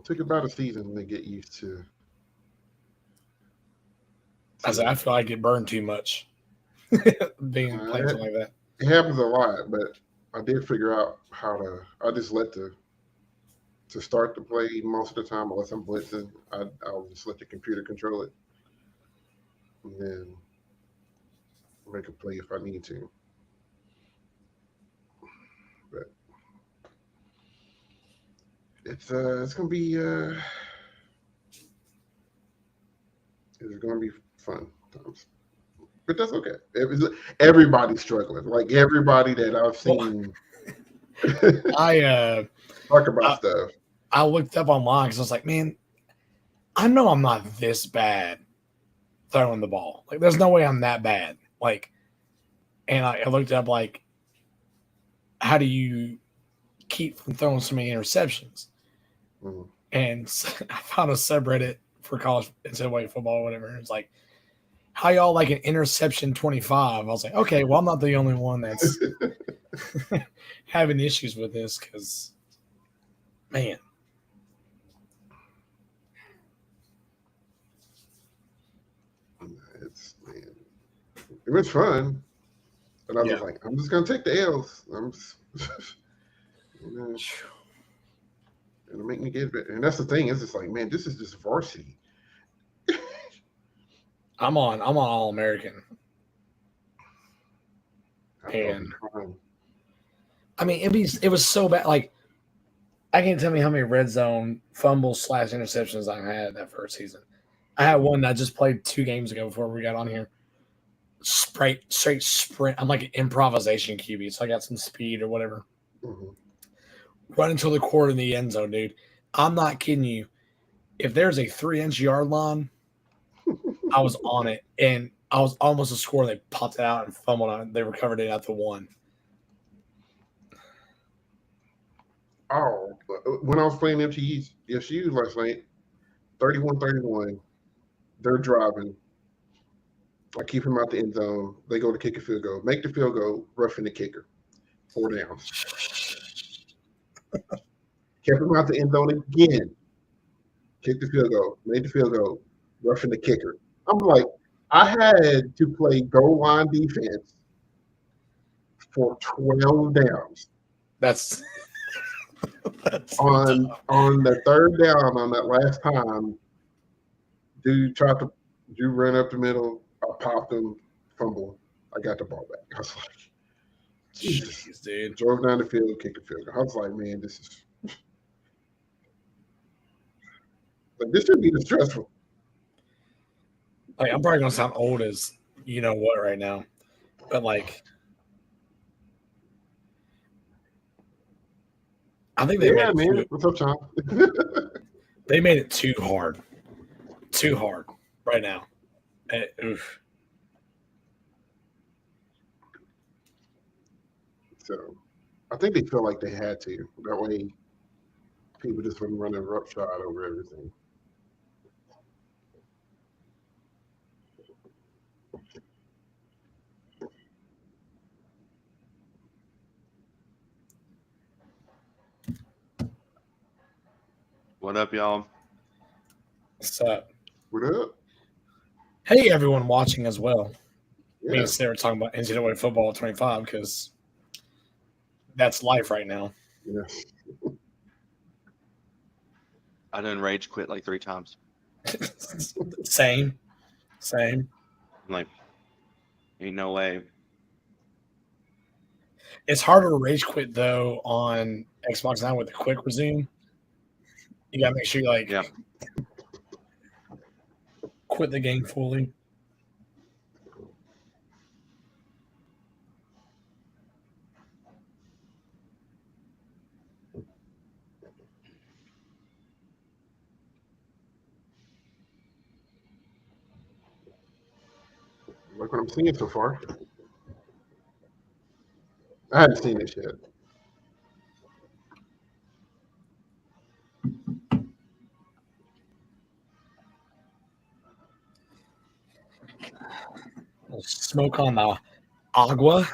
Took about a season to get used to. I said, I feel like it burned too much being playing something like that. It happens a lot, but I did figure out how to. I just let to start the play most of the time, unless I'm blitzing. I'll just let the computer control it, and then make a play if I need to. But it's gonna be fun times. But that's okay. Everybody's struggling. Like everybody that I've seen I talk about stuff. I looked up online because I was like, man, I know I'm not this bad throwing the ball. Like, there's no way I'm that bad. Like, and I looked up like, how do you keep from throwing so many interceptions? Mm-hmm. And I found a subreddit for college NCAA football or whatever. It's like, how y'all like an interception 25? I was like, okay, well, I'm not the only one that's having issues with this because, man. It was fun. And I was like, I'm just going to take the L's. I'm just, it'll make me get better. And that's the thing. It's just like, man, this is just varsity. I'm on All American. And I mean, it was so bad. Like, I can't tell me how many red zone fumbles / interceptions I had that first season. I had one that I just played 2 games ago before we got on here. Straight sprint. I'm like an improvisation QB, so I got some speed or whatever. Mm-hmm. Run until the quarter in the end zone, dude. I'm not kidding you. If there's a 3-inch yard line, I was on it, and I was almost a score. They popped it out and fumbled on it. They recovered it at the 1. Oh, when I was playing FCU last night, 31-31, they're driving. I keep him out the end zone. They go to kick a field goal. Make the field goal, roughing the kicker. 4 downs. Kept him out the end zone again. Kick the field goal. Made the field goal, roughing the kicker. I'm like, I had to play goal line defense for 12 downs. That's on the 3rd down on that last time. Dude ran up the middle. I popped him, fumble. I got the ball back. I was like, jeez, dude. Drove down the field, kicked the field. I was like, man, this should be stressful. Like, I'm probably gonna sound old as you know what right now, but like, I think they made it what's up, Tom? They made it too hard right now. Oof. So, I think they feel like they had to. That way, people just wouldn't run a roughshod over everything. What up, y'all? What's up? What up? Hey, everyone watching as well. Yeah. Me and Sarah talking about NCAA football at 25 because that's life right now. Yeah. I done rage quit like 3 times. Same. I'm like, ain't no way. It's harder to rage quit though on Xbox Now with the quick resume. You gotta make sure you quit the game fully. Like what I'm seeing so far. I haven't seen this yet. Smoke on the agua.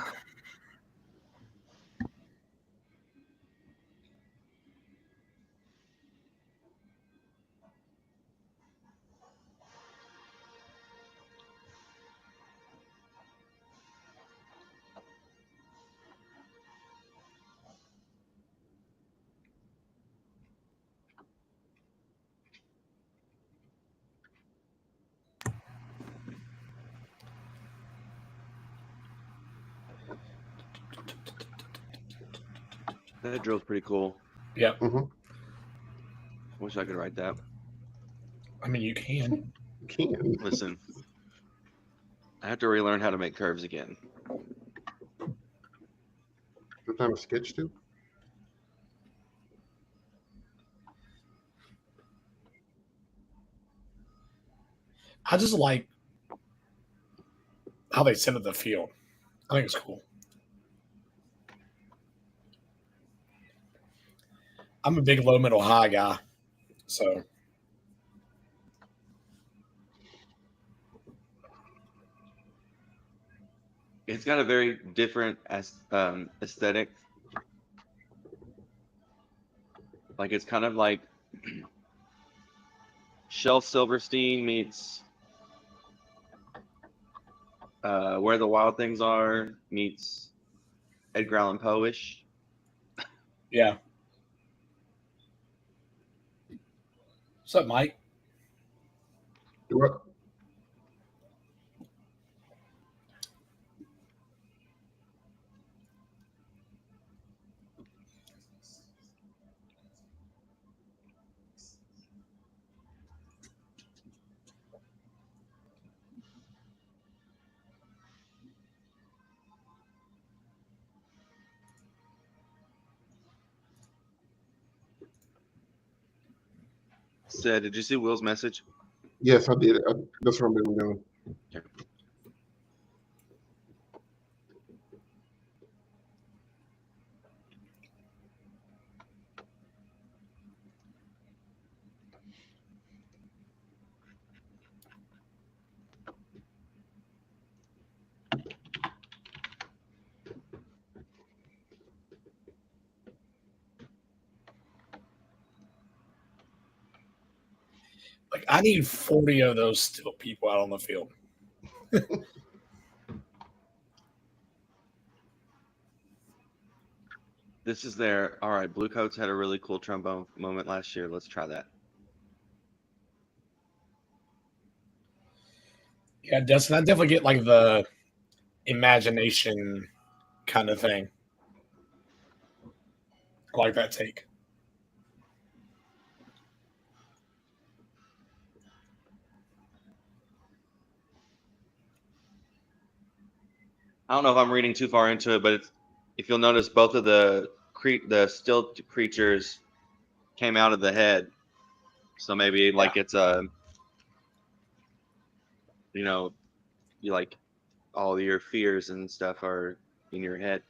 That drill's pretty cool. Yep. Mm-hmm. Wish I could write that. I mean, you can. You can. Listen, I have to relearn how to make curves again. What time of sketch too? I just like how they set up the field. I think it's cool. I'm a big low, middle, high guy. So It's got a very different aesthetic. Like it's kind of like Shel Silverstein meets Where the Wild Things Are meets Edgar Allan Poe-ish. yeah. What's up, Mike? Do what? Said, did you see Will's message? Yes, I did. That's what I've been doing. Okay. Like, I need 40 of those still people out on the field. This is their, all right, Blue Coats had a really cool trombone moment last year. Let's try that. Yeah, Dustin, I definitely get like the imagination kind of thing. I like that take. I don't know if I'm reading too far into it, but if you'll notice, both of the still creatures came out of the head. So maybe like it's a, you know, you like all your fears and stuff are in your head.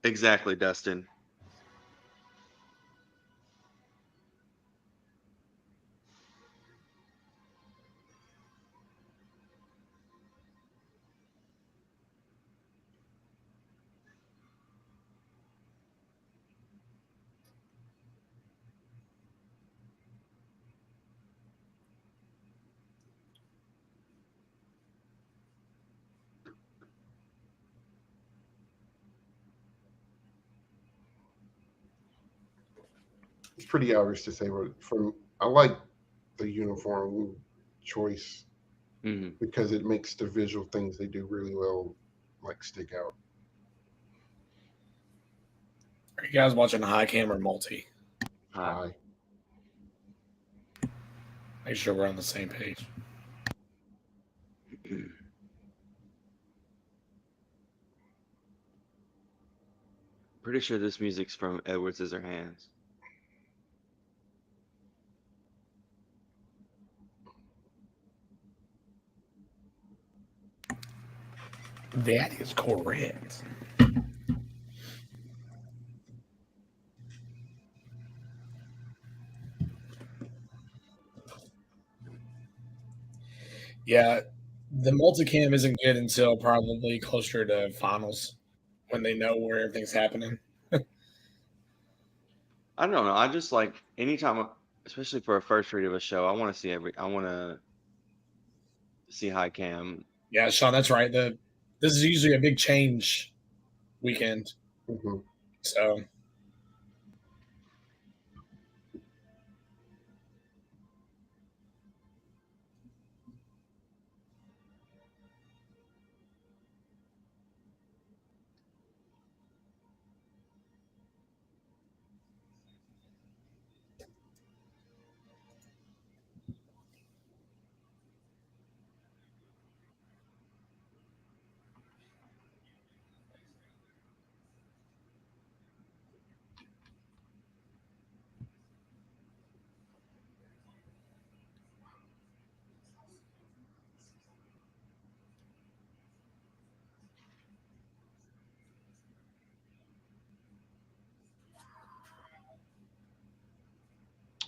Exactly, Dustin. It's pretty obvious to say, but I like the uniform choice because it makes the visual things they do really well like stick out. Are you guys watching high cam or multi? High. Make sure we're on the same page. Pretty sure this music's from Edward Scissorhands. That is correct. Yeah, the multicam isn't good until probably closer to finals when they know where everything's happening. I don't know. I just like anytime, especially for a first read of a show, I want to see high cam. Yeah, Sean, that's right. This is usually a big change weekend. Mm-hmm. So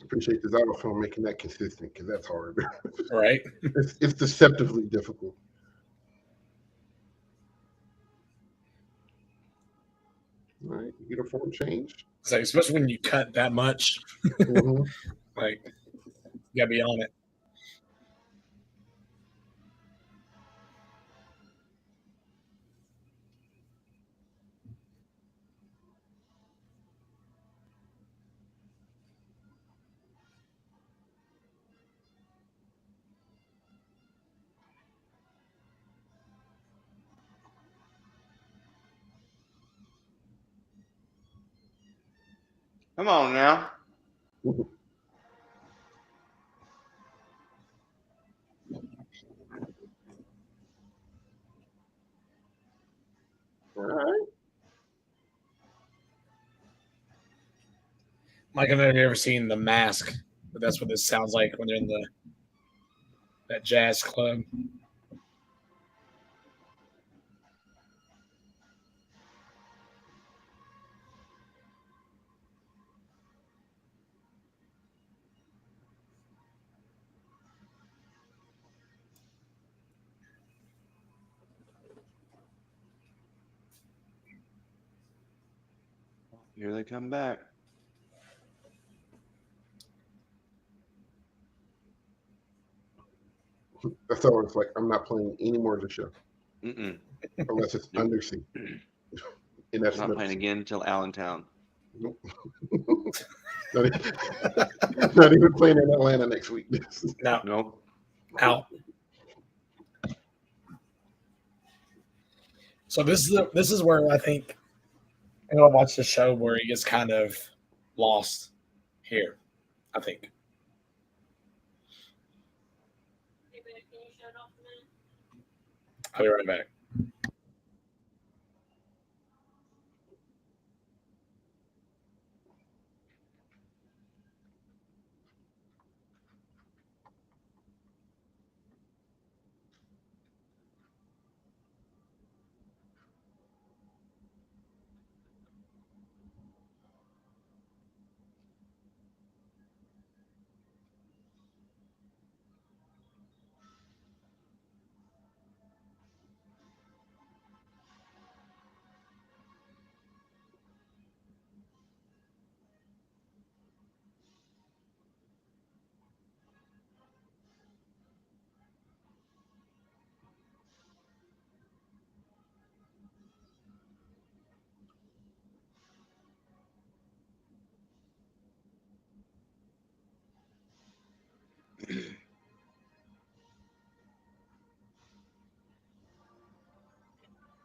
appreciate the xylophone making that consistent because that's hard. Right. It's deceptively difficult. All right, uniform change. So especially when you cut that much, Mhm. like you gotta be on it. Come on now. Mhm. All right. Mike, I don't know if you've ever seen The Mask, but that's what this sounds like when they're in that jazz club. Here they come back. That's always like I'm not playing any more of the show Mm-mm. unless it's Nope. undersea. And that's Not middle playing sea. again until Allentown. Nope. not, not even playing in Atlanta next week. No, Nope. out. So this is where I think I'm gonna watch the show where he gets kind of lost here. I think. I'll be right back.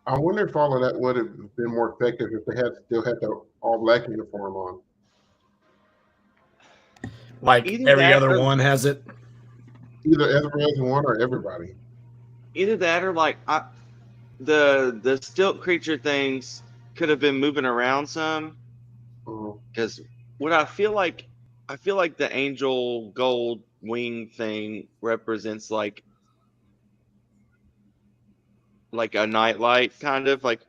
I wonder if all of that would have been more effective if they had still had the all black uniform on. Like Either every that other or one has it. Either everyone or everybody. like the stilt creature things could have been moving around some, because what I feel like the angel gold wing thing represents like a nightlight, kind of like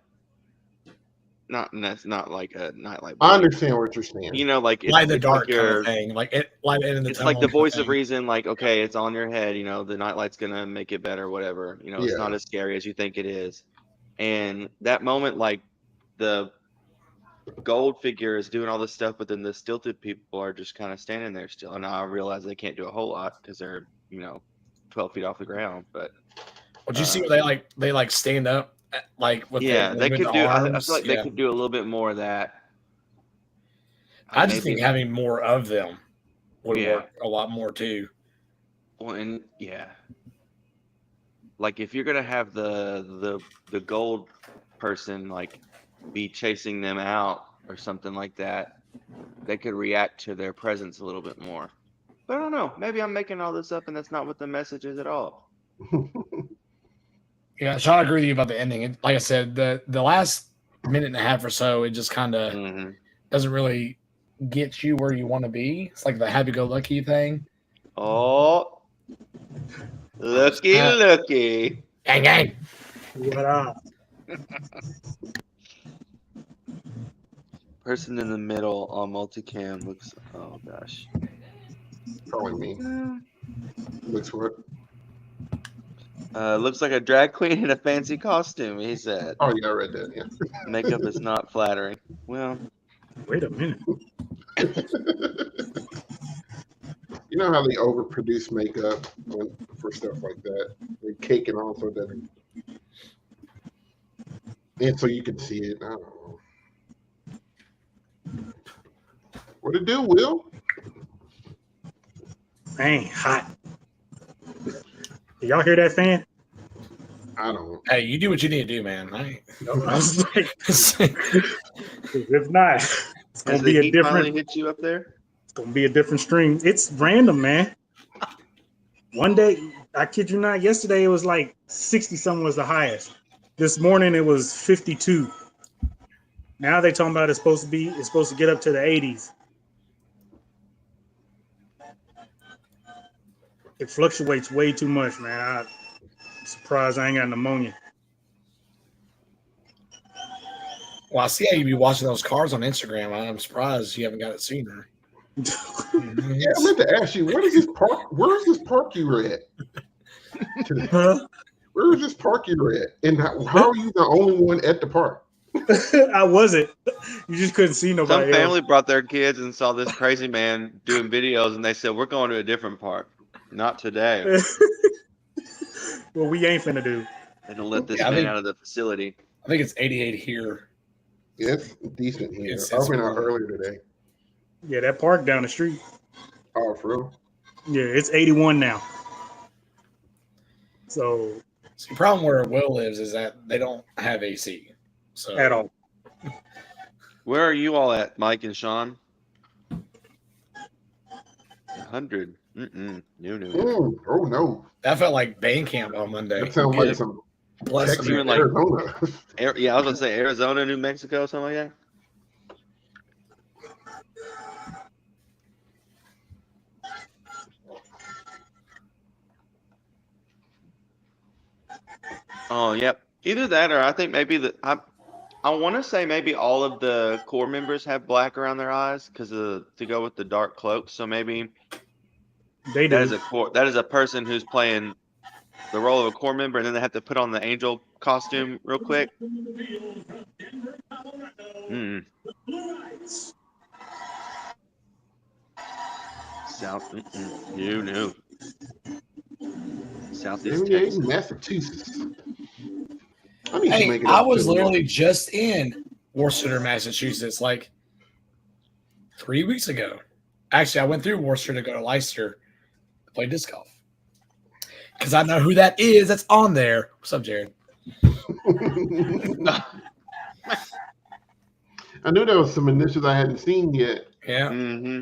that's not like a nightlight, but I like, understand what you're saying. you know, like Light in the it's like dark kind of thing. Like it light in the it's tunnel like the kind of voice of thing. reason, like, okay, it's on your head, you know, the nightlight's gonna make it better, whatever, you know, it's Yeah. not as scary as you think it is. And that moment, like the gold figure is doing all this stuff, but then the stilted people are just kind of standing there still. And I realize they can't do a whole lot because they're, 12 feet off the ground. But Would you see where they like stand up like with yeah, they could the do. I arms? feel like they could do a little bit more of that. I just think having more of them would work a lot more too. Well, and like if you're gonna have the gold person like be chasing them out or something like that, they could react to their presence a little bit more. But I don't know. Maybe I'm making all this up, and that's not what the message is at all. Yeah, Sean, I agree with you about the ending. Like I said, the last minute and a half or so, it just kind of doesn't really get you where you want to be. It's like the happy-go-lucky thing. Oh, looky. Gang, gang. What up? Person in the middle on multicam looks. Oh gosh. Probably me. Looks what? Looks like a drag queen in a fancy costume, he said. Oh yeah, I read that. Yeah. Makeup is not flattering. Well, Wait a minute. You know how they overproduce makeup for stuff like that? They cake it on so that, and so you can see it. I don't know. What it do, Will? Man, hot. Y'all hear that fan? I don't. Hey, you do what you need to do, man. I was like, It's if not, it's gonna has be the a heat finally different. hit you up there? It's gonna be a different stream. It's random, man. One day, I kid you not, yesterday it was like 60 something was the highest. This morning it was 52. Now they talking about it's supposed to get up to the 80s. It fluctuates way too much, man. I'm surprised I ain't got pneumonia. well, I see how you be watching those cars on Instagram. I'm surprised you haven't got it sooner. Yeah, I meant to ask you, what is this park? Where is this park you were at? Huh? Where is this park you were at? And how are you the only one at the park? I wasn't. You just couldn't see Some nobody family brought their kids and saw this crazy man doing videos, and they said, "We're going to a different park." Not today. else. Well, we ain't finna do. They don't let this Yeah, I man think- out of the facility. I think it's 88 here. Yeah, it's decent here. It's I went out warm. earlier today. Yeah, that park down the street. Oh, for real? Yeah, it's 81 now. So See, the problem where Will lives is that they don't have AC. So at all. Where are you all at, Mike and Sean? 100. No. Oh no, that felt like band camp on Monday. that sounds like some Bless Texas, You were them. like- Arizona. Yeah, I was gonna say Arizona, New Mexico, something like that. Oh, yep. Either that, or I think maybe I want to say maybe all of the core members have black around their eyes because to go with the dark cloaks. So maybe They that do. is that is a person who's playing the role of a core member, and then they have to put on the angel costume real quick. South, no. Southeast Maybe Texas. in Massachusetts. I need to Hey, make it. I up was to literally just in Worcester, Massachusetts, like 3 weeks ago. Actually, I went through Worcester to go to Leicester to play disc golf. Because I know who that is that's on there. What's up, Jared? I knew there was some initials I hadn't seen yet. Yeah. Mm-hmm.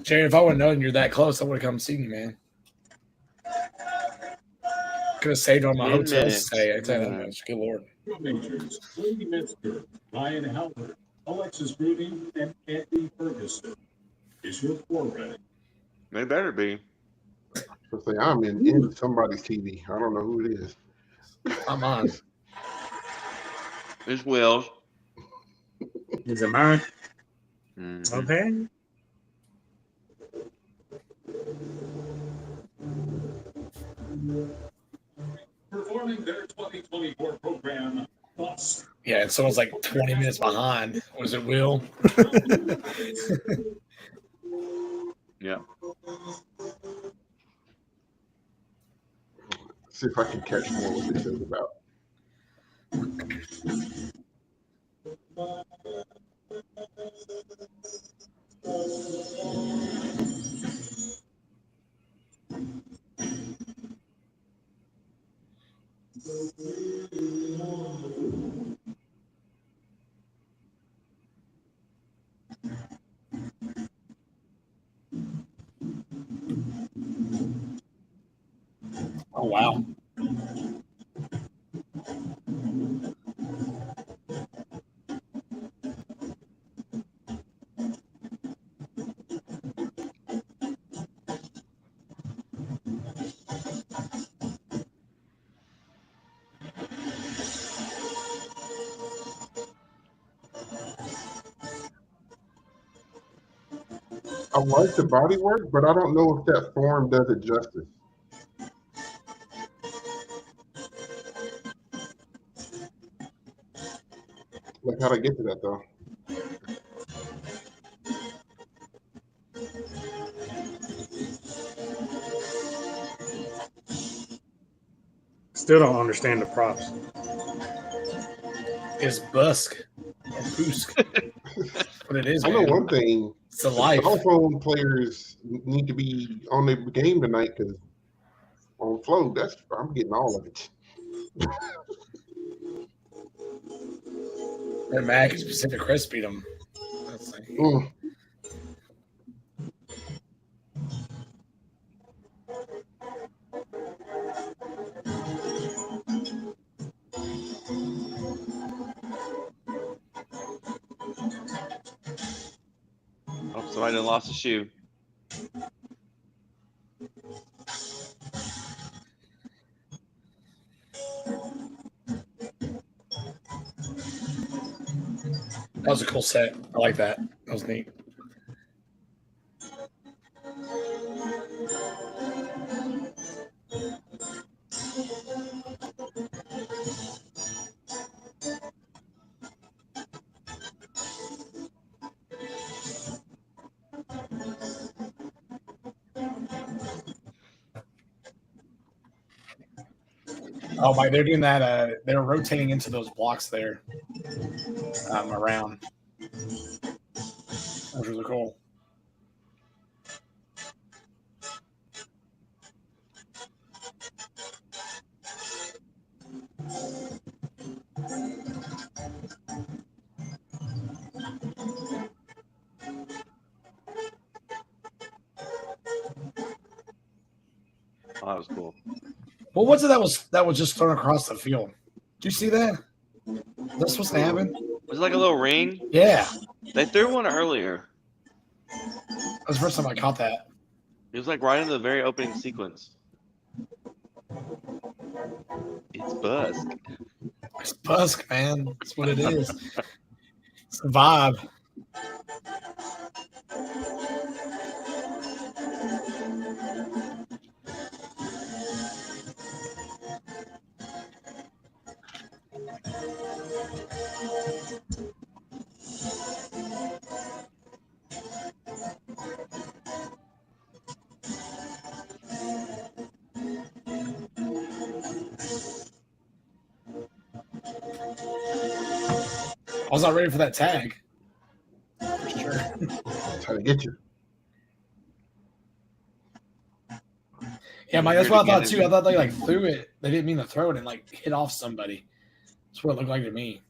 Jared, if I would have known you're that close, I would have come seen you, man. Could have saved on my 10 hotel minutes. stay. I tell you that much. Good Lord. Majors, Lee Metzger, Ryan Howard, Alexis Broody, and Andy Ferguson. Is your floor ready? It better be. So say I'm in somebody's TV. I don't know who it is. I'm on. It's Will's. Is it mine? Mhm. Okay. Performing their 2024 program, Thoughts. Yeah, and someone's like 20 minutes behind. Was it Will? Yeah. See if I can catch more what this is about. Oh, wow. I like the body work, but I don't know if that form does it justice. Like how to get to that though. Still don't understand the props. It's busk or boosk. What it is, I know man. one thing. It's the life. Telephone players need to be on the game tonight because on flow, I'm getting all of it. They're mad because Pacific Crest beat them. That's like, Oh, somebody done lost a shoe. that was a cool set. I like that. That was neat. Oh my! They're doing that. They're rotating into those blocks there around. That was really cool. Oh, that was cool. What was it that was just thrown across the field? Did you see that? Is that supposed to happen? Was it like a little ring? Yeah, They threw one earlier. that was the first time I caught that. It was like right in the very opening sequence. It's busk. It's busk, man. That's what it is. It's the vibe. I was not ready for that tag. For sure. Trying to get you. Yeah, Mike, that's what I thought too. I thought they like threw it. They didn't mean to throw it and like hit off somebody. That's what it looked like to me.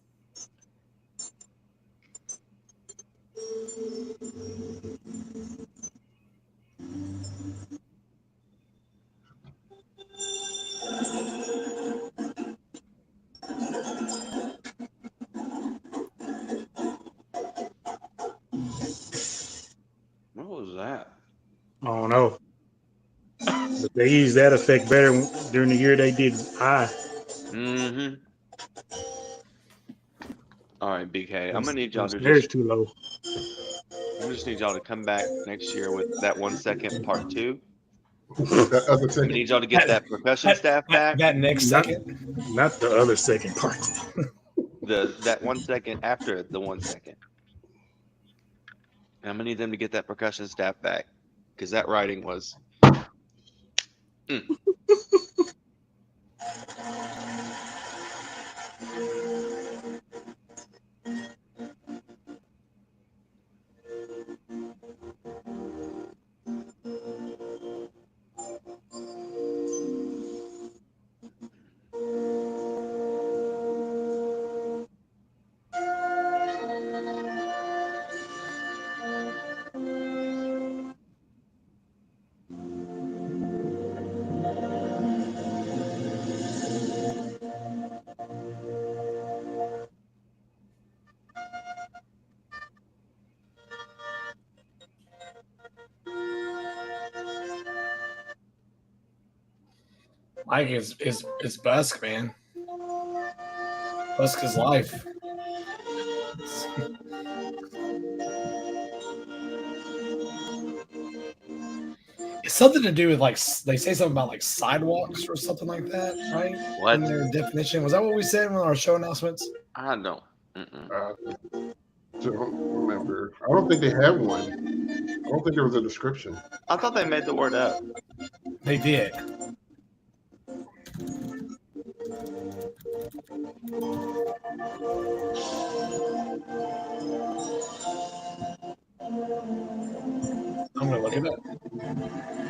What was that? I don't know. But they use that effect better during the year they did I. Mm-hmm. All right, BK. I'm gonna need y'all to There's just. too low. I just need y'all to come back next year with that 1 second part 2. That other I second. need y'all to get that percussion staff back. That next Not- second. Not the other second part. That 1 second after the 1 second. And I'm gonna need them to get that percussion staff back because that writing was. Mike is busk, man. Busk is life. something to do with like they say something about like sidewalks or something like that, right? What? In their definition. Was that what we said in our show announcements? I don't. Mm-mm. Don't remember. I don't think they have one. I don't think there was a description. I thought they made the word up. They did. I'm gonna look it up.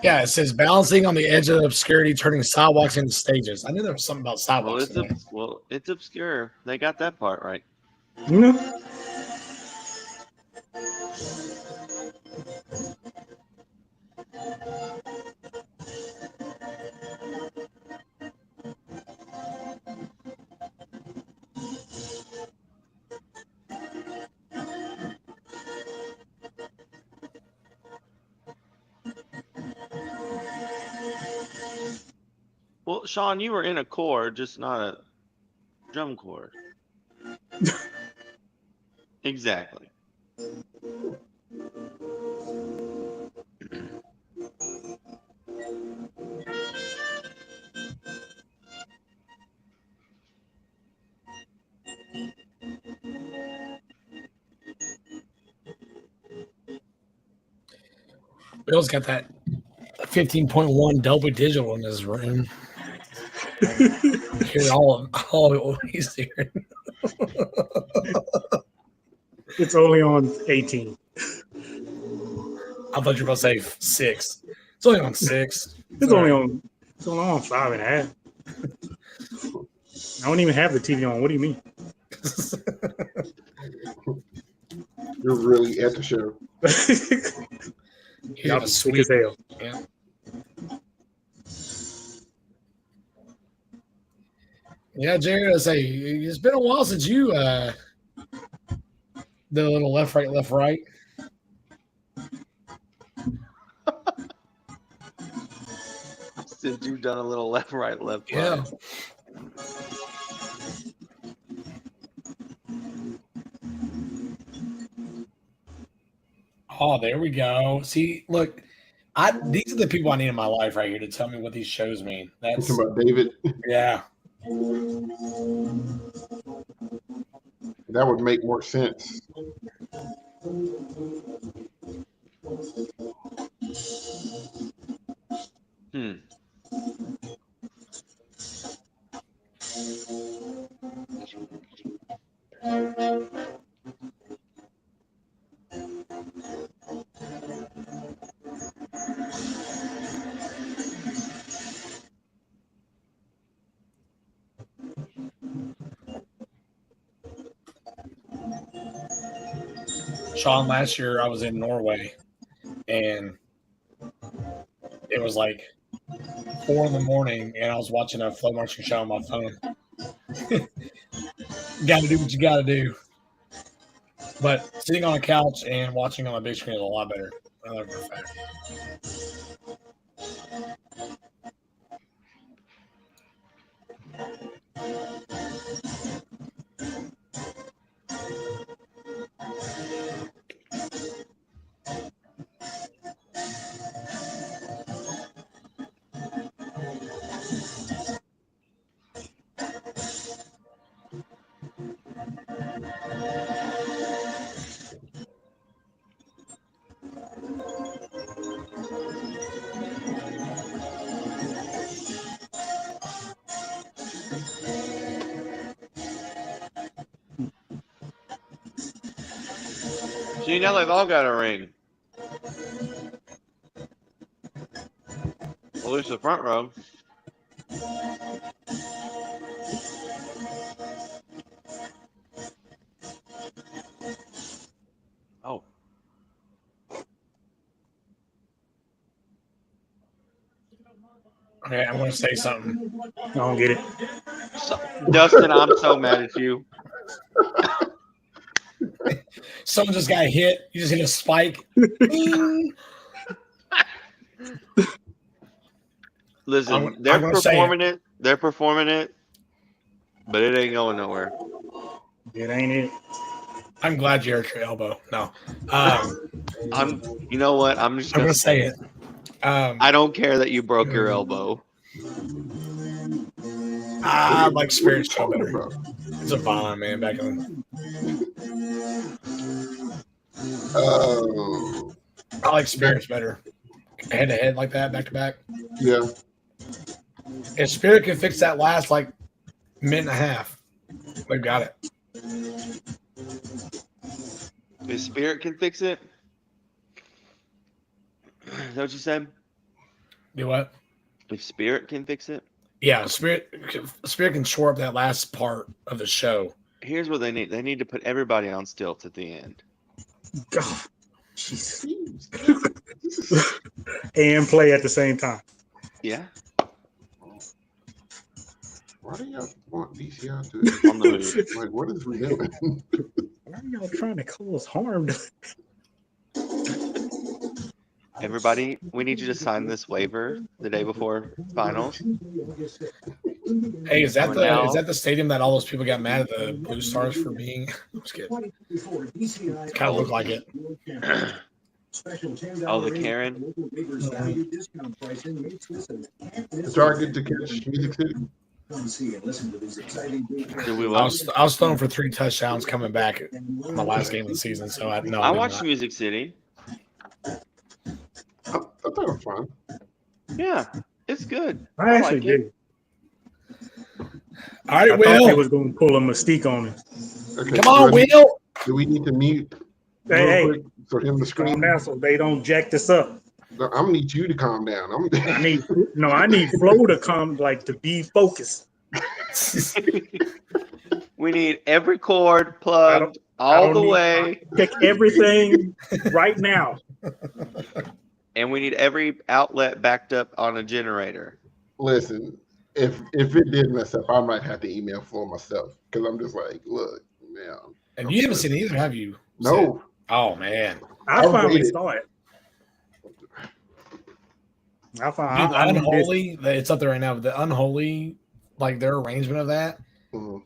Yeah, it says balancing on the edge of obscurity, turning sidewalks into stages. I knew there was something about Well, sidewalks. it's obscure. They got that part right. You know, Well, Sean, you were in a chord, just not a drum chord. Exactly. Bill's got that 15.1 Dolby Digital in his room. Hear all what he's hearing. it's only on 18. I thought you were going to say 6. It's only on 6. It's only on 5.5. I don't even have the TV on. What do you mean? You're really at the show. You have a Sick sweet. as hell. Yeah. Yeah, Jared, I say it's been a while since you the little left, right. Since you've done a little left, right. Yeah. Oh, there we go. See, look, these are the people I need in my life right here to tell me what these shows mean. That's Talking about David. yeah. That would make more sense. Sean, last year I was in Norway and it was like 4 a.m. and I was watching a flow marching show on my phone. Gotta do what you gotta do. But sitting on a couch and watching on a big screen is a lot better. I know for a fact. See, now they've all got a ring. At least the front row. Oh. Okay, I'm gonna say something. I don't get it. Dustin, I'm so mad at you. Someone just got hit. You just hit a spike. Listen, they're performing it. They're performing it, but it ain't going nowhere. It ain't it. I'm glad you hurt your elbow. No. You know what? I'm just I'm gonna going to say it. I don't care that you broke your elbow. I like Spirit Show Talking better. about. It's a Vaughn, man, back in I like Spirits better. Head to head like that, back to back. Yeah. If Spirit can fix that last like minute and a half, they've got it. If Spirit can fix it, is that what you said? Do what? If Spirit can fix it, Yeah, Spirit can shore up that last part of the show. here's what they need. They need to put everybody on stilts at the end. God. Jesus. And play at the same time. Yeah. Why do y'all want DCI to? On the move. Like, what is we doing? Why are y'all trying to cause harm? Everybody, we need you to sign this waiver the day before finals. Hey, is that Now- the stadium that all those people got mad at the Blue Stars for being? I'm just kidding. It kind of looked like it. Oh, the Karen. Did y'all get to catch Music City? Did we I watch? was thrown for 3 touchdowns coming back in the last game of the season, so I know I watched Music City. I thought it was fun. Yeah, it's good. I actually like it. did. All right, I thought they Will. was going to pull a mystique on me. Okay, Come on, do I need- Will. Do we need to mute Hey, real hey, quick for him to calm scream? down so they don't jack this up. No, I'm gonna need you to calm down. I need Flo to come, like, to be focused. We need every cord plugged I all don't the need- way, Check everything right now. and we need every outlet backed up on a generator. Listen, if it did mess up, I might have to email Flo myself because I'm just like, look, man. And you haven't seen it either, have you? No, Oh man. I I'll finally wait. saw it. I Dude, found the Unholy, it's up there right now, but the Unholy, like their arrangement of that, mhm.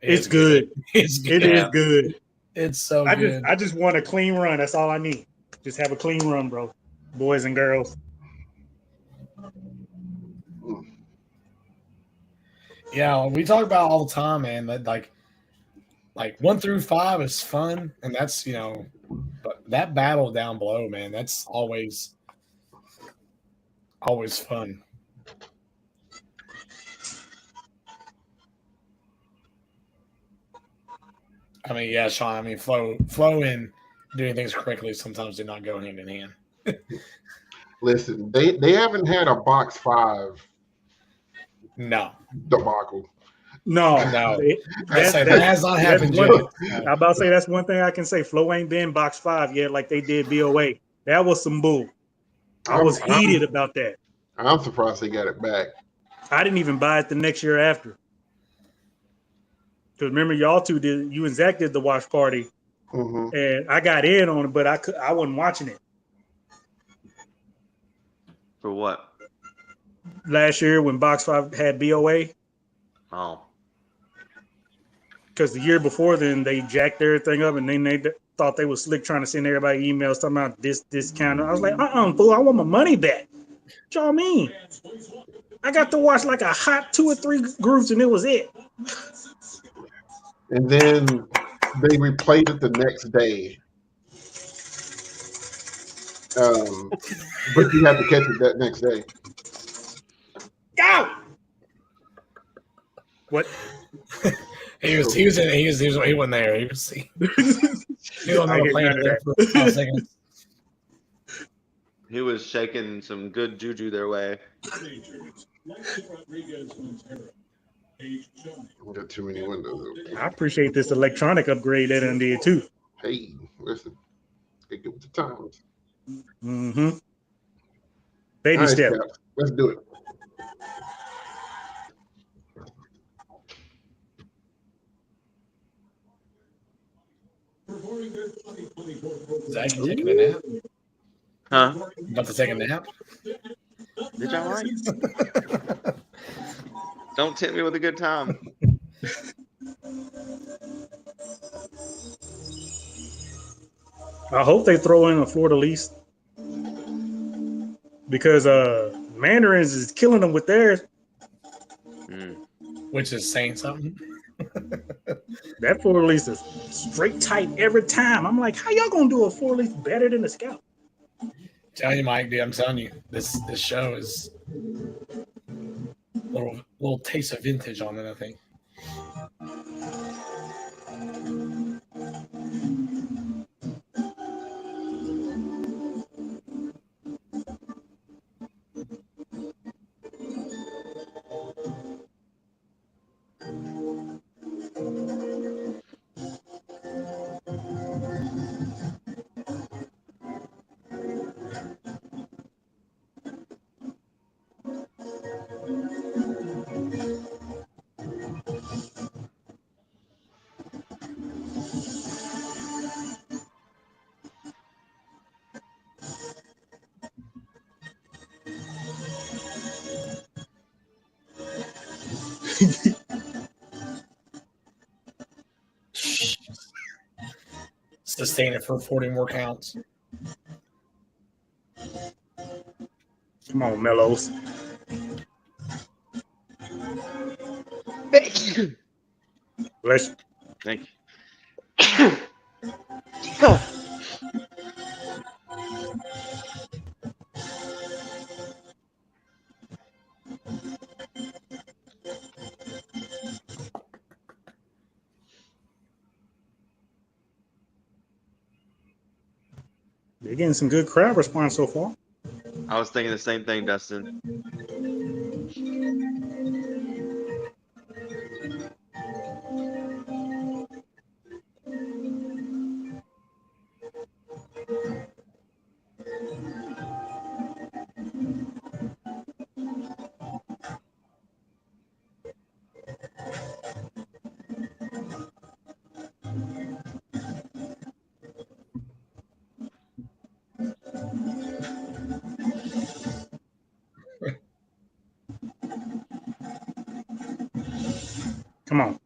It's good. It's good. It is Yeah. good. It's so I good. just want a clean run. That's all I need. Just have a clean run, bro. Boys and girls. Yeah, we talk about all the time, man. That like 1 through 5 is fun, and that's but that battle down below, man, that's always fun. I mean, yeah, Sean. I mean, flow and doing things correctly sometimes do not go hand in hand. Listen, they haven't had a box 5 No, debacle. no, that has not happened yet. I'm about to say that's one thing I can say. Flo ain't been box 5 yet, like they did BOA. That was some bull. I was heated about that. I'm surprised they got it back. I didn't even buy it the next year after. Because remember, y'all two did. You and Zach did the watch party, and I got in on it, but I wasn't watching it For what? last year when box 5 had BOA. Oh, Because the year before then they jacked everything up, and then they thought they was slick trying to send everybody emails talking about this discount. I was like, fool, I want my money back. What y'all mean? I got to watch like a hot 2 or 3 groups, and it was it. And then they replayed it the next day. But you have to catch it that next day. Go! What? He wasn't there. He was on I the get plane none of there for 5 seconds. he was shaking some good juju their way. We got too many windows open. I appreciate this electronic upgrade they done did too. Hey, listen, get with the times. Baby All right, step. Caps, let's do it. Zach, you taking a nap? Huh? About to take a nap? Did y'all right? Don't tempt me with a good time. I hope they throw in a Florida lease because Mandarins is killing them with theirs. Which is saying something. That Florida lease is straight tight every time. I'm like, how y'all gonna do a Florida lease better than the Scout? Tell you, Mike, dude, I'm telling you, this show is little taste of vintage on it, I think. Sustain it for 40 more counts. Come on, Mellows. Thank you. Bless you. Thank you. They're getting some good crowd response so far. I was thinking the same thing, Dustin. Come on.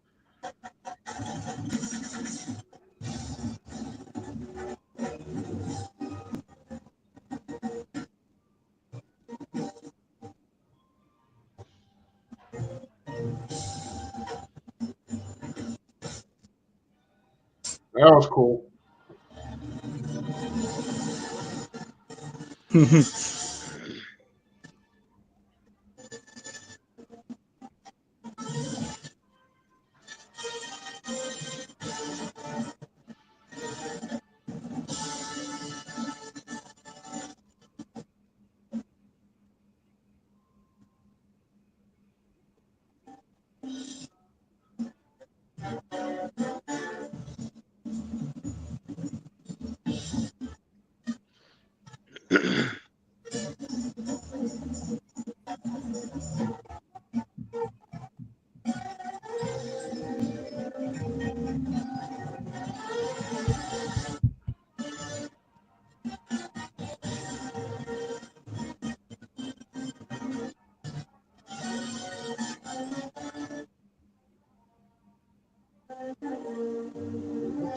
That was cool.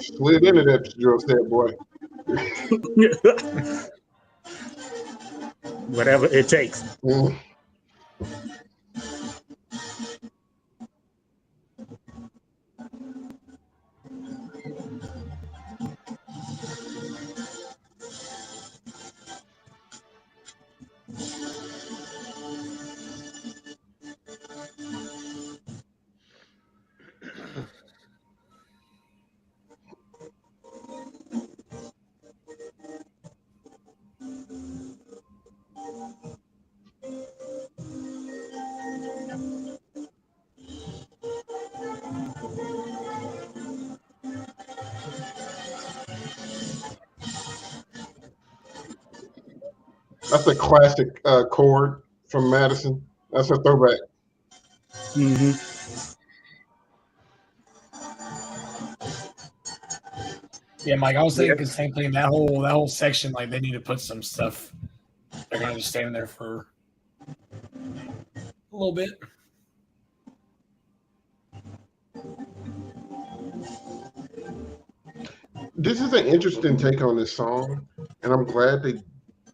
Slid into that drill set, boy. Whatever it takes. Mm. That's a classic chord from Madison. That's a throwback. Mm-hmm. Yeah, Mike, I was thinking the same thing. That whole section, like they need to put some stuff. They're gonna just stand there for a little bit. This is an interesting take on this song, and I'm glad they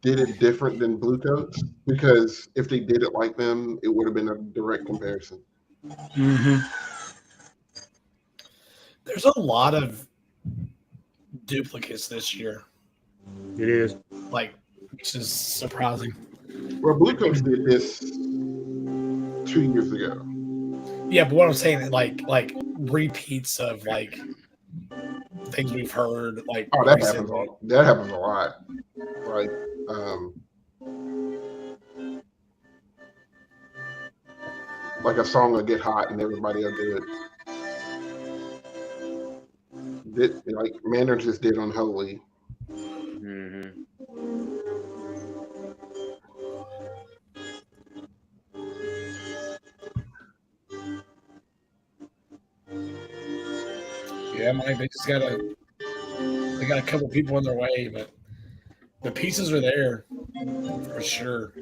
did it different than Bluecoats, because if they did it like them, it would have been a direct comparison. Mm-hmm. There's a lot of duplicates this year, It is. like, which is surprising. Well, Bluecoats did this 2 years ago. Yeah, but what I'm saying, like repeats of like things we've heard, like Oh, that happens. recently. That happens a lot. Like, like a song will get hot and everybody will do it. Like Mandarin just did Unholy. Mm-hmm. Yeah, Mike, they got a couple people in their way, but the pieces are there for sure.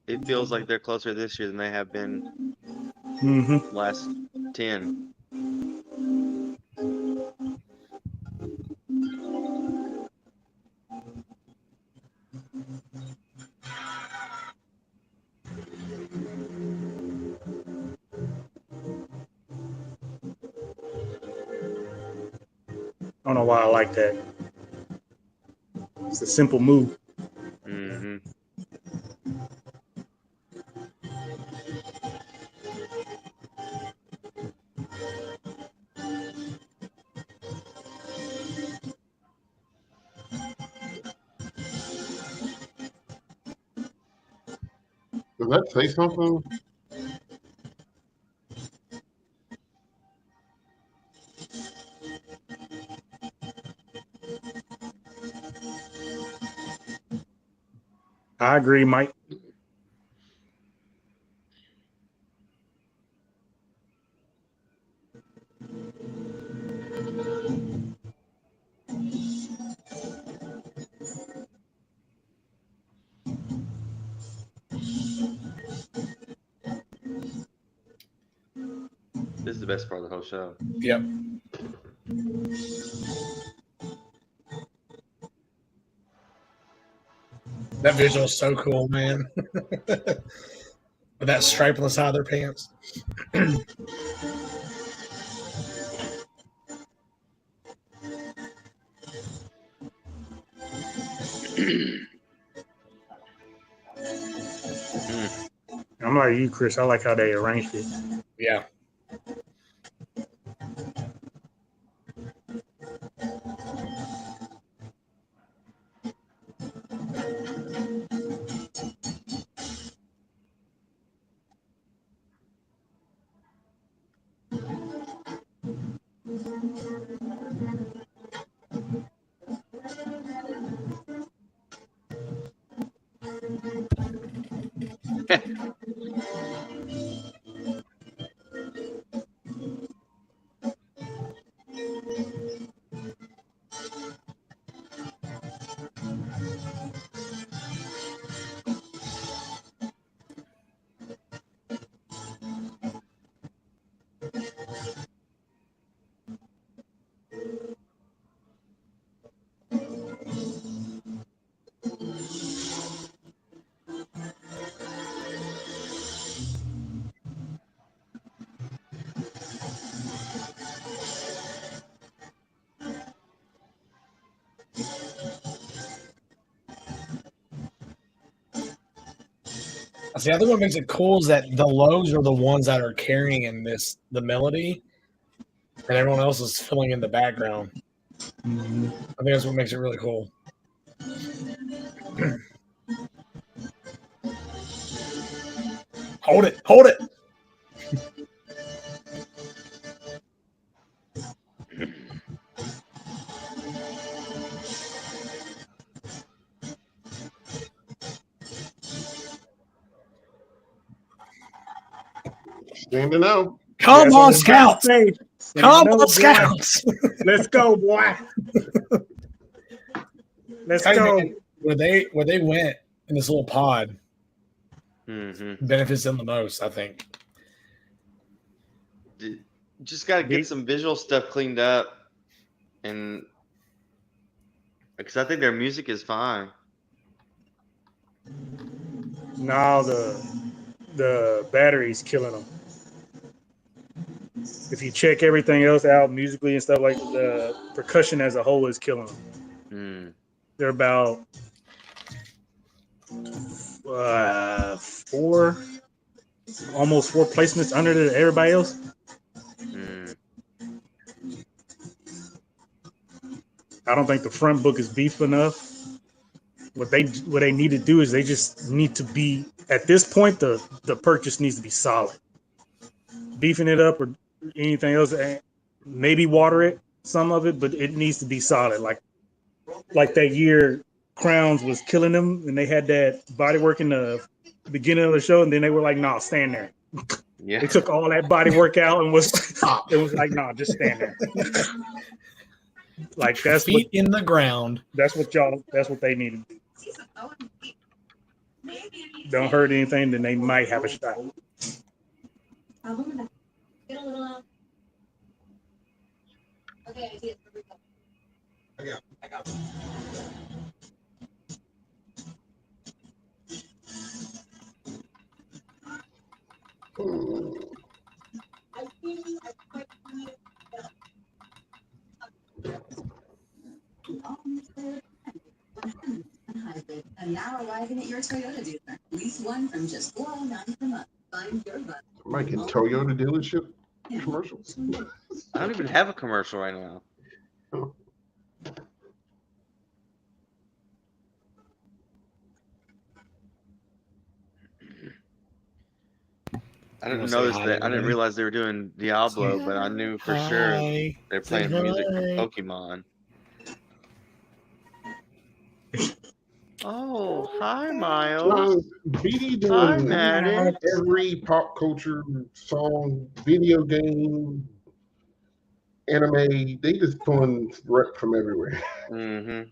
It feels like they're closer this year than they have been Mm-hmm. last 10. I don't know why I like that. It's a simple move. Mm-hmm. Does that say something? I agree, Mike. This is the best part of the whole show. Yep. That visual is so cool, man. With that stripe on the side of their pants. I'm like you, Chris. I like how they arranged it. Yeah. See, the other one makes it cool is that the lows are the ones that are carrying in the melody, and everyone else is filling in the background. Mm-hmm. I think that's what makes it really cool. Hold it, hold it. Standing out. Come That's on, what I was about Scouts. to say. Come No, on, boy. Scouts. Let's go, boy. Let's Hey, go. man, where they went in this little pod Mm-hmm. benefits them the most, I think. Just got to get some visual stuff cleaned up. And because I think their music is fine. Now the battery's killing them. If you check everything else out musically and stuff, like the percussion as a whole is killing them. Hmm. They're about almost four placements under everybody else. Hmm. I don't think the front book is beef enough. What they need to do is they just need to be at this point the purchase needs to be solid. Beefing it up or anything else, maybe water it, some of it, but it needs to be solid. Like that year Crowns was killing them and they had that body work in the beginning of the show and then they were like, nah, stand there. Yeah. They took all that body work out and it was like, nah, just stand there. Like that's Feet in the ground. that's what they need to do. Don't hurt anything, then they might have a shot. And now arriving at your Toyota dealer. Lease one from just $4.09 per month. Find your bus. Making Toyota dealership commercials. I don't even have a commercial right now. Oh. I didn't notice that. I didn't realize they were doing Diablo, but I knew for sure they're playing music for Pokemon. Oh, hi, Miles. BD Hi, doing Madden. every pop culture song, video game, anime. They just pulling rep from everywhere. Mm-hmm.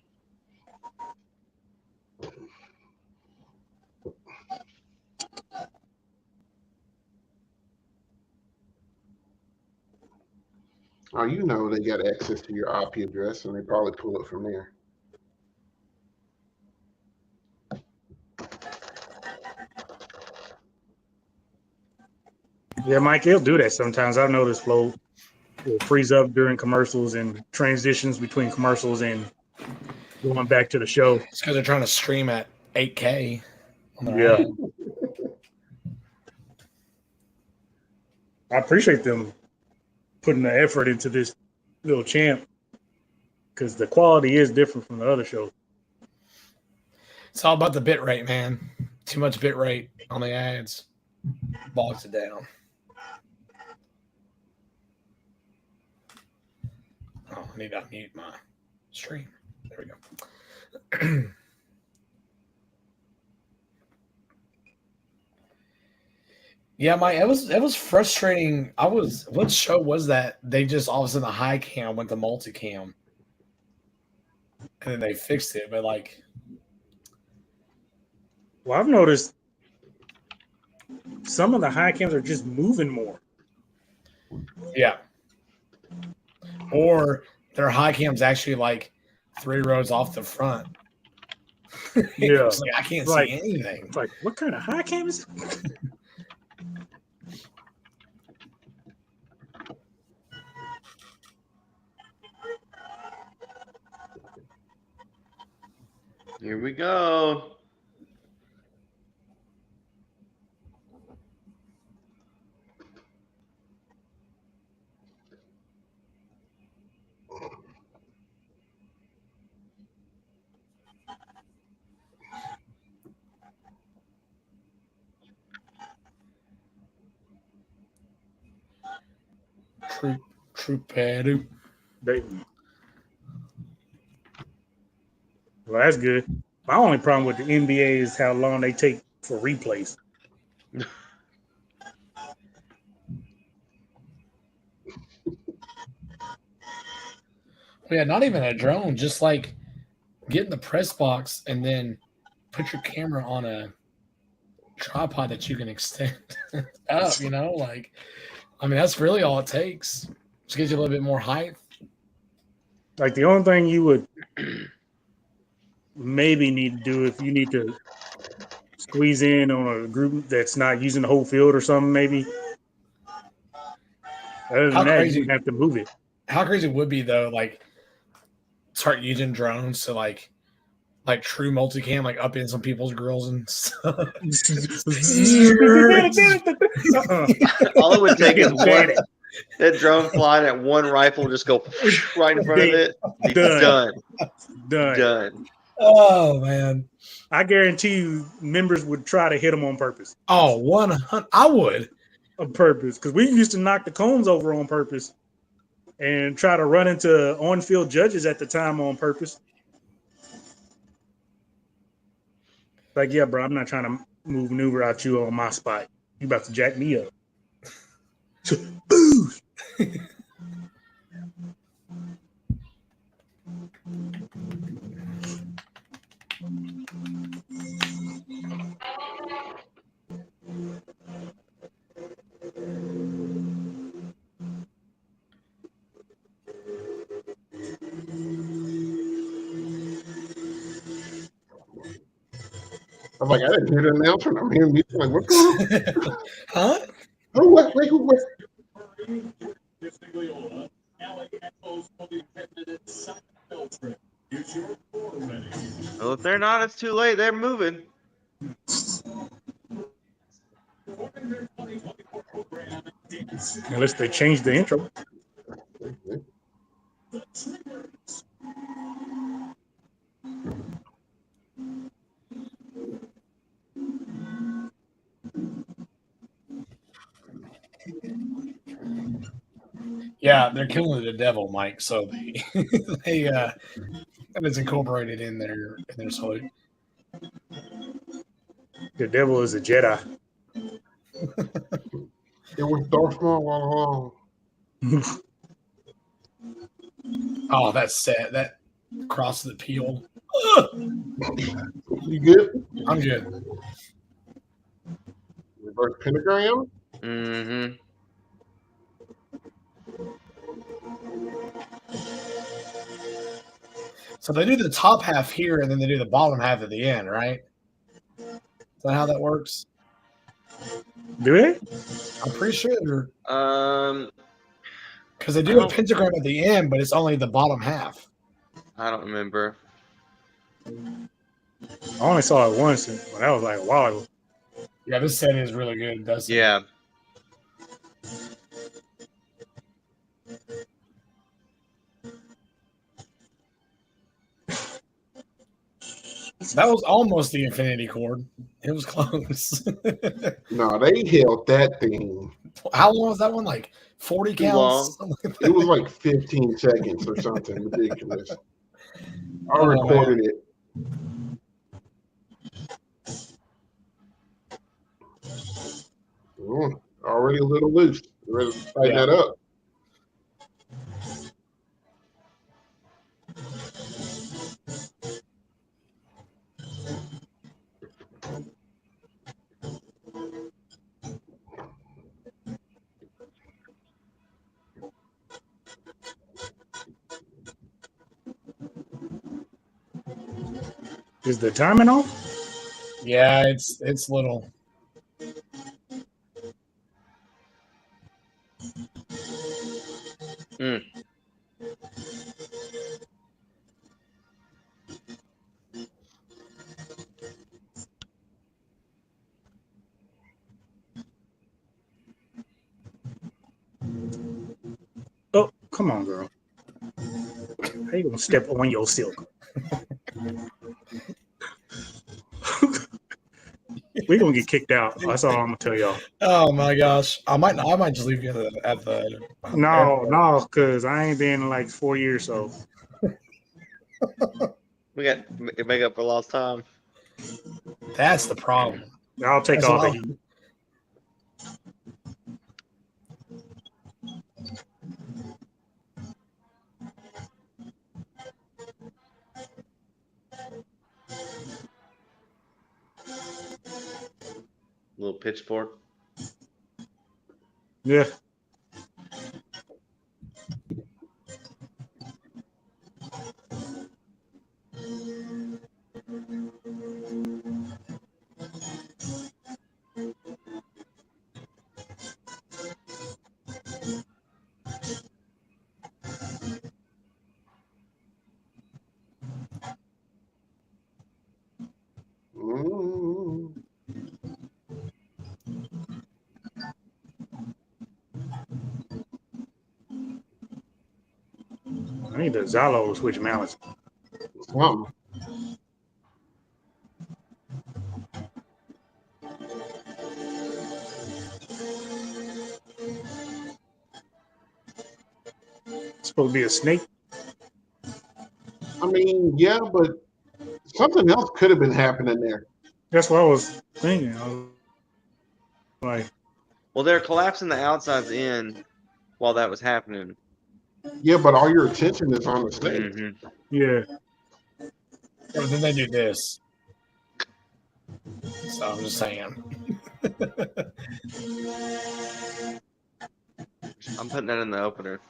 Oh, you know they got access to your IP address, and they probably pull it from there. Yeah, Mike, he'll do that sometimes. I've noticed Flo will freeze up during commercials and transitions between commercials and going back to the show. It's because they're trying to stream at 8K. Yeah. I appreciate them putting the effort into this little champ because the quality is different from the other shows. It's all about the bit rate, man. Too much bit rate on the ads bogs it down. Oh, I need to unmute my stream. There we go. Yeah, it was frustrating. What show was that? They just all of a sudden the high cam went to multicam. And then they fixed it, but like well, I've noticed some of the high cams are just moving more. yeah. Or their high cam's actually like 3 rows off the front. Yeah. Like, I can't see anything. It's like, what kind of high cam is it? Here we go. Troop pad. Well, that's good. My only problem with the NBA is how long they take for replays. Yeah, not even a drone, just like get in the press box and then put your camera on a tripod that you can extend up, like, I mean, that's really all it takes. Just gives you a little bit more height. Like the only thing you would maybe need to do if you need to squeeze in on a group that's not using the whole field or something, maybe. Other How than that, you crazy? would have to move it. How crazy would be though? Like start using drones to like true multicam, like up in some people's grills and stuff. All it would take is Get batted. that drone flying at one rifle, just go right in front of it. Be Done. Done. Oh man. I guarantee you, members would try to hit them on purpose. Oh, 100. I would. On purpose, because we used to knock the cones over on purpose and try to run into on-field judges at the time on purpose. Like, yeah, bro, I'm not trying to maneuver out you on my spot. You about to jack me up. Boo! I'm like, I didn't hear the announcement. I'm hearing music. Like, what's going on? Huh? Oh, wait, who? Well, if they're not, it's too late. They're moving. Unless they change the intro. Yeah, they're killing the devil, Mike. So they that is incorporated in their salute. The devil is a Jedi. It was Darth Maul all along. Oh, that's sad. That cross the peel. You good? I'm good. Reverse pentagram? Mm-hmm. So they do the top half here, and then they do the bottom half at the end, right? Is that how that works? Do they? I'm pretty sure. Because they I do a don't- pentagram at the end, but it's only the bottom half. I don't remember. I only saw it once, but that was like a while ago. Yeah, this set is really good, doesn't it? Yeah. That was almost the infinity chord. It was close. No, they held that thing. How long was that one? Like 40 Too counts? It was like 15 seconds or something ridiculous. I Oh, recorded it. Already a little loose. Ready to tighten that up. Is the timing on? Yeah, it's little. Mm. Oh, come on, girl. How you gonna step on your silk? We're gonna get kicked out. That's all I'm gonna tell y'all. Oh my gosh. I might just leave you at the No, because I ain't been in like 4 years, so We got to make up for lost time. That's the problem. I'll take That's all what the heat. Little pitchfork. Yeah. I need the Zalo to switch mallets. Something. It's supposed to be a snake. I mean, yeah, but something else could have been happening there. That's what I was thinking. I was like, Well, they're collapsing the outsides in while that was happening. Yeah, but all your attention is on the snake. Mm-hmm. yeah. Or then they do this. So I'm just saying. I'm putting that in the opener.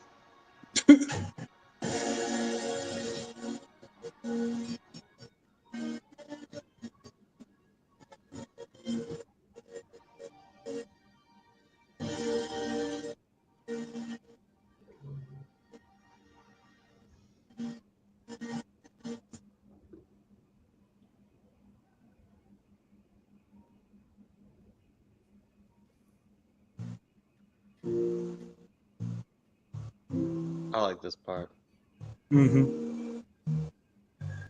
I like this part. Mm-hmm.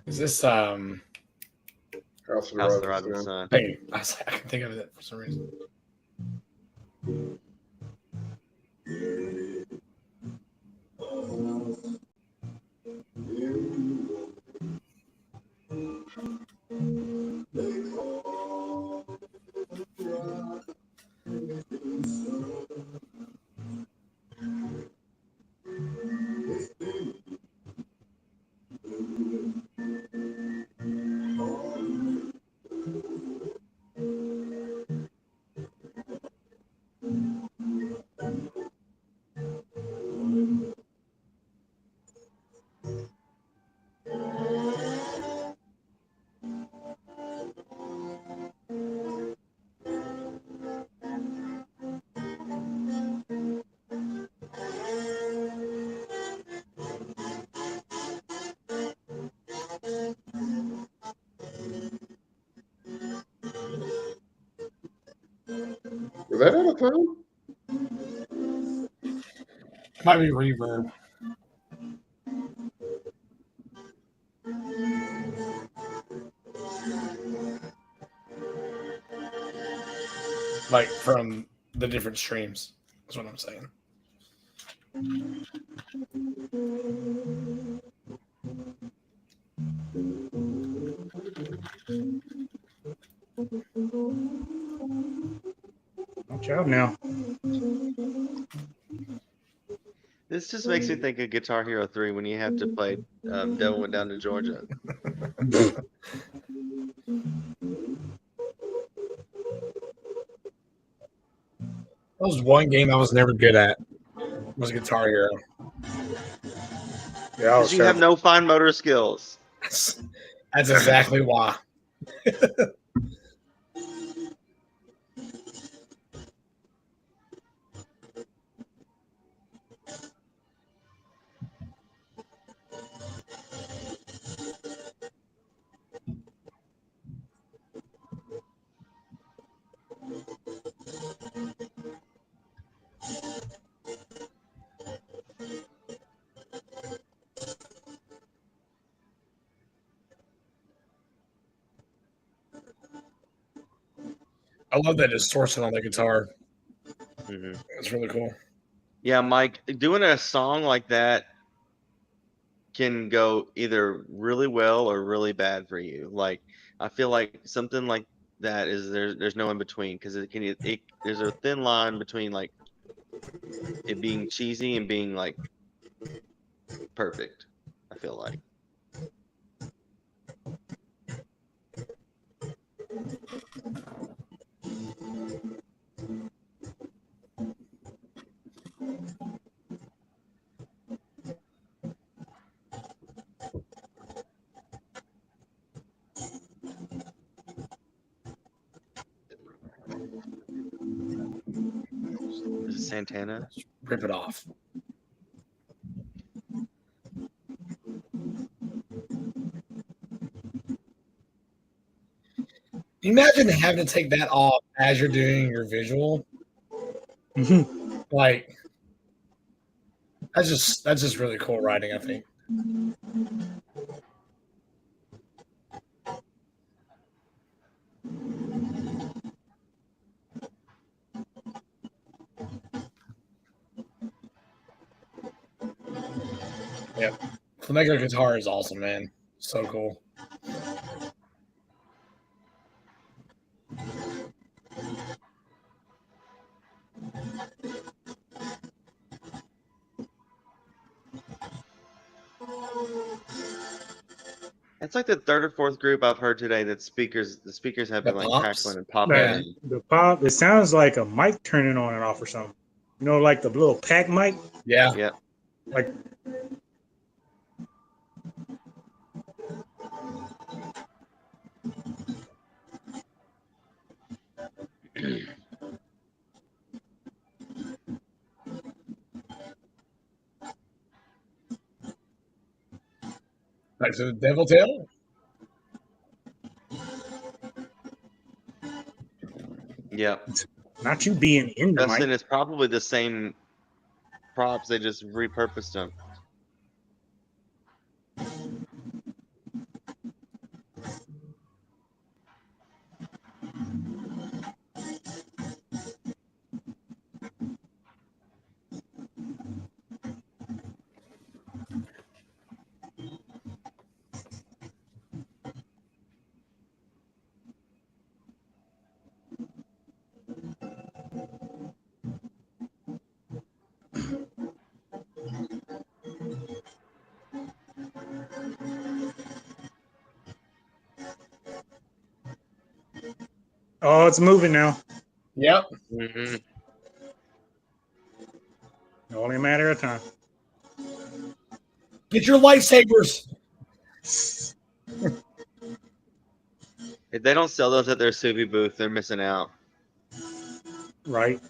Is this House of the House of the Rising Rising Sun. Sun. hey, I can think of it for some reason. Was that out of time? Might be reverb. Like from the different streams. That's what I'm saying. Watch out now. This just makes me think of Guitar Hero 3 when you have to play Devil Went Down to Georgia. That was one game I was never good at. Was Guitar Hero. Yeah, I was Because you have terrible. no fine motor skills. That's exactly why. I love that distortion on the guitar. Mm-hmm. It's really cool. Yeah, Mike, doing a song like that can go either really well or really bad for you. Like, I feel like something like that is there's no in between because there's a thin line between like it being cheesy and being like perfect. I feel like. Is it Santana? Rip it off. Imagine having to take that off as you're doing your visual. Mhm. Like that's just really cool writing, I think. Yep. Flamenco guitar is awesome, man. So cool. It's like the third or fourth group I've heard today that the speakers have The been like pops? crackling and popping. Yeah. And The pop, it sounds like a mic turning on and off or something. You know, like the little pack mic. Yeah. yeah. Like Back to the Devil Tail. Yeah. not you being in the Justin, mic. it's probably the same props. They just repurposed them. Oh, it's moving now. Yep. Mm-hmm. Only a matter of time. Get your lightsabers. If they don't sell those at their Subi booth, they're missing out. Right.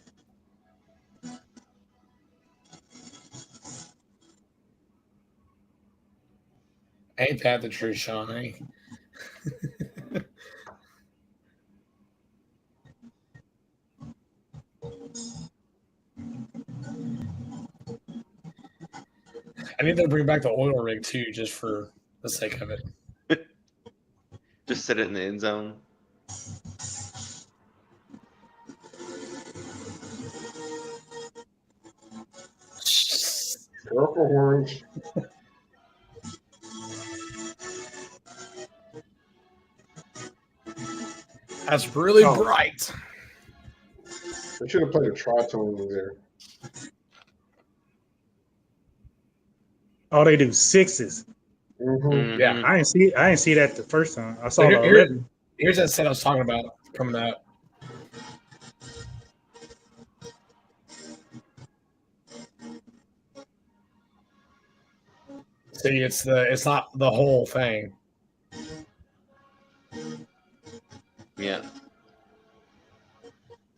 Ain't that the truth, Shawnee? I need to bring back the oil rig too, just for the sake of it. Just sit it in the end zone. Purple horns. That's really Oh. bright. They should have played a tritone there. Oh, they do sixes. Mm-hmm. Yeah. I didn't see that the first time. I saw So the here- 11. Here's that set I was talking about coming out. See, it's not the whole thing. Yeah.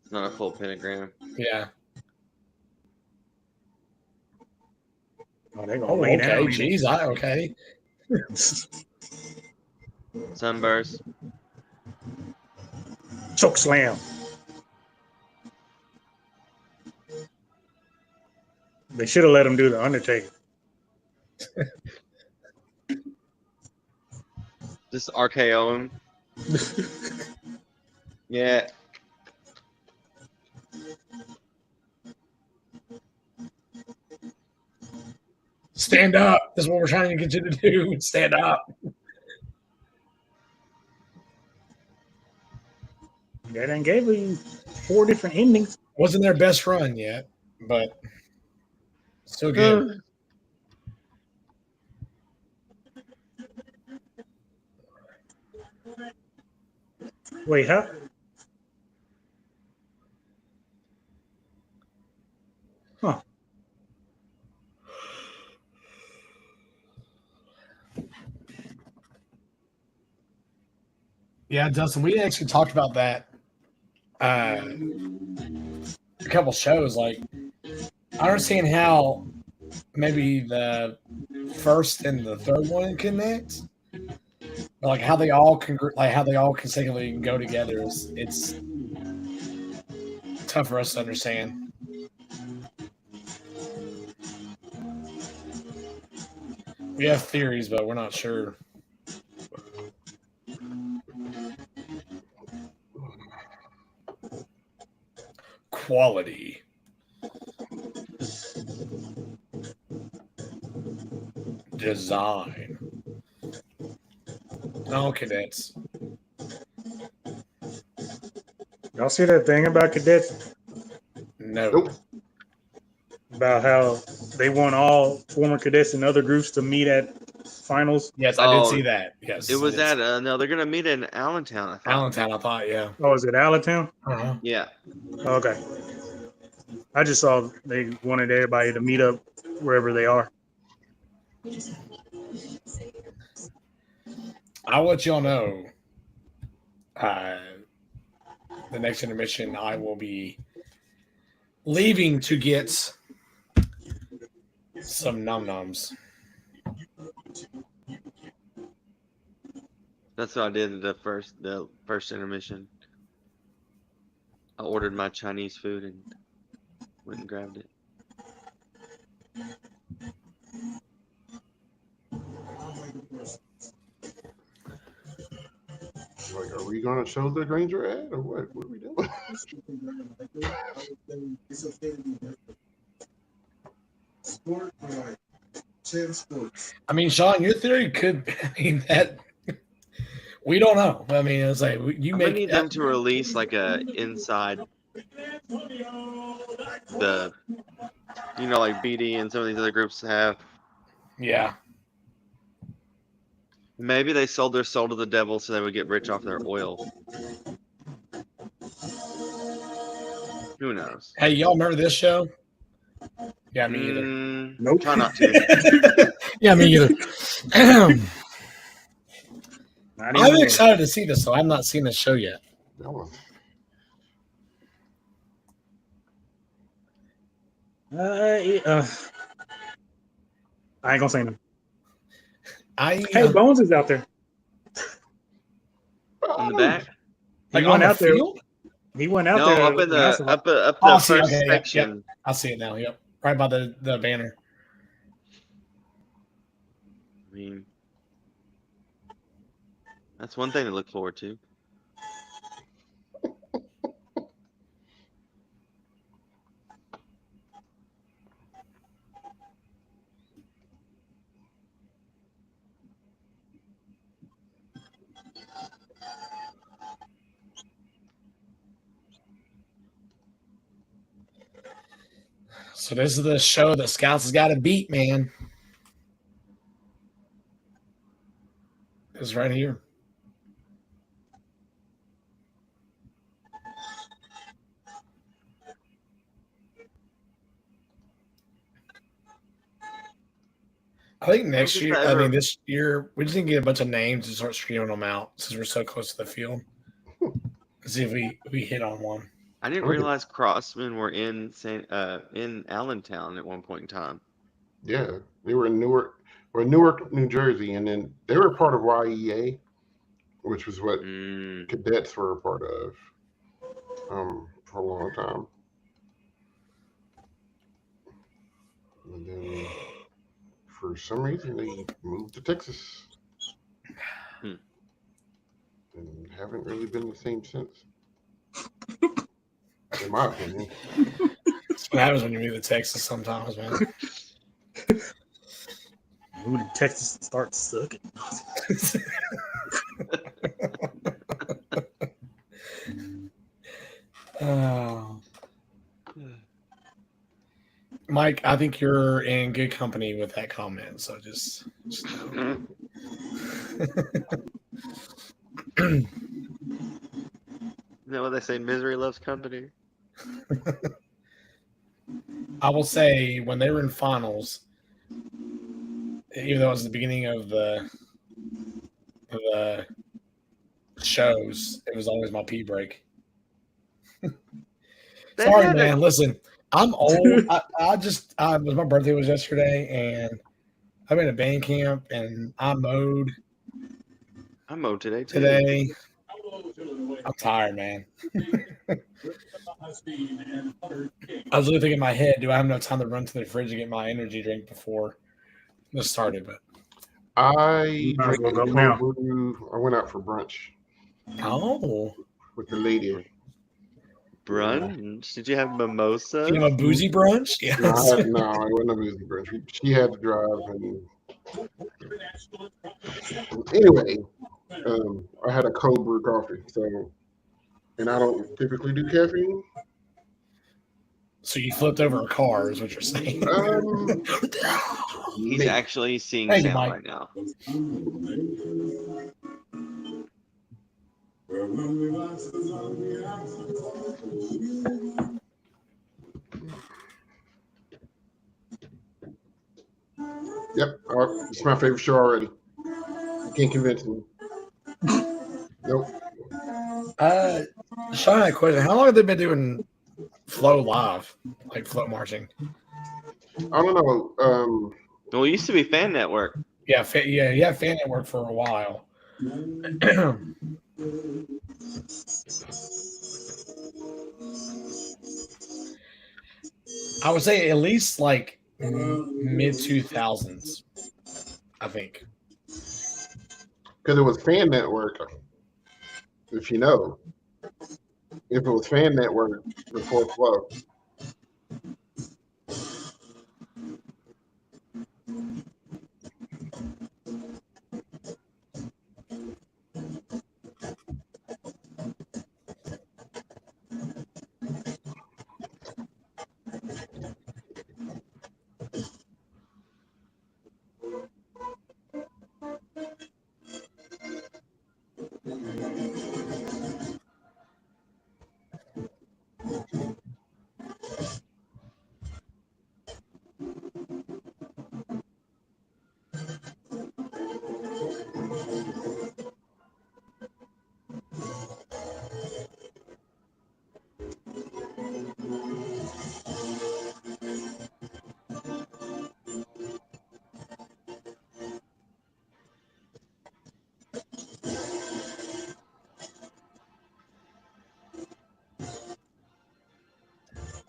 It's not a full pentagram. Yeah. Oh, they're gonna Oh, lay okay. down. Jeez, okay. Sunburst. Choke slam. They should have let him do the Undertaker. Just RKO him. Yeah. Stand up. That's what we're trying to get you to do. Stand up. They done gave you 4 different endings. Wasn't their best run yet, but still good. Wait, how? Huh. Yeah, Dustin, we actually talked about that a couple shows. Like, I understand how maybe the first and the third one connect, but like how they all consecutively go together is it's tough for us to understand. We have theories, but we're not sure. Quality. Design. Oh, cadets. Y'all see that thing about cadets? No. Nope. About how they want all former cadets and other groups to meet at finals? Yes, I did Oh, see that. Yes. It was I did at no, they're gonna meet in Allentown. I see- thought. Allentown, I thought, yeah. Oh, is it Allentown? Uh-huh. Yeah. Okay. I just saw they wanted everybody to meet up wherever they are. I'll let y'all know. The next intermission, I will be leaving to get some num-nums. That's what I did the first intermission. I ordered my Chinese food and went and grabbed it. Like, are we gonna show the Granger ad or what? What are we doing? It's okay to be different. Sport, like 10 sports. I mean, Sean, your theory could. I mean, that we don't know. I mean, it's like you I'm gonna make. need them to release like a inside the, like BD and some of these other groups have. Yeah. Maybe they sold their soul to the devil so they would get rich off their oil. Who knows? Hey, y'all remember this show? Yeah, me either. Nope. Try not to. Yeah, me either. Not I'm anymore. excited to see this, though. I've not seen this show yet. That was I ain't gonna say no. Hey, I Bones is out there. On the back? like He went on the out there. field. He went out No, there. up in the up the Oh, I see, first okay, yep, section. yep. I see it now. Yep, right by the banner. I mean, that's one thing to look forward to. So this is the show that Scouts has got to beat, man. It's right here. I think next think year, I I ever- mean this year, we just need to get a bunch of names and start screaming them out since we're so close to the field. See if we hit on one. I didn't Okay. realize Crossmen were in in Allentown at one point in time. Yeah, they were in Newark, New Jersey, and then they were part of YEA, which was what cadets were a part of for a long time. And then for some reason they moved to Texas. And haven't really been the same since. In my opinion. That's what happens when you move to Texas sometimes, man. Move to Texas and start sucking. Mike, I think you're in good company with that comment. So just know. Isn't that what they say? Misery loves company. I will say when they were in finals, even though it was the beginning of the shows, it was always my pee break. Sorry, man. Listen, I'm old. It was my birthday was yesterday, and I'm in a band camp, and I mowed I mowed today too. I'm tired, man. I was really thinking in my head, do I have enough time to run to the fridge and get my energy drink before this started? But I Might as drank well a go cold now. brew. I went out for brunch Oh, with the lady. Brunch? Did you have mimosas? you have a boozy brunch? Yes. No, it wasn't a music brunch. She had to drive, and anyway, I had a cold brew coffee. So, and I don't typically do caffeine. So you flipped over a car, is what you're saying? He's Maybe. actually seeing Thank you, sound Mike. right now. Yep, it's my favorite show already. You can't convince me. Nope. Sean, I had a question. How long have they been doing flow live, like flow marching? I don't know. Well, it used to be Fan Network. Yeah, yeah, Fan Network for a while. I would say at least like mid 2000s, I think. Because it was Fan Network, if you know. If it was Fan Network before Flow.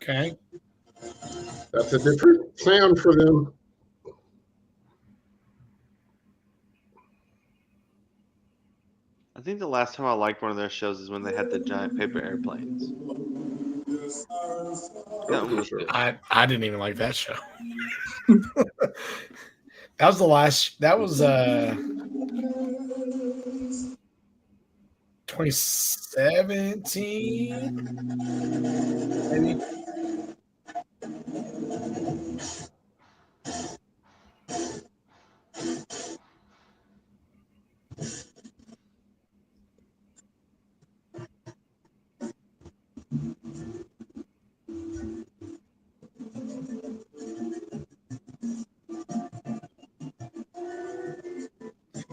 Okay. That's a different sound for them. I think the last time I liked one of their shows is when they had the giant paper airplanes. That one was good. I didn't even like that show. That was the last. That was 2017, maybe.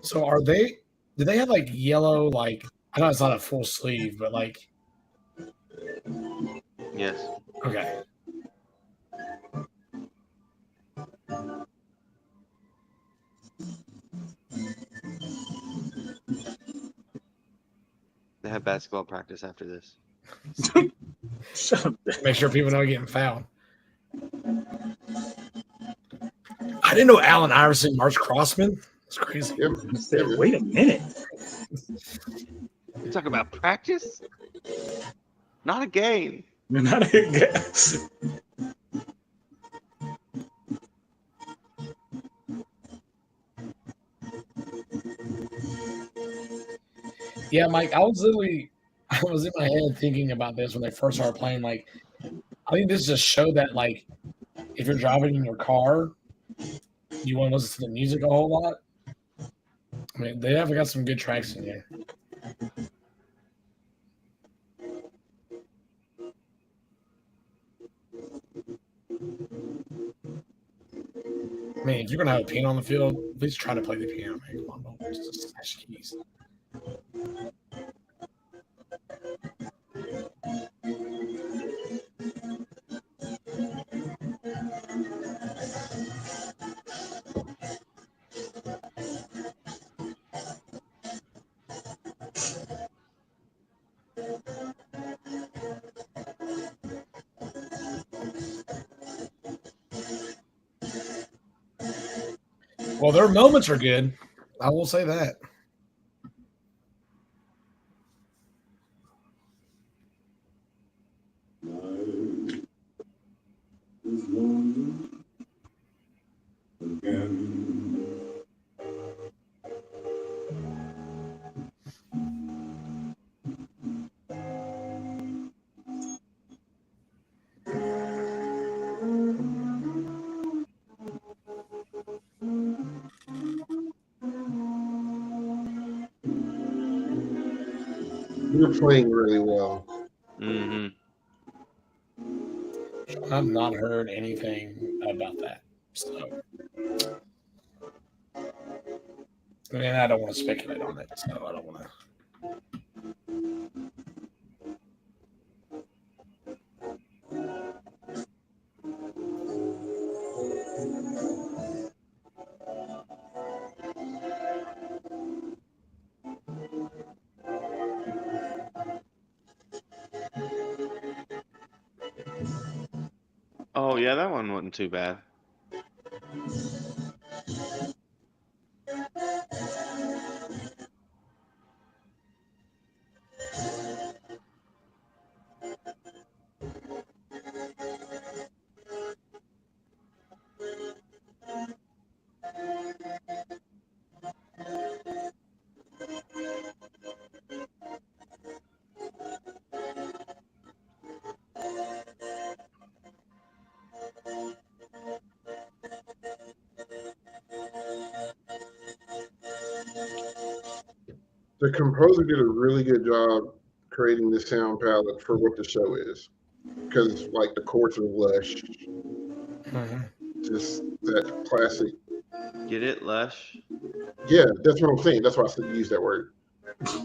So are they? Do they have like yellow? Like I know it's not a full sleeve, but like Yes. okay. They have basketball practice after this. Shut up. Make sure people know getting fouled. I didn't know Allen Iverson marched Crossman. It's crazy. Yep. I said, wait a minute. You talk about practice? Not a game. Not a guess. Yeah, Mike, I was in my head thinking about this when they first started playing. Like, I think this just showed that, like, if you're driving in your car, you want to listen to the music a whole lot. I mean, they have got some good tracks in here. I mean, if you're gonna have a piano on the field, at least try to play the piano. Man. Come on, don't just smash keys. Well, their moments are good. I will say that. Night is lonely again. You're playing really well. Mm-hmm. I've not heard anything about that. So, I mean, I don't want to speculate on it. So, I don't want to. Oh yeah, that one wasn't too bad. The composer did a really good job creating the sound palette for what the show is, because like the chords are lush, just that classic. Get it, Lush? Yeah, that's what I'm saying. That's why I said use that word. That's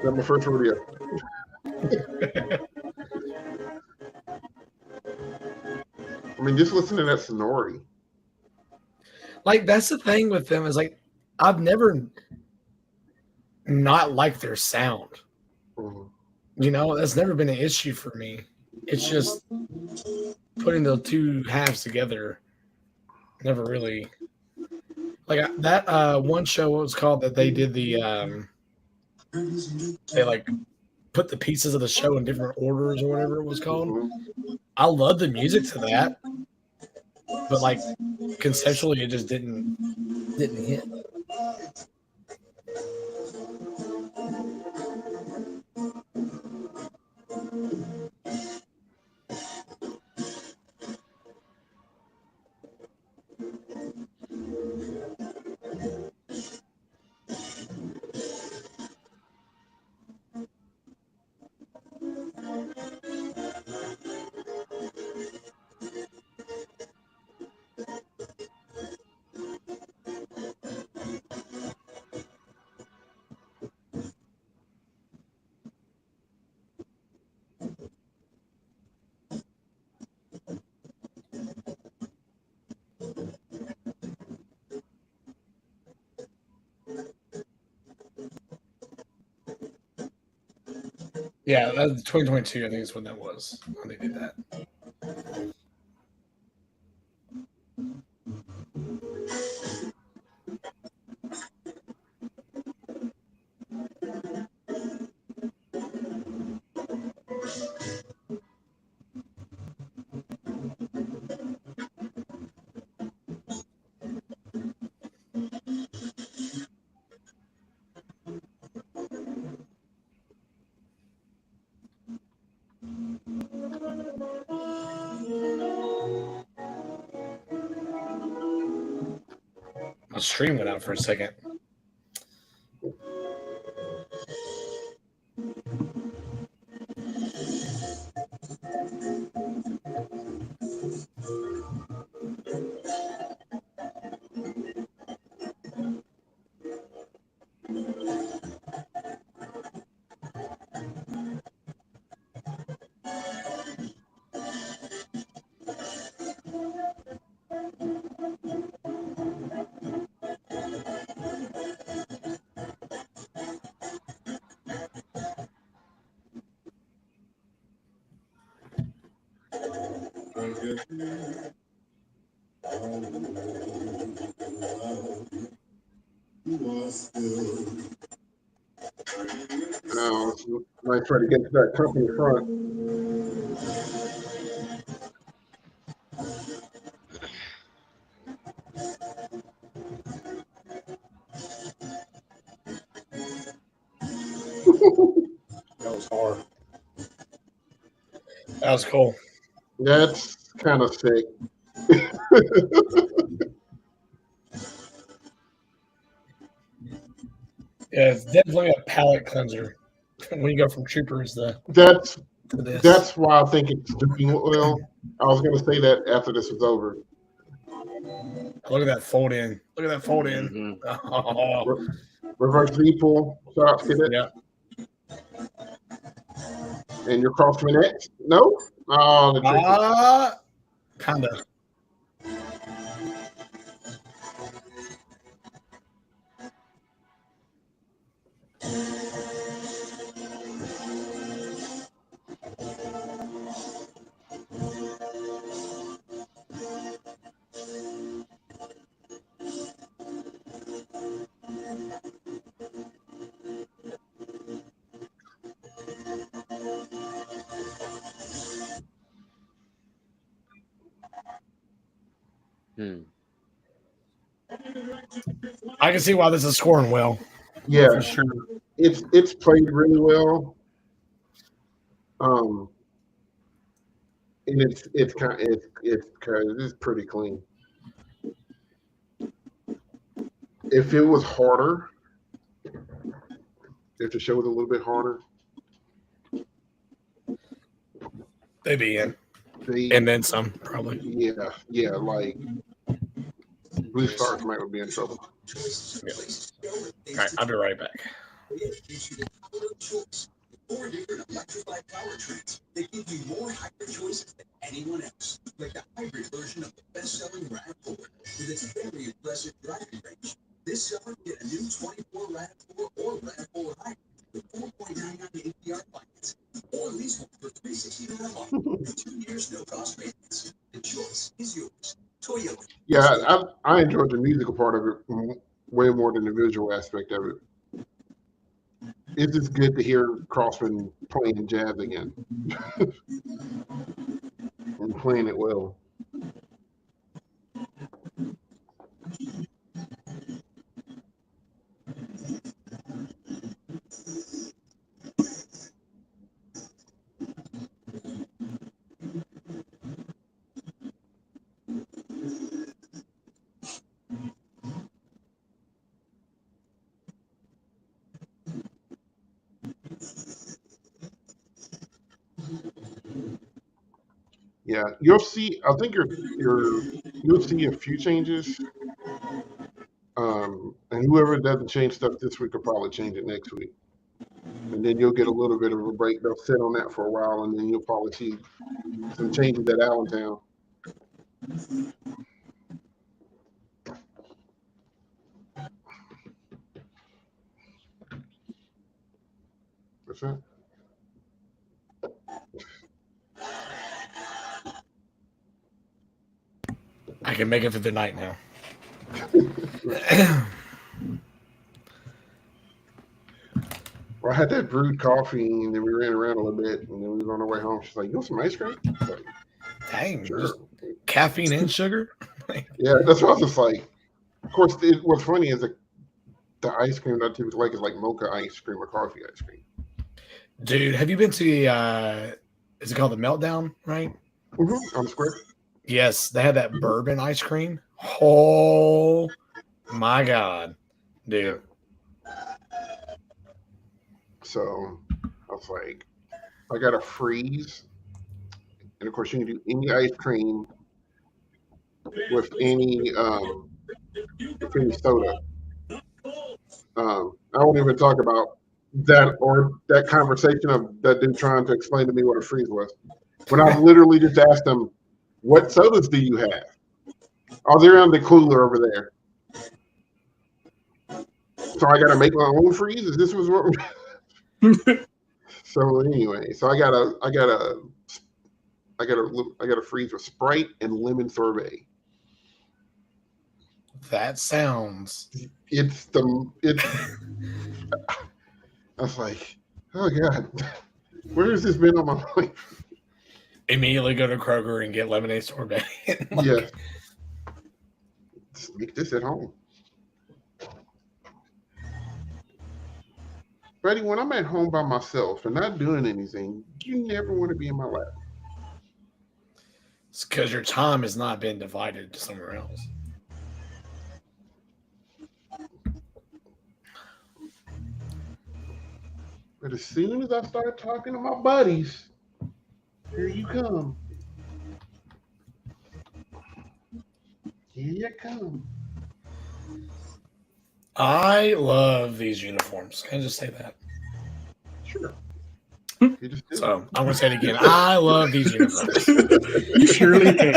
my first rodeo. I mean, just listen to that sonority. Like, that's the thing with them is like, I've never not liked their sound. Mhm. You know, that's never been an issue for me. It's just putting the two halves together never really like that one show what was called that they did they like put the pieces of the show in different orders or whatever it was called. Mhm. I love the music to that, but like conceptually it just didn't hit. Yeah, that's 2022 I think is when that was when they did that. My stream went out for a second. Might try to get to that company front. That was hard. That was cool. That's kind of sick. Yeah, it's definitely a palate cleanser when you go from Troopers to That's this. That's why I think it's doing well. I was going to say that after this was over. Look at that fold in. Look at that fold in. Mhm. Oh, Reverse V pull, shots, get it. yeah. And your crossman X? No? Oh, the trick. Kind of. I can see why this is scoring well. Yeah, For sure. it's played really well. And it's pretty clean. If it was harder, if the show was a little bit harder, They'd be in. And then some, probably. Yeah, like Blue Stars might be in trouble. Yeah. All right, I'll be right back. 4 different electrified powertrains that give you more hybrid choices than anyone else, like the hybrid version of the best-selling RAV4 with its very impressive driving range. This summer, get a new 24 RAV4 or RAV4 hybrid with 4.99 APR finance, or lease one for $369 a month with 2 years no cost maintenance. The choice is yours. Toyota. Yeah, I enjoyed the musical part of it way more than the visual aspect of it. It's just good to hear Crossman playing jazz again and playing it well. Yeah, you'll see. I think you'll see a few changes. And whoever doesn't change stuff this week will probably change it next week. And then you'll get a little bit of a break. They'll sit on that for a while, and then you'll probably see some changes at Allentown. What's that? I can make it through the night now. Well, I had that brewed coffee, and then we ran around a little bit, and then we was on our way home. She's like, "You want some ice cream?" Like, Dang, sure. just caffeine and sugar? Yeah, that's what I was just like. Of course, what's funny is the ice cream that I typically like is like mocha ice cream or coffee ice cream. Dude, have you been to the, is it called the Meltdown, right? On the square. Yes, they had that bourbon ice cream. Oh, my God, dude. So I was like, I got a freeze. And of course, you can do any ice cream with any soda. I won't even talk about that or that conversation of that dude trying to explain to me what a freeze was. When I literally just asked him, "What sodas do you have?" Oh, they're in the cooler over there. So I got to make my own freeze. Is this was what? So anyway, so I got a freeze with Sprite and lemon sorbet. That sounds. It's. I was like, oh God, where has this been on my life? Immediately go to Kroger and get lemonade sorbet. Yeah. Just make this at home. Buddy, when I'm at home by myself and not doing anything, you never want to be in my lap. It's because your time has not been divided to somewhere else. But as soon as I start talking to my buddies, here you come. Here you come. I love these uniforms. Can I just say that? Sure. You just do. So I'm going to say it again. I love these uniforms. You surely can.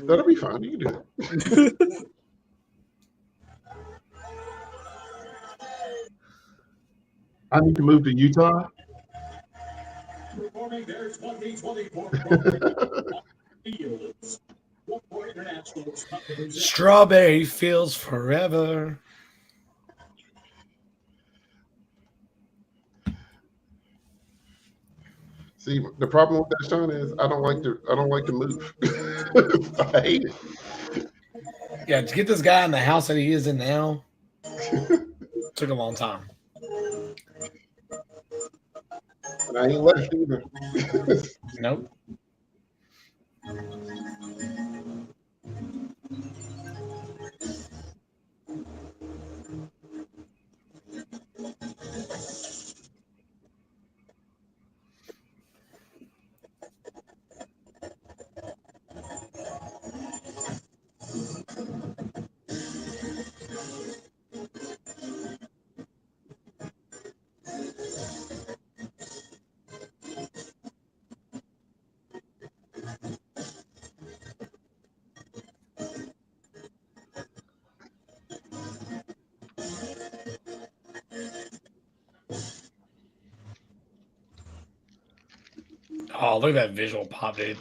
That'll be fine. You can do it. I need to move to Utah. Performing their 2024 fields. Internationals competition. Strawberry fields forever. See, the problem with that, Sean, is I don't like to move. I hate it. Yeah, to get this guy in the house that he is in now took a long time. And I ain't left either. Nope. Oh, look at that visual pop, dude.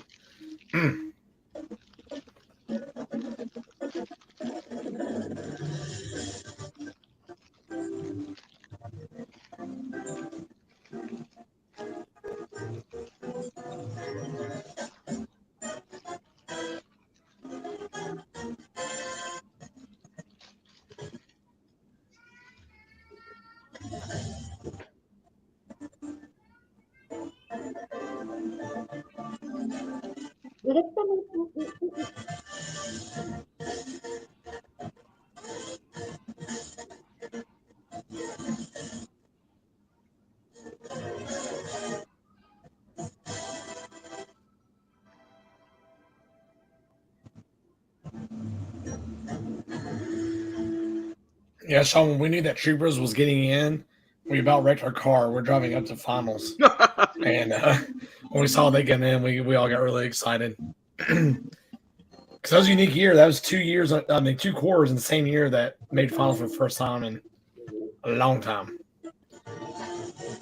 Yeah, Sean, when we knew that Troopers was getting in, we about wrecked our car. We're driving up to finals. And when we saw they get in, we all got really excited. Because that was a unique year. That was 2 years, 2 quarters in the same year that made finals for the first time in a long time.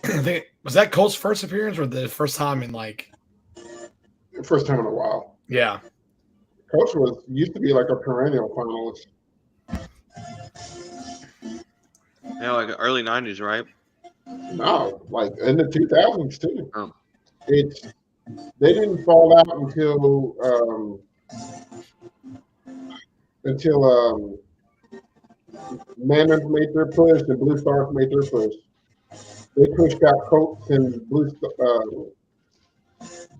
I think, was that Colt's first appearance or the first time in First time in a while. Yeah. Coach used to be like a perennial finalist. Yeah, like early 90s, right? No, like in the 2000s too. Oh. They didn't fall out until Mammoth made their push and Blue Stars made their push. They pushed out Colts and Blue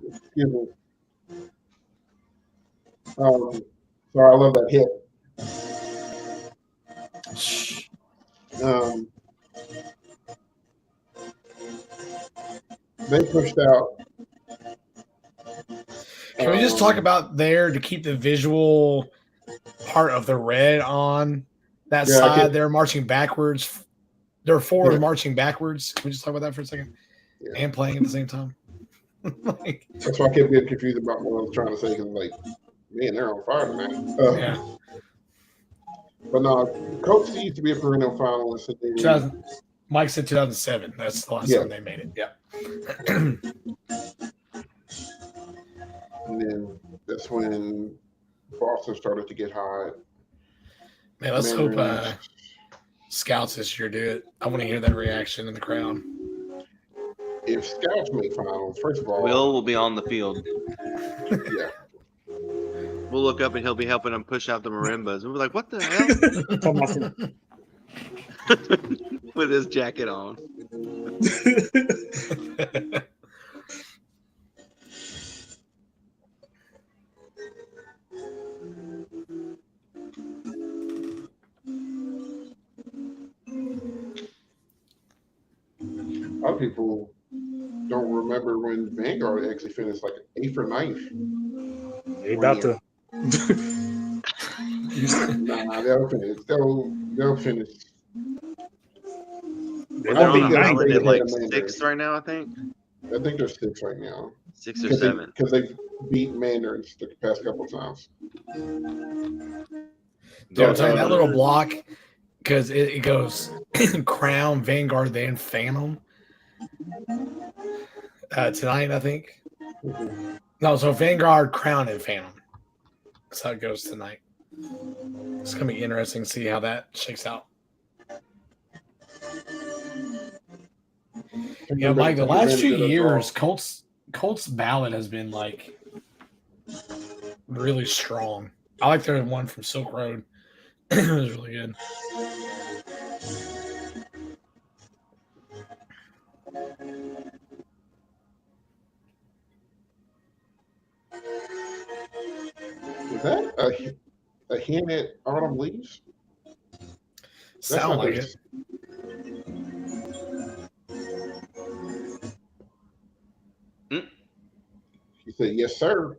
excuse me. Sorry, I love that hit. They pushed out. Can we just talk about there to keep the visual part of the red on that side? They're marching backwards. They're forward marching backwards. Can we just talk about that for a second? Yeah. And playing at the same time. That's why I kept getting confused about what I was trying to say. Because man, they're on fire tonight. Yeah. But no, Coach used to be a perennial finalist. Mike said 2007. That's the last time they made it. Yeah. when Boston started to get hot. Man, let's hope Mandarins. Scouts this year do it. I want to hear that reaction in the crowd. If Scouts make finals, first of all, Will be on the field. yeah, We'll look up and he'll be helping them push out the marimbas. We'll be like, what the hell? Talking about some- With his jacket on. a lot of people don't remember when Vanguard actually finished like 8th or 9th. They about to. Nah, they'll finish. They'll finish. They They're won't be on an they'll ninth. island stay at ahead like of Mandarin. 6th right now, I think. I think they're 6 right now 6 or 7. because they beat Mandarins the past couple of times. Dude, I'm telling you, that little block, because it goes Crown, Vanguard, then Phantom. Tonight, I think. Mhm. No, so Vanguard, Crown, and Phantom. That's how it goes tonight. It's gonna be interesting to see how that shakes out. Yeah, Mike, the last few years, Colts ballot has been like really strong. I like their one from Silk Road. It was really good. Is that a hint at autumn leaves? Sound like their- it. He said, "Yes, sir."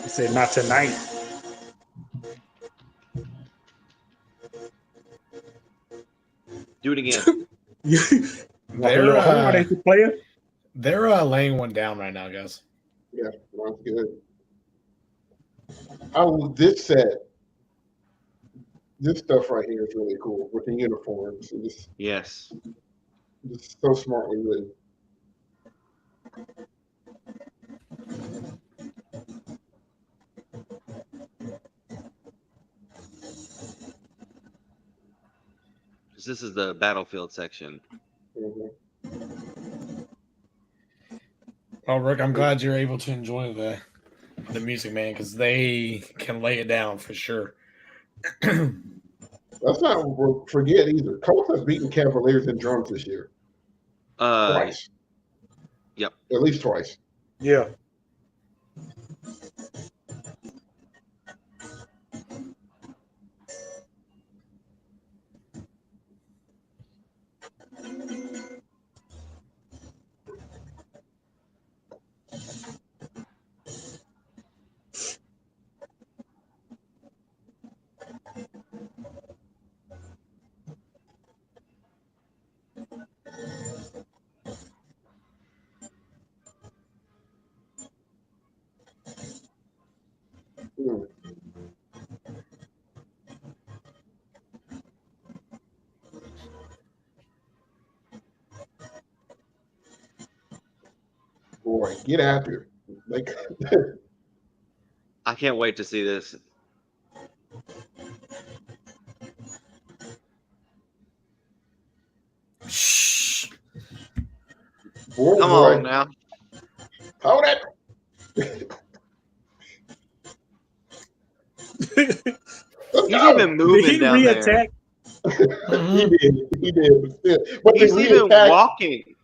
He said not tonight. Do it again. They're player. they're laying one down right now, guys. Yeah, sounds good. This stuff right here is really cool with the uniforms. And Yes. it's so smartly written. This is the battlefield section. Mhm. Oh, Rick, I'm glad you're able to enjoy the music, man, because they can lay it down for sure. Let's not forget either. Colts have beaten Cavaliers in drums this year. Twice. Yep. At least twice. Yeah. Mm. Boy, get after it. Like, I can't wait to see this. Shh. boy, Come boy, on now. hold it. Let's He's go. even moving Did he down there. reattack? He did. But still. But He's to even reattack, walking.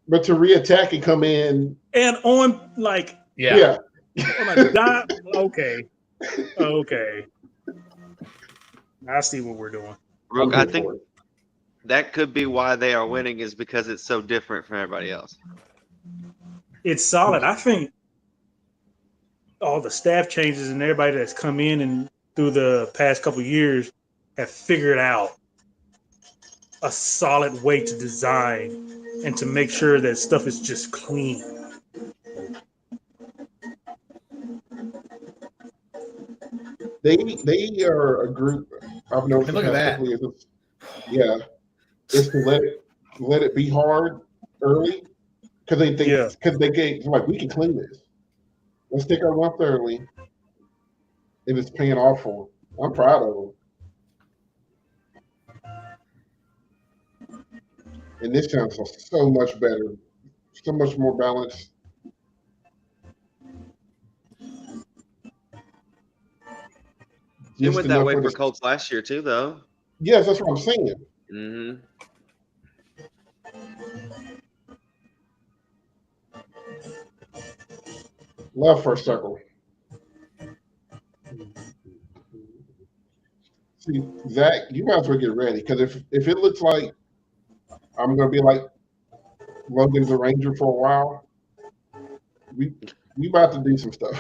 but to reattack and come in, And on like Yeah. on a dot. Okay. Okay. I see what we're doing. Rook, I'm I here think for it. that could be why they are winning is because it's so different from everybody else. It's solid. I think all the staff changes and everybody that's come in and through the past couple of years have figured out a solid way to design and to make sure that stuff is just clean. They are a group I've noticed Hey, look the at past that. couple of years. Yeah, is to let it be hard early because they think Yeah. because they get like we can clean this. Let's take our one thoroughly. It is paying off for him. I'm proud of him. And this sounds so much better, so much more balanced. It Just went that enough way for for the. Colts last year too, though. Yes, that's what I'm saying. Mm-hmm. Love first circle. See, Zach, you might as well get ready because if it looks like I'm gonna be like Logan's a Ranger for a while, we about to do some stuff.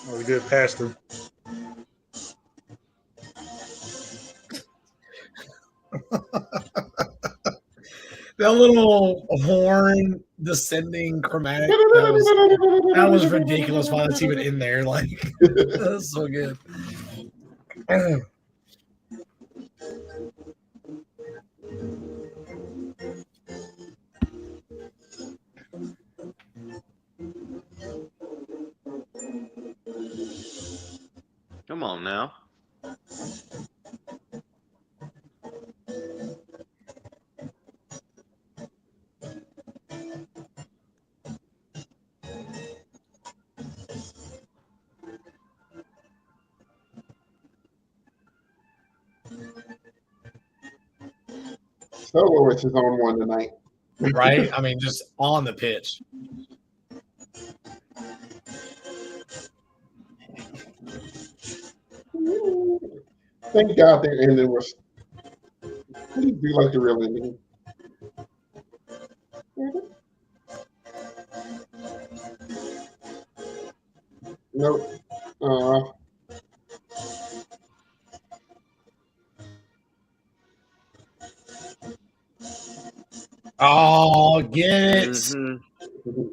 That was a good pass through. That little horn descending chromatic, that was ridiculous why that's even in there. Like, that's so good. Come on now. Soloist is on one tonight. Right? I mean, just on the pitch. Thank God their ending was. Please be like the real ending. Nope. Oh, get it. Mm-hmm.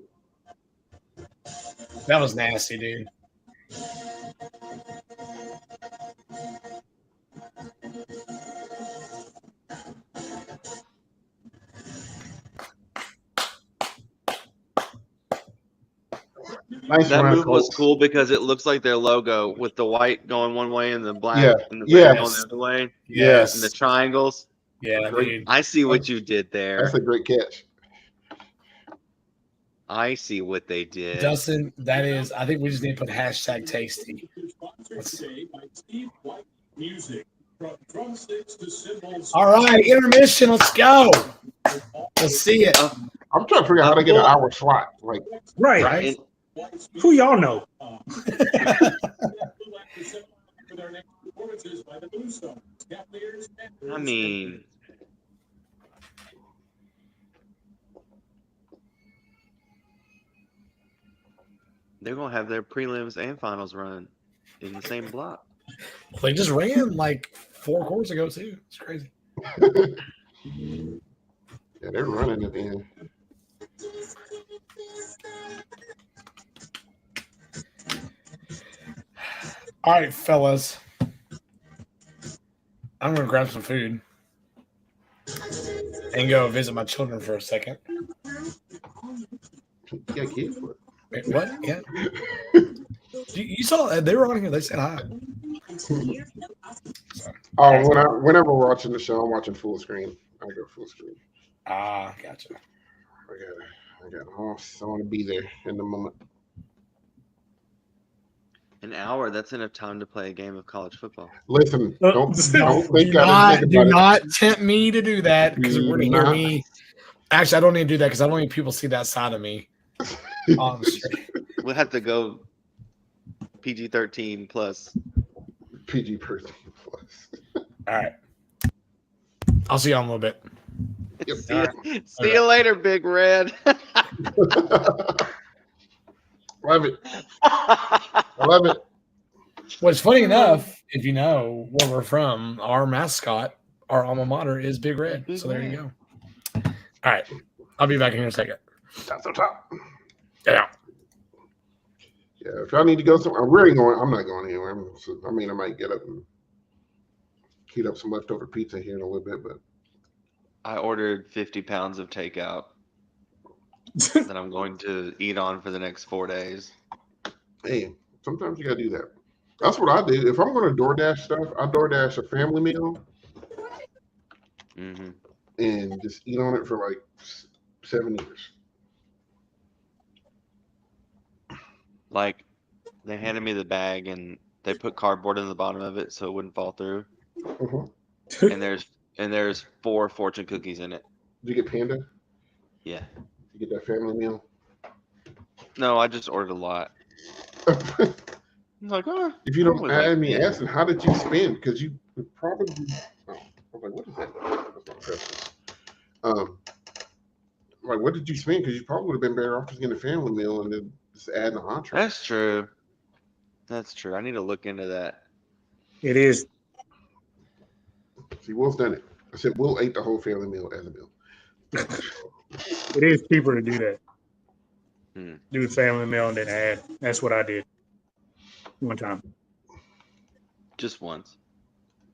That was nasty, dude. Nice That run, move was Colts. cool because it looks like their logo with the white going one way and the black Yeah. and the Yes. red going the other way and the Yes. triangles. Yeah, dude. I see what you did there. That's a great catch. I see what they did. Dustin, that is, I think we just need to put hashtag tasty. All right, intermission. Let's go. Let's see it. I'm trying to figure out how to get an hour slot. Like, Right. Right? Who y'all know? I mean, they're gonna have their prelims and finals run in the same block. They just ran like 4 quarters ago, too. It's crazy. yeah, they're running at the end. All right, fellas. I'm going to grab some food and go visit my children for a second. Yeah, kids. Wait, what? Yeah. You saw they were on here. They said hi. Oh, whenever we're watching the show, I'm watching full screen. I go full screen. Ah, gotcha. I got I want to be there in the moment. An hour, that's enough time to play a game of college football. Listen, don't think Do I didn't think about not it. tempt me to do that because Do we're going to hear not. me. Actually, I don't need to do that because I don't need people to see that side of me on the street. We'll have to go PG-13 plus. PG-13 plus. All right. I'll see you in a little bit. See you later, Big Red. Love it. I love it. Well, it's funny enough, if you know where we're from, our mascot, our alma mater is Big Red. Big So there you Red. go. All right. I'll be back in a second. Top, top, top. Yeah. Yeah, if y'all need to go somewhere, I'm really going. I'm not going anywhere. I mean, I might get up and heat up some leftover pizza here in a little bit, but I ordered 50 pounds of takeout that I'm going to eat on for the next 4 days. hey, sometimes you gotta do that. That's what I do. If I'm going to DoorDash stuff, I DoorDash a family meal Hmm. and just eat on it for like 7 years. Like, they handed me the bag and they put cardboard in the bottom of it so it wouldn't fall through. Mhm. And there's 4 fortune cookies in it. Did you get Panda? Yeah. Did you get that family meal? No, I just ordered a lot. I'm like, oh, If you don't probably like mind me 10. asking, how did you spend? Because you would probably. Oh, I was like, what is that? That's not Christmas. Like, what did you spend? Because you probably would have been better off just getting a family meal and then just adding an entree. That's true. That's true. I need to look into that. It is. See, Will's done it. I said, Will ate the whole family meal as a meal. It is cheaper to do that. Hmm. Do the family meal and then add. That's what I did one time. Just once.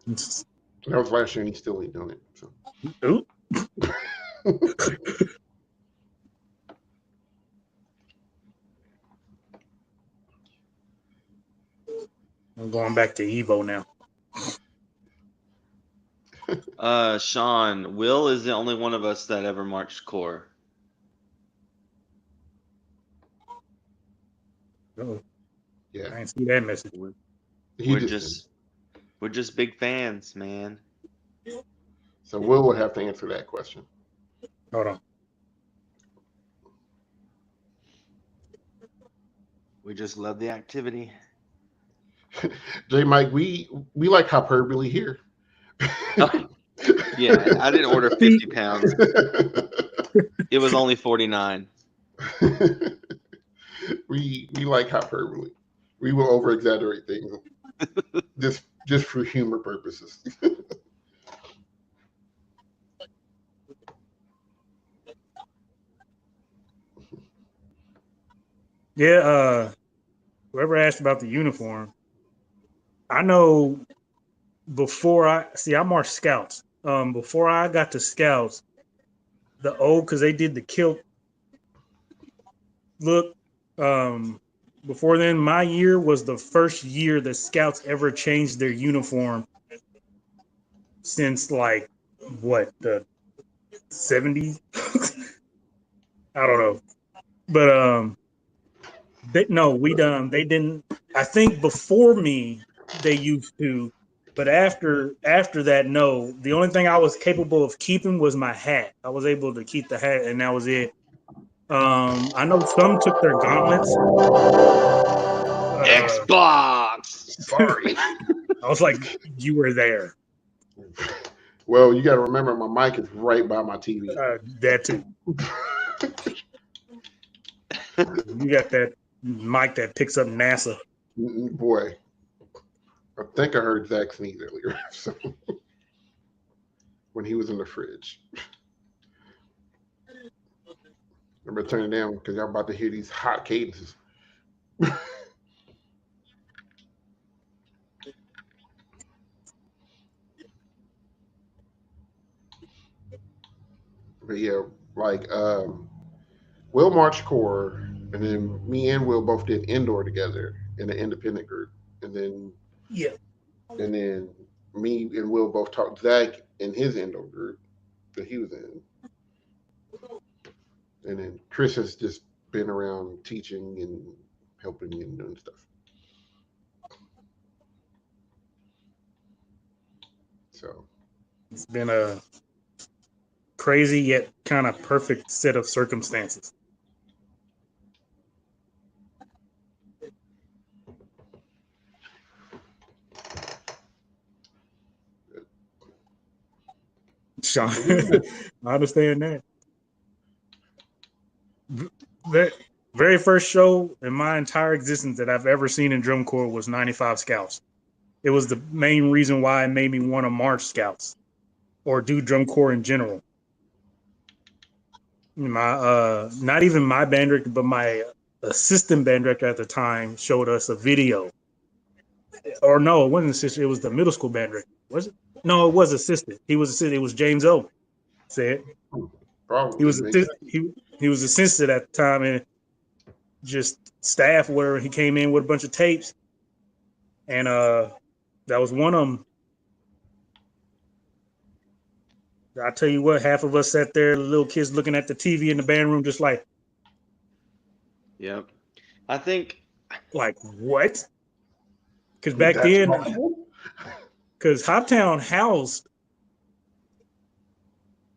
That was last year, and he still ain't done it. So. Oop. I'm going back to Evo now. Sean, Will is the only one of us that ever marched corps. Oh, Yeah, I didn't see that message. he We're just. we're just big fans, man. So Will would have to answer that question. Hold on. We just love the activity. J. Mike, we like hyperbole here. Yeah, I didn't order 50 pounds. It was only 49. we like hyperbole. We will over exaggerate things just for humor purposes. Yeah, whoever asked about the uniform, I know before I marched scouts. Before I got to scouts, because they did the kilt look. Before then, my year was the first year that scouts ever changed their uniform since like what, the 70s. I don't know, but they didn't. I think before me they used to, but after that, no. The only thing I was capable of keeping was my hat. I was able to keep the hat, and that was it. I know some took their gauntlets. Xbox. Sorry. I was like, you were there. Well, you got to remember, my mic is right by my TV. That too. You got that mic that picks up NASA. Boy, I think I heard Zach sneeze earlier. So when he was in the fridge. I'm gonna turn it down because y'all about to hear these hot cadences. But yeah, like Will marched corps, and then me and Will both did indoor together in an independent group, and then me and Will both taught Zach in his indoor group that he was in, and then Chris has just been around teaching and helping and doing stuff. So It's been a crazy yet kind of perfect set of circumstances. Sean, I understand that. very first show in my entire existence that I've ever seen in drum corps was 95 Scouts. It was the main reason why it made me want to march Scouts or do drum corps in general. My not even my band director, but my assistant band director at the time showed us a video. Or no, it wasn't assistant, it was the middle school band director. Was it? No, it was assistant. He was assistant, it was James O. Said Probably he was makes sense. he was assistant at the time and just staff where he came in with a bunch of tapes. And that was one of them. I tell you what, half of us sat there, the little kids looking at the TV in the band room, just like Yep. I think what? Because back That's then, possible? because Hoptown housed,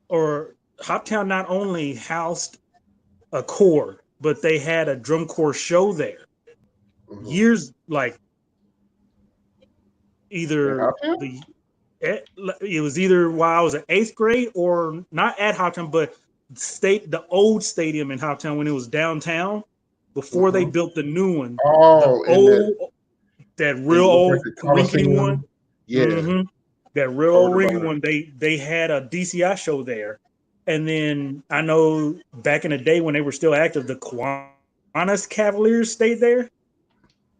or Hoptown not only housed a corps, but they had a drum corps show there. Mhm. Years like In either Hoptown? it was either while I was in 8th grade or not at Hoptown, but the old stadium in Hoptown when it was downtown before they Mhm. built the new one. The Oh, and that it real looked old like the rinkety one. Coliseum. Yeah, Mm-hmm. That real I old heard rinky about one. it. They had a DCI show there, and then I know back in the day when they were still active, the Kiwanis Cavaliers stayed there,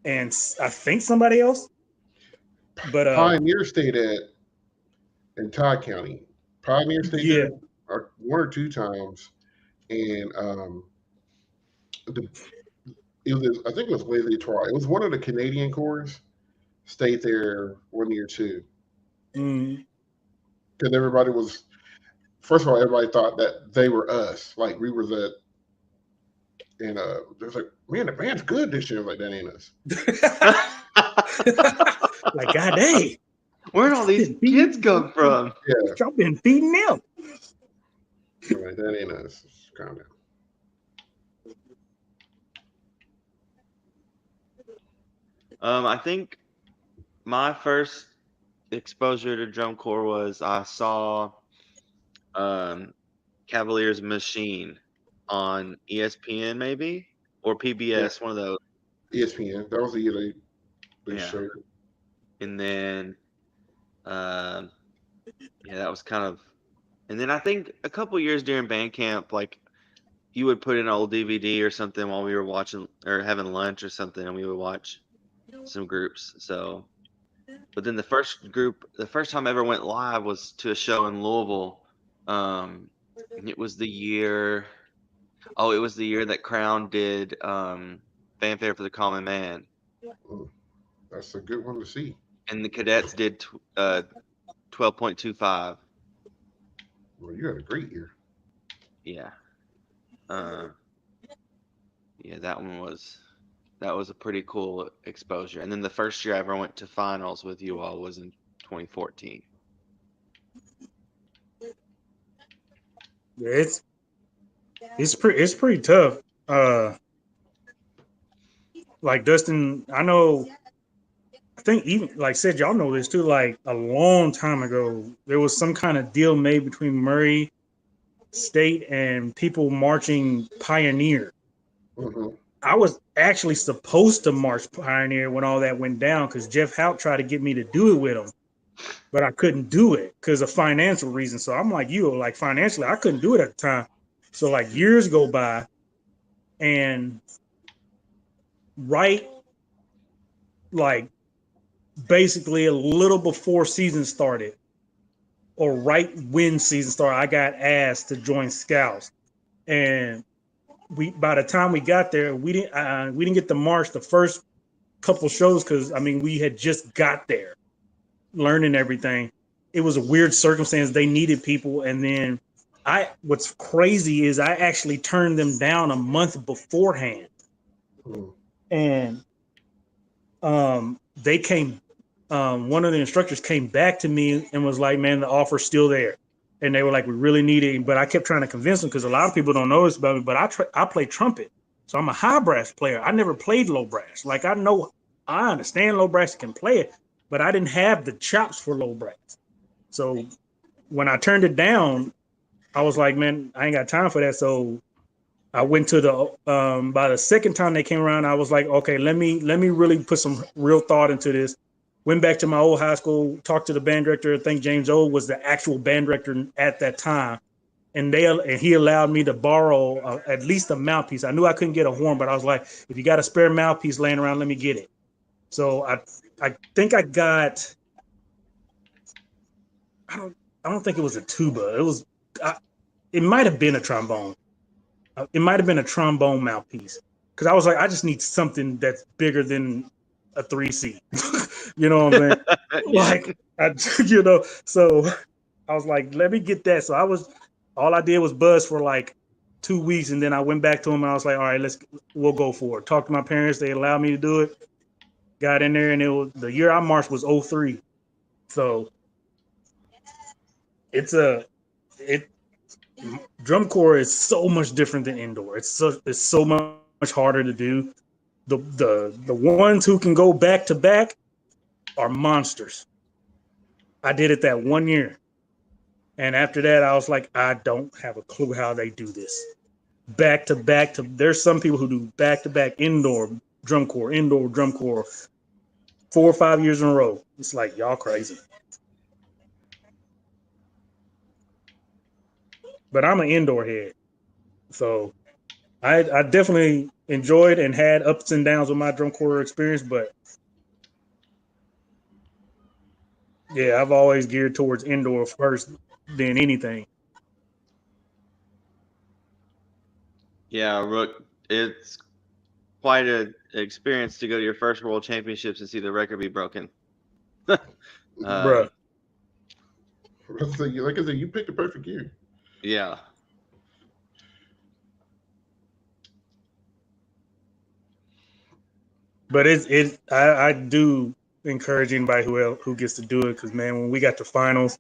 and I think somebody else. But Pioneer stayed in Todd County. Pioneer stayed yeah, there one or two times, and the, I think it was Lately Troy. It was one of the Canadian corps stayed there 1 year too, mm, because everybody was. First of all, everybody thought that they were us, like we were the. And they was like, man, the band's good this year. I was like, that ain't us. like God dang, Where'd all these kids come from? Yeah, y'all been beating them. I'm like, that ain't us. Calm down. I think my first exposure to drum corps was I saw Cavaliers Machine on ESPN maybe or PBS, one of those. ESPN. That was the year they Yeah. showed it. And then yeah, that was kind of, and then I think a couple years during band camp, like you would put in an old DVD or something while we were watching or having lunch or something, and we would watch some groups. So, but then the first time I ever went live was to a show in Louisville. And it was the year, oh, it was the year that Crown did Fanfare for the Common Man, That's a good one to see. and the Cadets did 12.25. Well, you had a great year. Yeah. Yeah, that was a pretty cool exposure. And then the first year I ever went to finals with you all was in 2014. Yeah, it's pretty tough. Like Dustin, I know. I think even like said, y'all know this too. Like a long time ago, there was some kind of deal made between Murray State and people marching Pioneer. Mm-hmm. I was actually supposed to march Pioneer when all that went down because Jeff Hout tried to get me to do it with him, but I couldn't do it because of financial reasons. So I'm like you, like financially, I couldn't do it at the time. So like years go by, and right, like basically a little before season started, or right when season started, I got asked to join Scouts, and by the time we got there, we didn't get to march the first couple shows because I mean we had just got there, learning everything. It was a weird circumstance. They needed people, and then what's crazy is I actually turned them down a month beforehand, and they came. One of the instructors came back to me and was like, "Man, the offer's still there." And they were like, "We really need it," but I kept trying to convince them because a lot of people don't know this about me. But I play trumpet, so I'm a high brass player. I never played low brass. Like I understand low brass, can play it, but I didn't have the chops for low brass. So when I turned it down, I was like, "Man, I ain't got time for that." So I went to the by the second time they came around, I was like, okay, let me really put some real thought into this. Went back to my old high school, talked to the band director. I think James O was the actual band director at that time, and he allowed me to borrow at least a mouthpiece. I knew I couldn't get a horn, but I was like, if you got a spare mouthpiece laying around, let me get it. So I think I got. I don't think it was a tuba. It might have been a trombone. It might have been a trombone mouthpiece because I was like, I just need something that's bigger than a 3C. You know what I'm saying? Yeah. Like, so I was like, let me get that. So all I did was buzz for like 2 weeks, and then I went back to him and I was like, all right, we'll go for it. Talked to my parents, they allowed me to do it. Got in there, and it was the year I marched was 03. So it's drum corps is so much different than indoor. It's so much harder to do. The ones who can go back to back are monsters. I did it that 1 year. And after that, I was like, I don't have a clue how they do this. Back to back there's some people who do back to back indoor drum corps, 4 or 5 years in a row. It's like, y'all crazy. But I'm an indoor head. So I definitely enjoyed and had ups and downs with my drum corps experience, but yeah, I've always geared towards indoor first than anything. Yeah, Rook, it's quite an experience to go to your first World Championships and see the record be broken. Bruh. Like I said, you picked the perfect year. Yeah. But I do encourage anybody who gets to do it, because man, when we got to finals,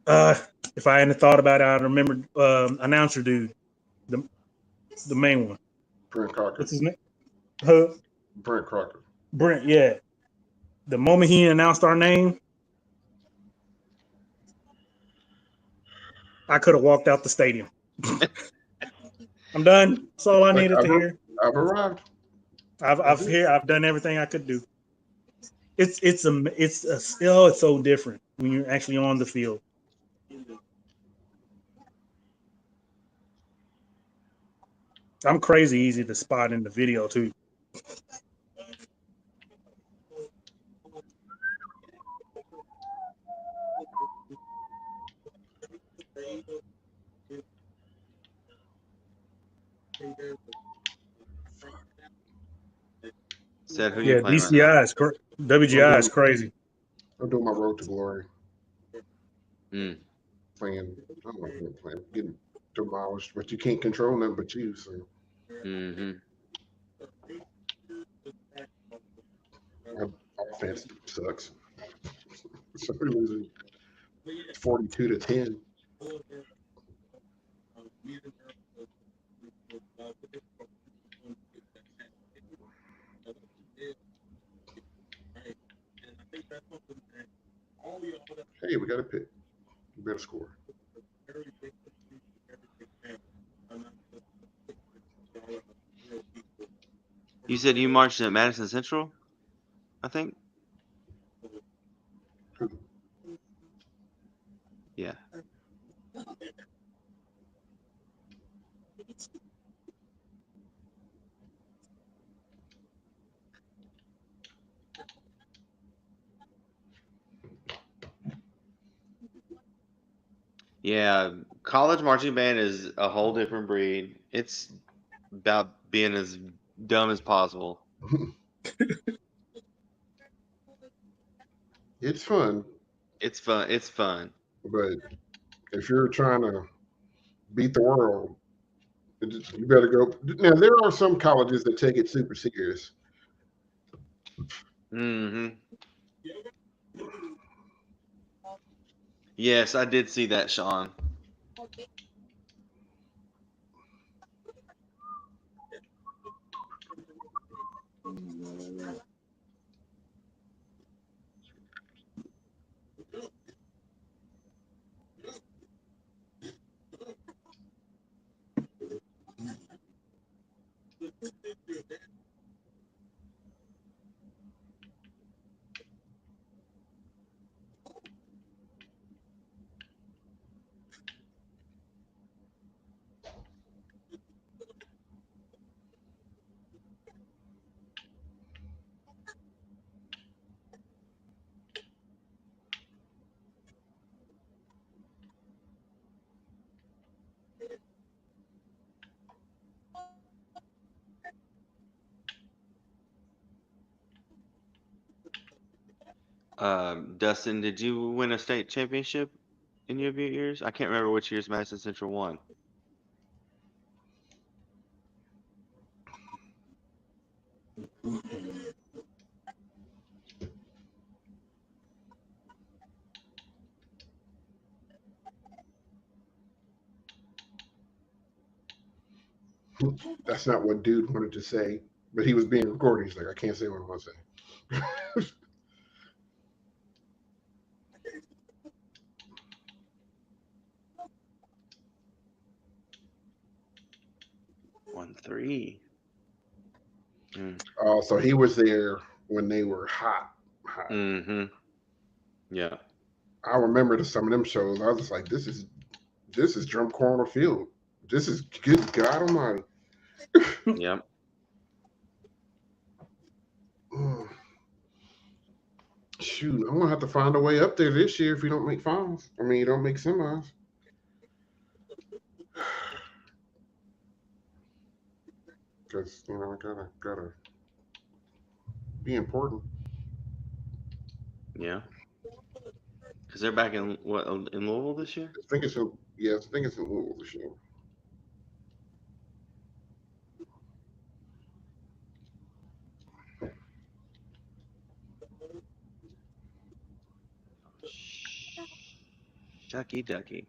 if I hadn't thought about it, I'd remember announcer dude, the main one. Brent Crocker. What's his name? Huh? Brent Crocker. Brent, yeah. The moment he announced our name, I could have walked out the stadium. I'm done. That's all I needed to hear. I've arrived. I've done everything I could do. It's so different when you're actually on the field. I'm crazy easy to spot in the video too. Said who you Yeah, playing right now? DCI is WGI is crazy. I'm doing my road to glory. Mm. Playing, I don't know, playing, getting demolished, but you can't control them but you. So Mm-hmm. our offense sucks. So we're losing 42-10. Hey, we got a pick. We better score. You said you marched at Madison Central, I think? Yeah. Yeah, college marching band is a whole different breed. It's about being as dumb as possible. It's fun, It's fun. It's fun. but if you're trying to beat the world, you better go. Now, there are some colleges that take it super serious. Mm-hmm. Yes, I did see that, Sean. Dustin, did you win a state championship any of your years? I can't remember which years Madison Central won. That's not what dude wanted to say, but he was being recorded. He's like, I can't say what I want to say. 1-3. Oh, so he was there when they were hot. Mm-hmm. Yeah. I remember some of them shows. I was just like, this is Drum Corner Field. This is good God Almighty. Yep. Shoot, I'm gonna have to find a way up there this year if you don't make finals. I mean, you don't make semis. Because I gotta be important. Yeah. Because they're back in Louisville this year? I think it's in Louisville this year. Shucky ducky.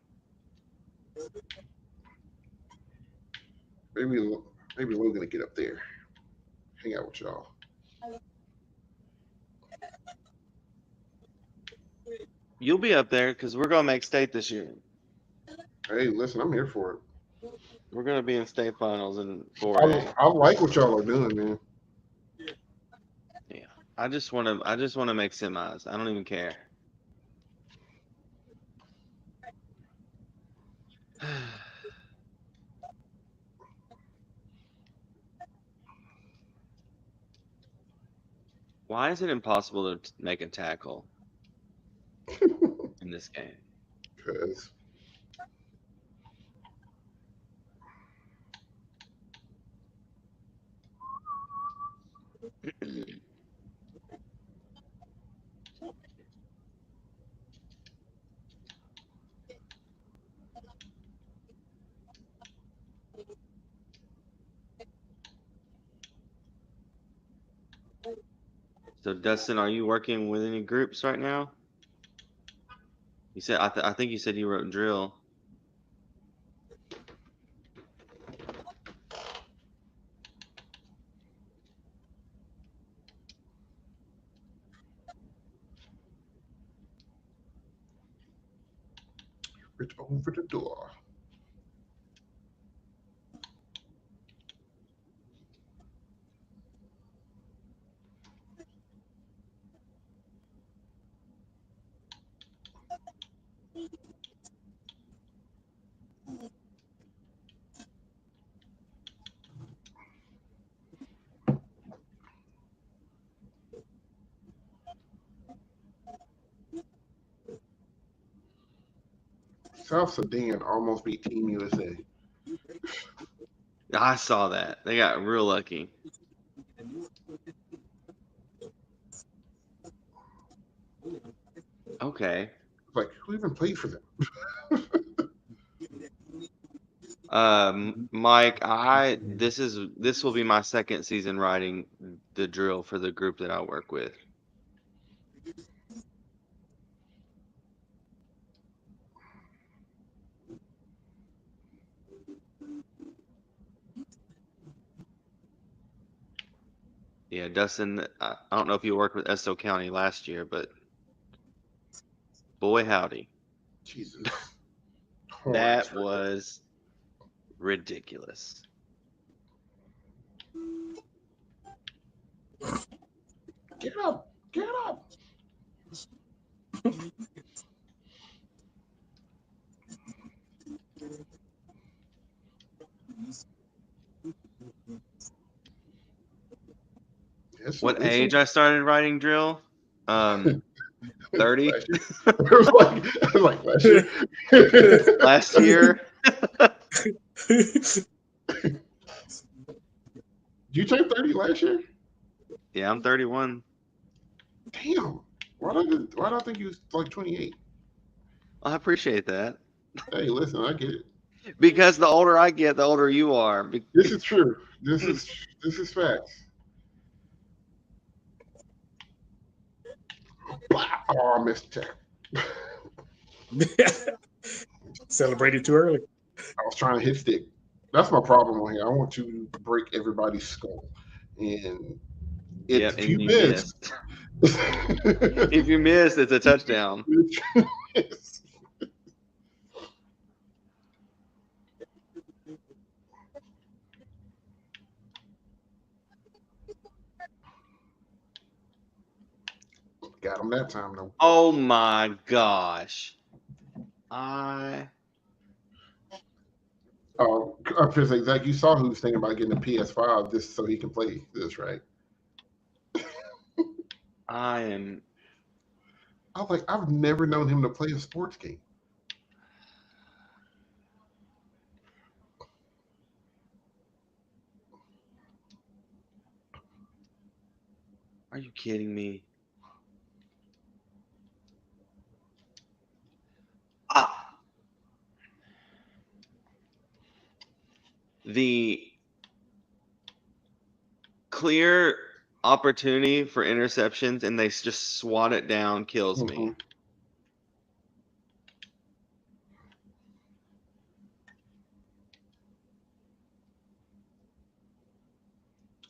Maybe we're gonna get up there, hang out with y'all. You'll be up there because we're gonna make state this year. Hey, listen, I'm here for it. We're gonna be in state finals in 4A. I like what y'all are doing, man. Yeah. I just wanna make semis. I don't even care. Why is it impossible to make a tackle in this game? Because So Dustin, are you working with any groups right now? You said I think you said you wrote drill. it's over the door. South Sudan almost beat Team USA. I saw that. They got real lucky. Okay. Like, who even played for them? Mike, this will be my second season writing the drill for the group that I work with. Yeah, Dustin, I don't know if you worked with Estill County last year, but boy howdy, Jesus. that was ridiculous. Get up! Get up! What age I started writing drill? 30. It was like last year. Last year. Did you turn 30 last year? Yeah, I'm 31. Damn. Why do I think he was like 28? I appreciate that. Hey, listen, I get it. Because the older I get, the older you are. This is true. This is facts. Oh, I missed the tackle. Celebrated too early. I was trying to hit stick. That's my problem on here. I want to break everybody's skull, and Yeah, if and you you miss, missed. If you miss, it's a touchdown. Got him that time though. Oh my gosh. I Chris, Zach, you saw who's thinking about getting a PS5 just so he can play this, right? am. I was like, I've never known him to play a sports game. Are you kidding me? Ah, the clear opportunity for interceptions and they just swat it down kills me. Mhm.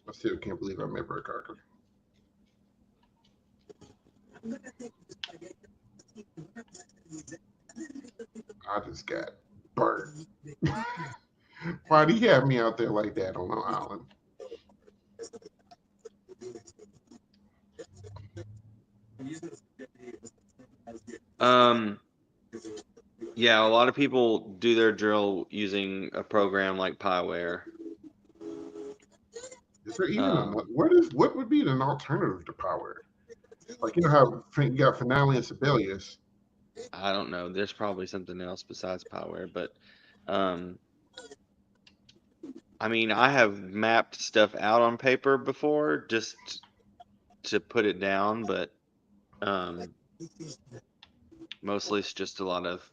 I still can't believe I met Brett Carter. I just got burned. Why'd he have me out there like that on an island? Yeah, a lot of people do their drill using a program like Pieware. Is there even what would be an alternative to Power? Like you know how you got Finale and Sibelius. I don't know. There's probably something else besides Pieware, but I mean, I have mapped stuff out on paper before just to put it down, but mostly it's just a lot of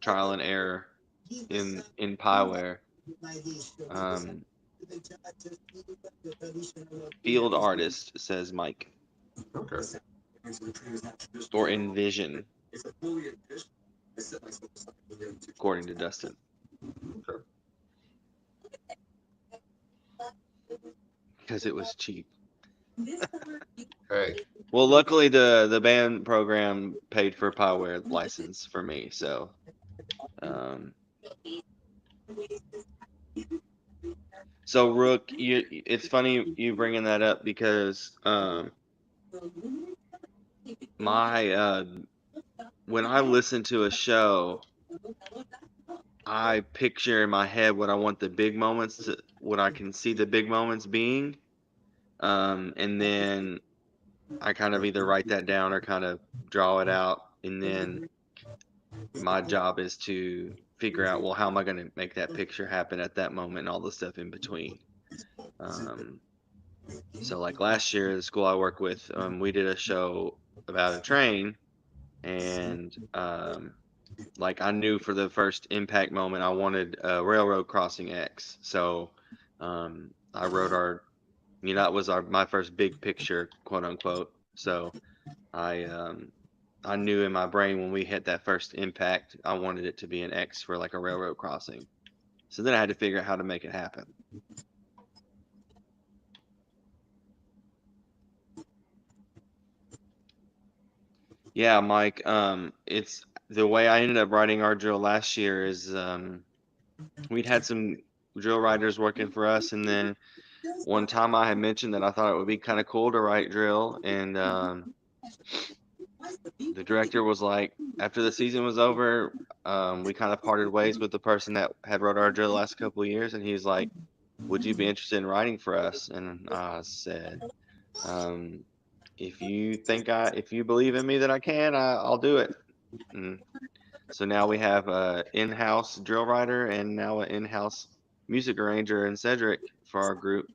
trial and error in Pieware. Field artist, says Mike, Okay. or Envision, according to Dustin. Okay. Because it was cheap. Hey, Well, luckily the band program paid for Pieware license for me, so so Rook, it's funny you bringing that up because my when I listen to a show, I picture in my head what I want the big moments to, what I can see the big moments being, and then I kind of either write that down or kind of draw it out, and then my job is to figure out, well, how am I going to make that picture happen at that moment and all the stuff in between. So like last year, the school I work with, we did a show about a train, and like I knew for the first impact moment, I wanted a railroad crossing X. So I wrote that was my first big picture, quote unquote. So I knew in my brain when we hit that first impact, I wanted it to be an X for like a railroad crossing. So then I had to figure out how to make it happen. Yeah, Mike, it's the way I ended up writing our drill last year is we'd had some drill writers working for us, and then one time I had mentioned that I thought it would be kind of cool to write drill, and the director was like, after the season was over, we kind of parted ways with the person that had wrote our drill the last couple of years, and he's like, would you be interested in writing for us? And I said, if you believe in me that I can, I'll do it. And so now we have a in-house drill writer and now an in-house music arranger and Cedric for our group.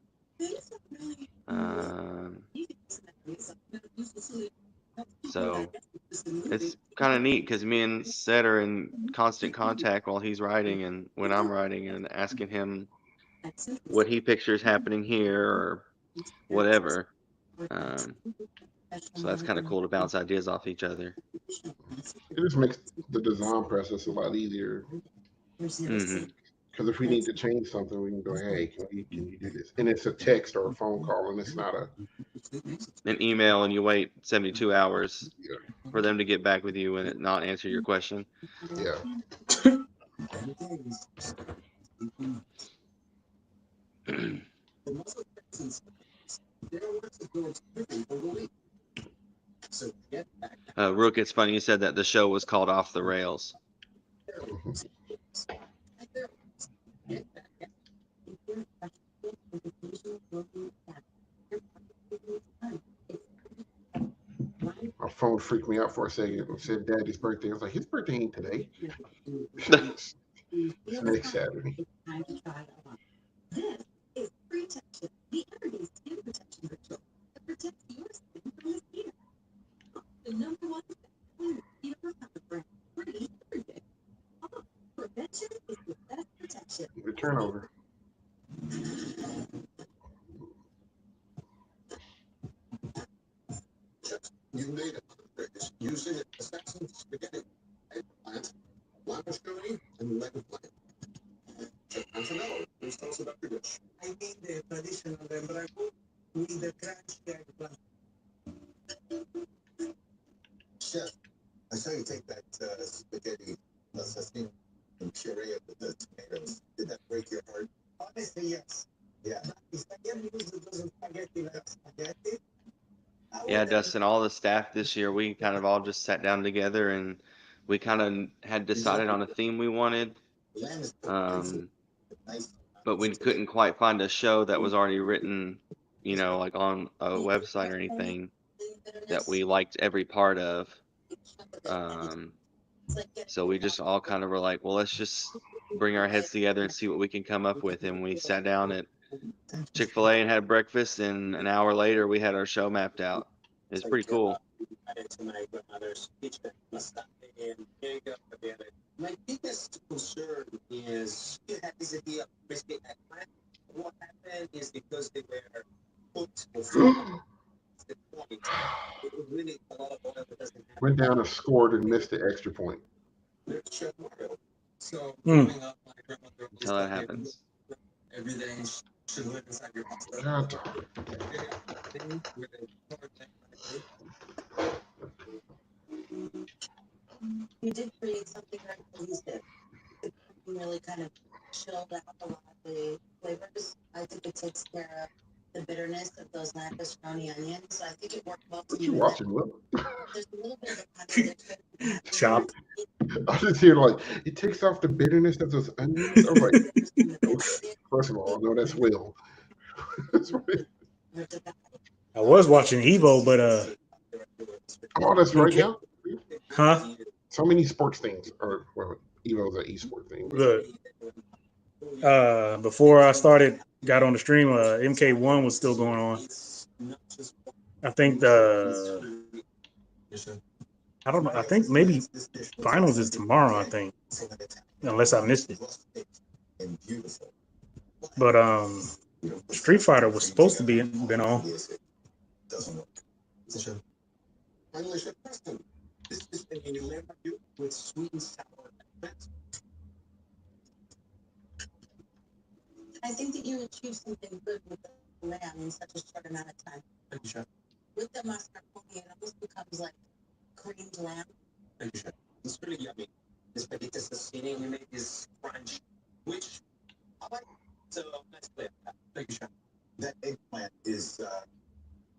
So it's kind of neat because me and Seth are in constant contact while he's writing and when I'm writing and asking him what he pictures happening here or whatever. So that's kind of cool to bounce ideas off each other. It just makes the design process a lot easier. Hmm. Because if we need to change something, we can go, hey, can you do this? And it's a text or a phone call, and it's not a An email and you wait 72 hours yeah. for them to get back with you and not answer your question. Yeah. Rook, it's funny you said that the show was called Off the Rails. My phone freaked me out for a second and said Daddy's birthday. I was like, his birthday ain't today. It's next Saturday. Good turnover. You made it using assassin spaghetti, eggplant, macaroni, and leg of lamb. Chef Antonello, please tell us about your dish. I made the traditional embrago with the crunchy eggplant. Chef, I saw you take that spaghetti assassin and puree it with the tomatoes. Did that break your heart? Honestly, yes. Yeah. Spaghetti usually doesn't spaghetti like spaghetti. Yeah, Dustin, all the staff this year, we kind of all just sat down together and we kind of had decided on a theme we wanted. Lamb is nice. But we couldn't quite find a show that was already written, you know, like on a website or anything that we liked every part of. So we just all kind of were like, well, let's just bring our heads together and see what we can come up with. And we sat down at Chick-fil-A and had breakfast, and an hour later we had our show mapped out. It's pretty cool. My biggest concern is you have this idea of crispy eggplant. What happened is because they were cooked before the point. It was really a lot of oil that doesn't have. Went down and scored and missed the extra point. There's Chef Mario. So growing up, my grandmother always That's how that told me happens. everything should live inside your pasta. God darn. You did create something very cohesive. It really kind of chilled out a lot of the flavors. I think it takes care of the bitterness of those macaroni onions. So I think it worked well What for you you. watching, Will? There's a little bit of a contradiction. Chopped. I just hear like it takes off the bitterness of those onions. I'm like, first of all, no, that's Will. That's right. I was watching Evo, but Oh, that's right now. huh? So many sports things, or well, Evo's an esport thing. But Look, before I got on the stream, MK1 was still going on. I think I don't know. I think maybe finals is tomorrow. I think, unless I missed it. But Street Fighter was supposed to been on. Doesn't work. Finally, Chef Preston. This is a new lamb review with sweet and sour eggplant. I think that you achieved something good with the lamb in such a short amount of time. Thank you, Chef. With the mascarpone, it almost becomes like creamed lamb. Thank you, Chef. It's really yummy. This spaghetti assassini we made is crunch, which I like. So nice play. Thank you, Chef. That eggplant is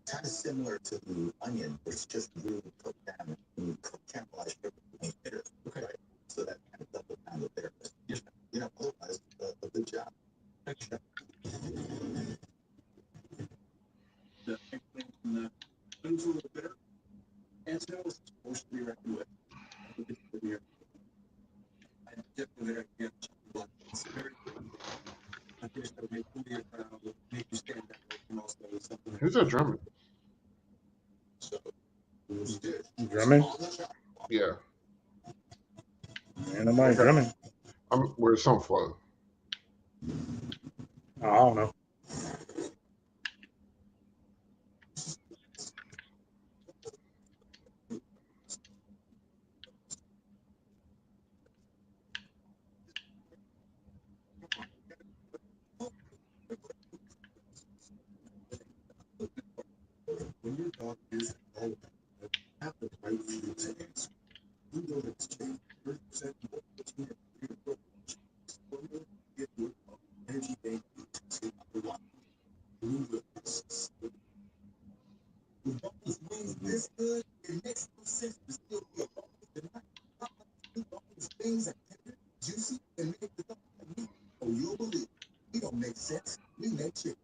kind of similar to the onion, but it's just really cooked down and caramelized with bitter. Okay. Right? So that kind of double down the bitterness. Yes, Chef. You know, otherwise, a good job. Thank you, Chef. The eggplant and the onions a little bitter. And so it's supposed to be reckoned with. I definitely very good. It's very I think that make you stand out and also something. who's that drummer? So Drumming? Yeah, Ain't nobody drumming. where's some flow. I don't know. When your dog is old, have the right food to answer. You know it's changed 30% more protein and greater protein. Formula give your dog energy they need to take the life. Blue Wheels. With Buffalo's wings this good, it makes no sense to still be a Buffalo tonight. How about the Buffalo's wings are tender, juicy, and make the dog meat? Oh, you'll believe. We don't make sense. We make chicken.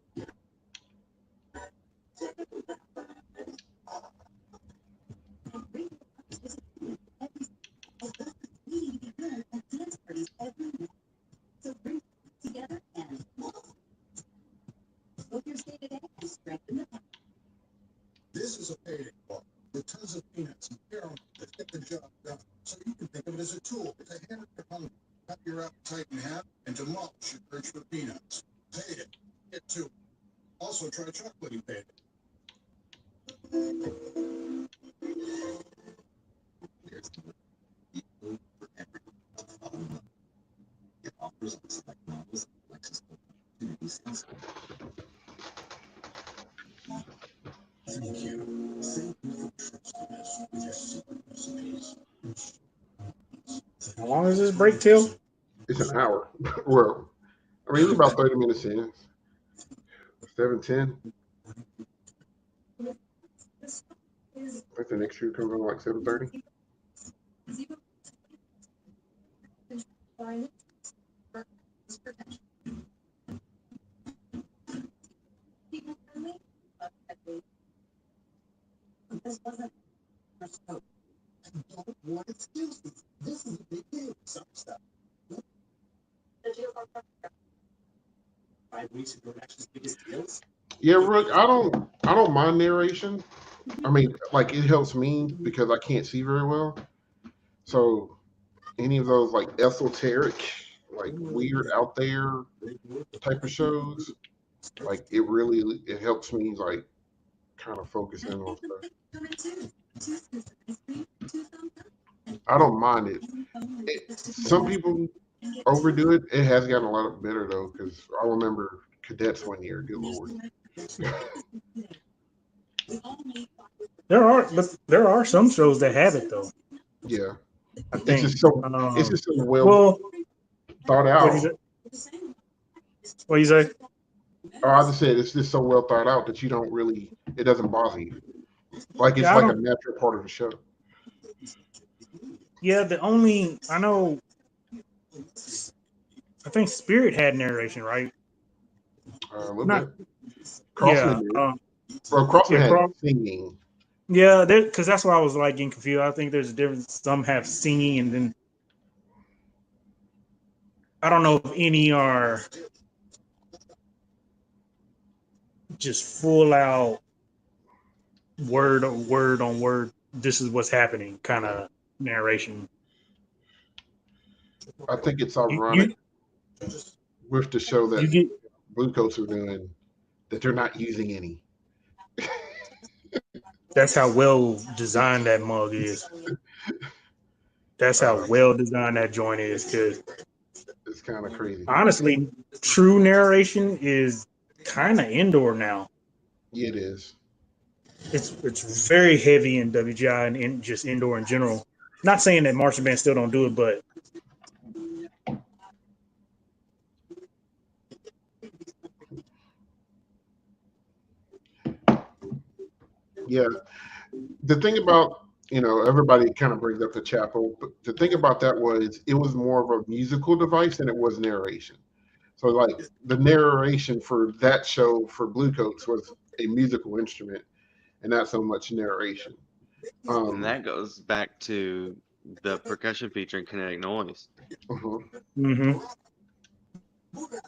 This is a payday bar with tons of peanuts and caramel to get the job done. So you can think of it as a tool to hammer your hunger, cut your appetite in half, and demolish your urge for peanuts. Payday. Get to it. Also try chocolating payday. There's food for everyone. It offers select models, Lexus opportunities, and thank you. Thank you for trusting us with your secret recipes. How long is this break till? It's an hour. Well, I mean, we're about 30 minutes in. 7:10. I think the next shoe comes on like 7:30. This wasn't our scope. Don't want excuses. This is a big deal. Some stuff. 5 weeks ago, that's just biggest deals. Yeah, Rook, I don't mind narration. I mean, like it helps me because I can't see very well. So any of those like esoteric, like weird out there type of shows, like it helps me like kind of focus in on stuff. I don't mind it. Some people overdo it. It has gotten a lot better though, because I remember Cadets one year. Good lord. There are some shows that have it though. Yeah, I it's think. just so well Well, thought what you out. say? What you say? Oh, I just said it's just so well thought out that it doesn't bother you. Like it's Yeah, like a natural part of the show. Yeah, I know. I think Spirit had narration, right? A little Not. bit. Crossman Yeah. Well, Crossman had Cross. singing. Yeah, because that's why I was like getting confused. I think there's a difference. Some have singing, and then I don't know if any are just full out word on word. This is what's happening, kind of narration. I think it's ironic with the show that you get Blue Coats are doing that they're not using any. That's how well designed that mug is. That's how well designed that joint is. Because it's kind of crazy. Honestly, true narration is kind of indoor now. Yeah, it is. It's very heavy in WGI and in just indoor in general. Not saying that marching bands still don't do it, but yeah. The thing about everybody kind of brings up the chapel, but the thing about that was it was more of a musical device than it was narration. So like the narration for that show for Blue Coats was a musical instrument and not so much narration. And that goes back to the percussion feature in Kinetic Noise, mm-hmm.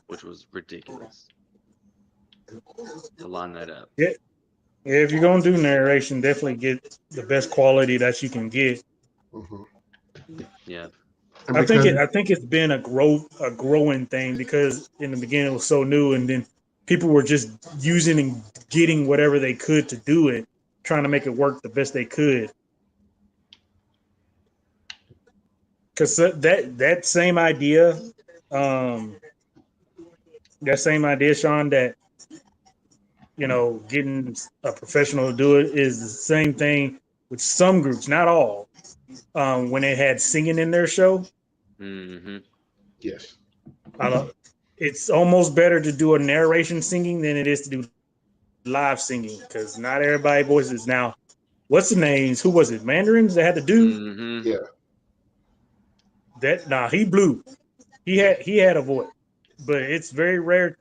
which was ridiculous to line that up. Yeah, Yeah, if you're gonna do narration, definitely get the best quality that you can get. Hmm. Yeah. And I think because it's been a growing thing because in the beginning it was so new, and then people were just using and getting whatever they could to do it, trying to make it work the best they could. Because that same idea, um, Sean, that getting a professional to do it is the same thing with some groups, not all. When they had singing in their show, Mm-hmm. yes, it's almost better to do a narration singing than it is to do live singing because not everybody voices. Now, what's the names? Who was it? Mandarins that had to do Mm-hmm. yeah, that? Nah, he blew. He had a voice, but it's very rare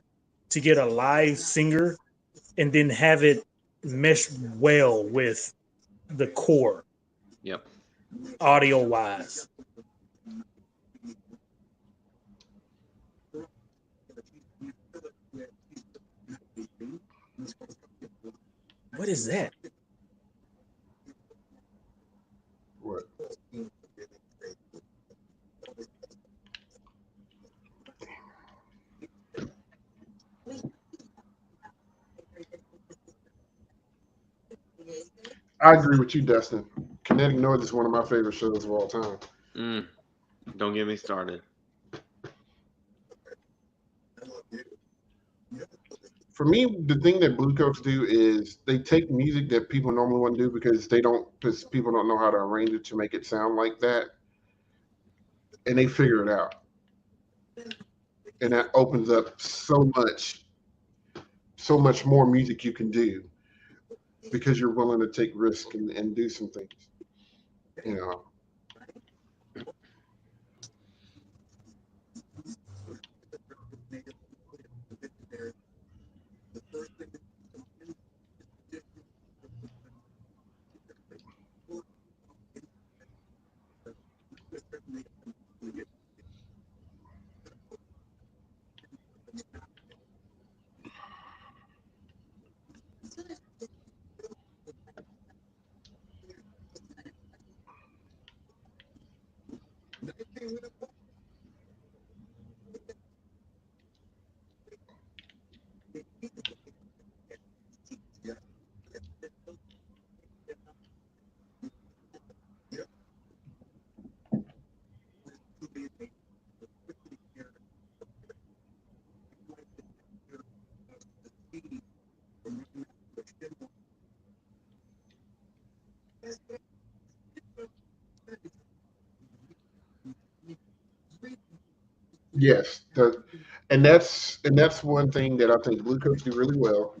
to get a live singer and then have it mesh well with the core Yep. audio wise. What is that? what? I agree with you, Dustin. Kinetic Noise is one of my favorite shows of all time. Mm. Don't get me started. For me, the thing that Blue Coats do is they take music that people normally wouldn't do because people don't know how to arrange it to make it sound like that, and they figure it out, and that opens up so much more music you can do because you're willing to take risks and do some things. You know, yes, and that's one thing that I think Blue Coats do really well,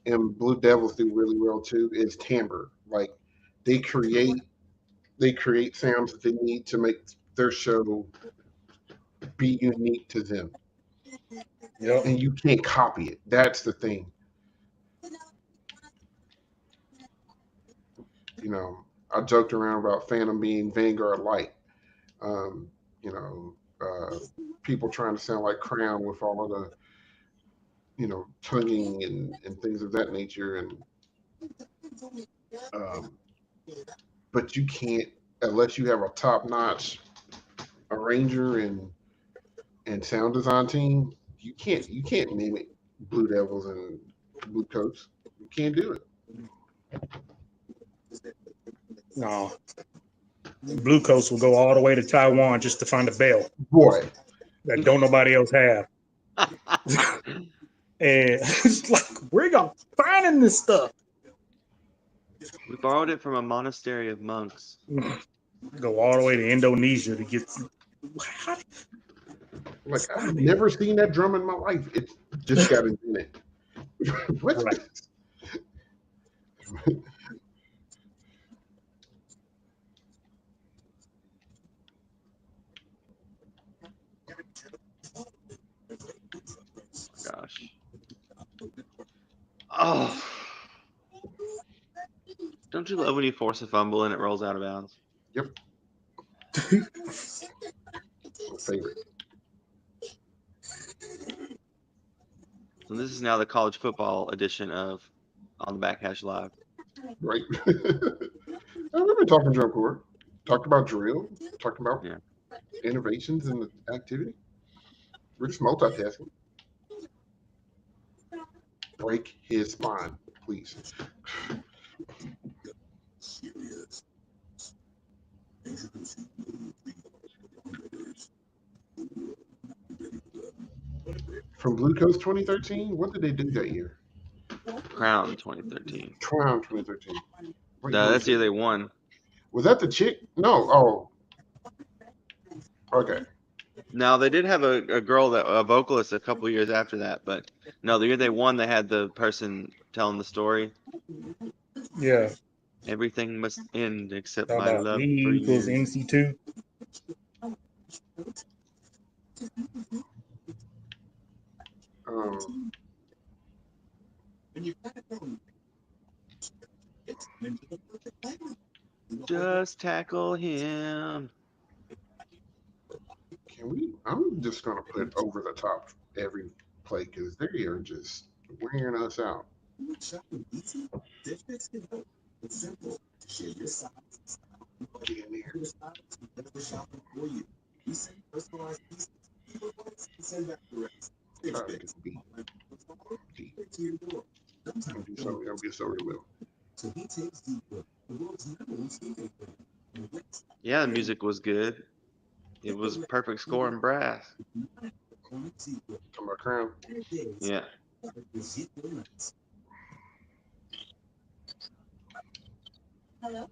and Blue Devils do really well too is timbre. Like they create they create sounds that they need to make their show be unique to them, Yep. and you can't copy it. That's the thing. You know, I joked around about Phantom being Vanguard Light. Um, you know, people trying to sound like Crown with all of the tonguing and things of that nature, and um, but you can't unless you have a top notch arranger and sound design team. You can't name it Blue Devils and Blue Coats. You can't do it. No, Blue Coats will go all the way to Taiwan just to find a bell Boy, that don't nobody else have. And it's like, where you finding this stuff? We borrowed it from a monastery of monks. Go all the way to Indonesia to get. How, like stop I've it. never seen that drum in my life. It just got in it. What's Right. this? Gosh. Oh. Don't you love when you force a fumble and it rolls out of bounds? Yep, my favorite. So this is now the college football edition of on the Backhash Live. Right. I remember talking drum corps. Talked about drill. Talked about Yeah. innovations in the activity. We're just multitasking. Break his spine, please. From Blue Coast 2013, what did they do that year? Crown 2013. Crown 2013. Wait, No, who that's is the year it? they won. Was that the chick? No. Oh. Okay. Now they did have a girl a vocalist a couple years after that, but no, the year they won, they had the person telling the story. Yeah. Everything must end except Talking my about love me for equals you. MC2. Just tackle him. Can we? I'm just gonna put over the top every play because they are just wearing us out. Get in there. Try to get the beat. I'm gonna be so real. Yeah, the music was good. It was perfect score in brass. Talking about Crown. Yeah. Hello.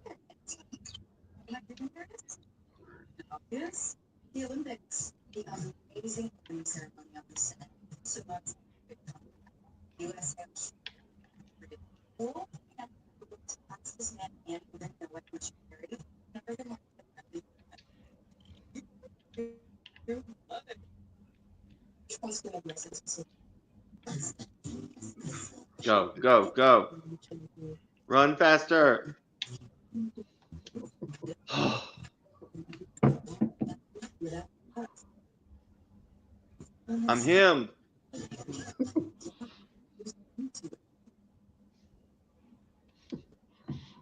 Yes, the Olympics, the amazing opening ceremony on the set. So much U.S. Cool. This man and women know what much married. Never the Go, go, go. Run faster. I'm him.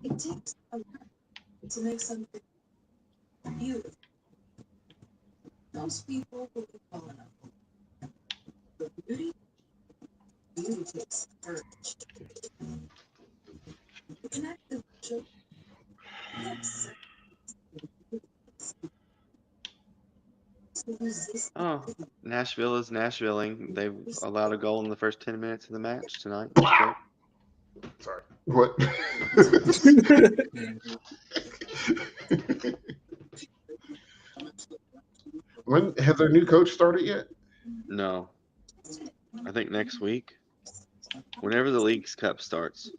It takes a lot to make something beautiful. Most people will be falling off. But beauty takes courage. It's an act of joy. Yes. Oh, Nashville is Nashvilling. They've allowed a goal in the first 10 minutes of the match tonight. Sorry. What? When has their new coach started yet? No. I think next week. Whenever the League's Cup starts.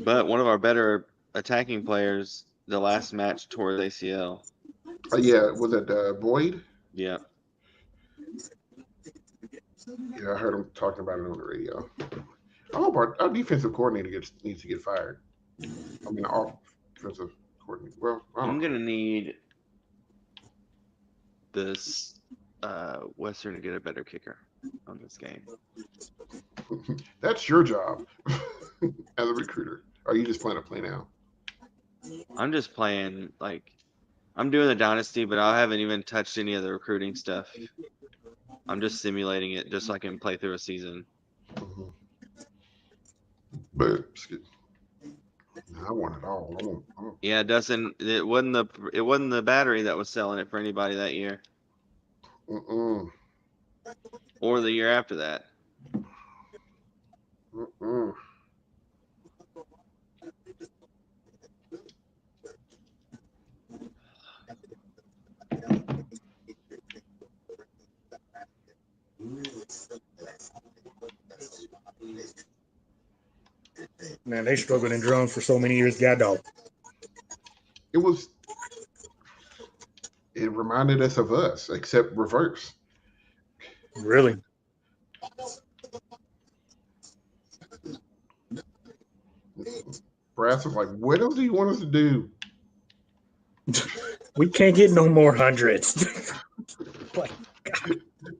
But one of our better attacking players, the last match tore his ACL. Yeah, was it Boyd? Yeah. Yeah, I heard him talking about it on the radio. I hope our defensive coordinator needs to get fired. I mean, our offensive coordinator. Well, I'm going to need this Western to get a better kicker on this game. That's your job as a recruiter. Are you just playing a play now? I'm just playing, like, I'm doing the dynasty, but I haven't even touched any of the recruiting stuff. I'm just simulating it just so I can play through a season. Mm-hmm. But I want it all. Yeah, Dustin, it wasn't the battery that was selling it for anybody that year. Mm-mm. Or the year after that. Mm-mm. Man, they struggled in drums for so many years. God dog. It reminded us of us, except reverse. Really? Brass was like, what else do you want us to do? We can't get no more hundreds. Like,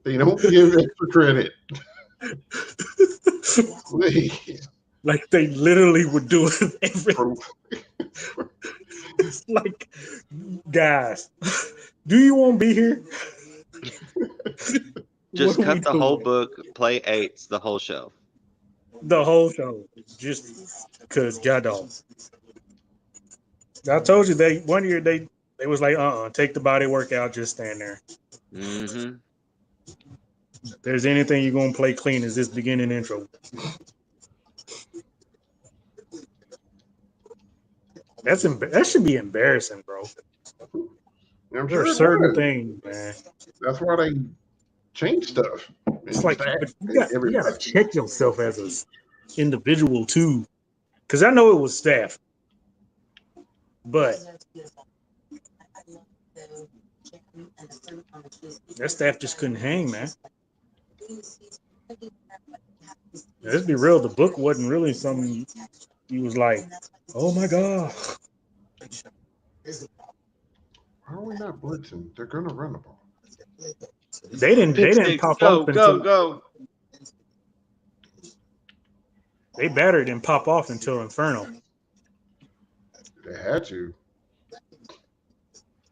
They don't give extra credit. Please. Like they literally would do everything. It's like, guys, do you want to be here? Just What are we cut the whole doing? book, play eights, the whole show. The whole show, just because y'all don't. I told you they 1 year they was like, take the body workout, just stand there. Mm-hmm. If there's anything you're gonna play clean is this beginning intro. That should be embarrassing, bro. I'm There sure are it certain was. things, man. That's why they change stuff. It's like, but you got to everybody. check yourself as an individual too, because I know it was staff, but that staff just couldn't hang, man. Let's be real, the book wasn't really something you was like, oh my god. How are we not blitzing? They're gonna run the ball. They didn't pop go, off go, until go. they battered and pop off until Inferno. They had to.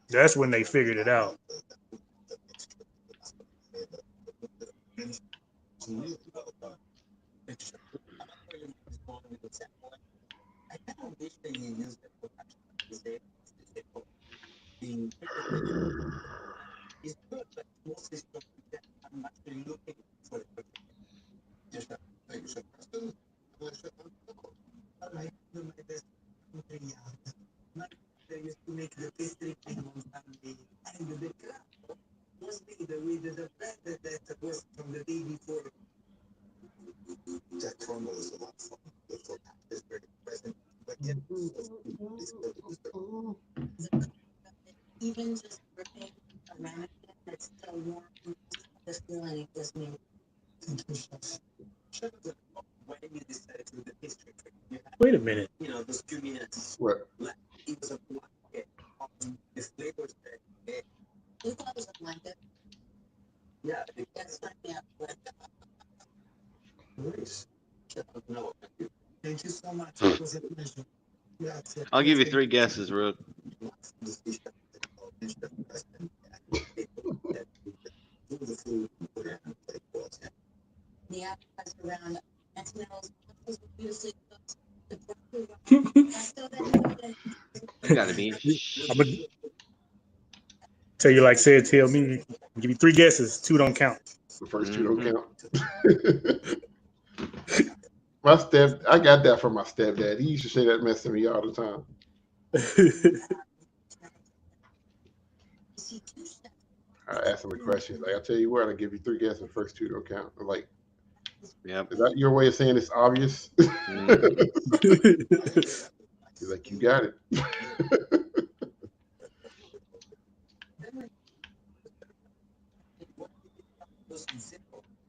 That's when they figured it out. Even just ripping a mannequin that's still warm, the feeling it gives me. Wait a minute. What? You thought it was a blanket? Yeah, that's not me up. Thank you so much. It was a pleasure. I'll give you 3 guesses, Rook. The appetizer around Antonello's beautifully cooked. You gotta be. I'm gonna tell you like said, tell me. I'll give you 3 guesses, 2 don't count. The first 2 don't count. I got that from my stepdad. He used to say that mess to me all the time. I asked him a question. Like, I tell you what, I give you 3 guesses. The first 2 don't count. I'm like, Yep. is that your way of saying it's obvious? He's like, you got it.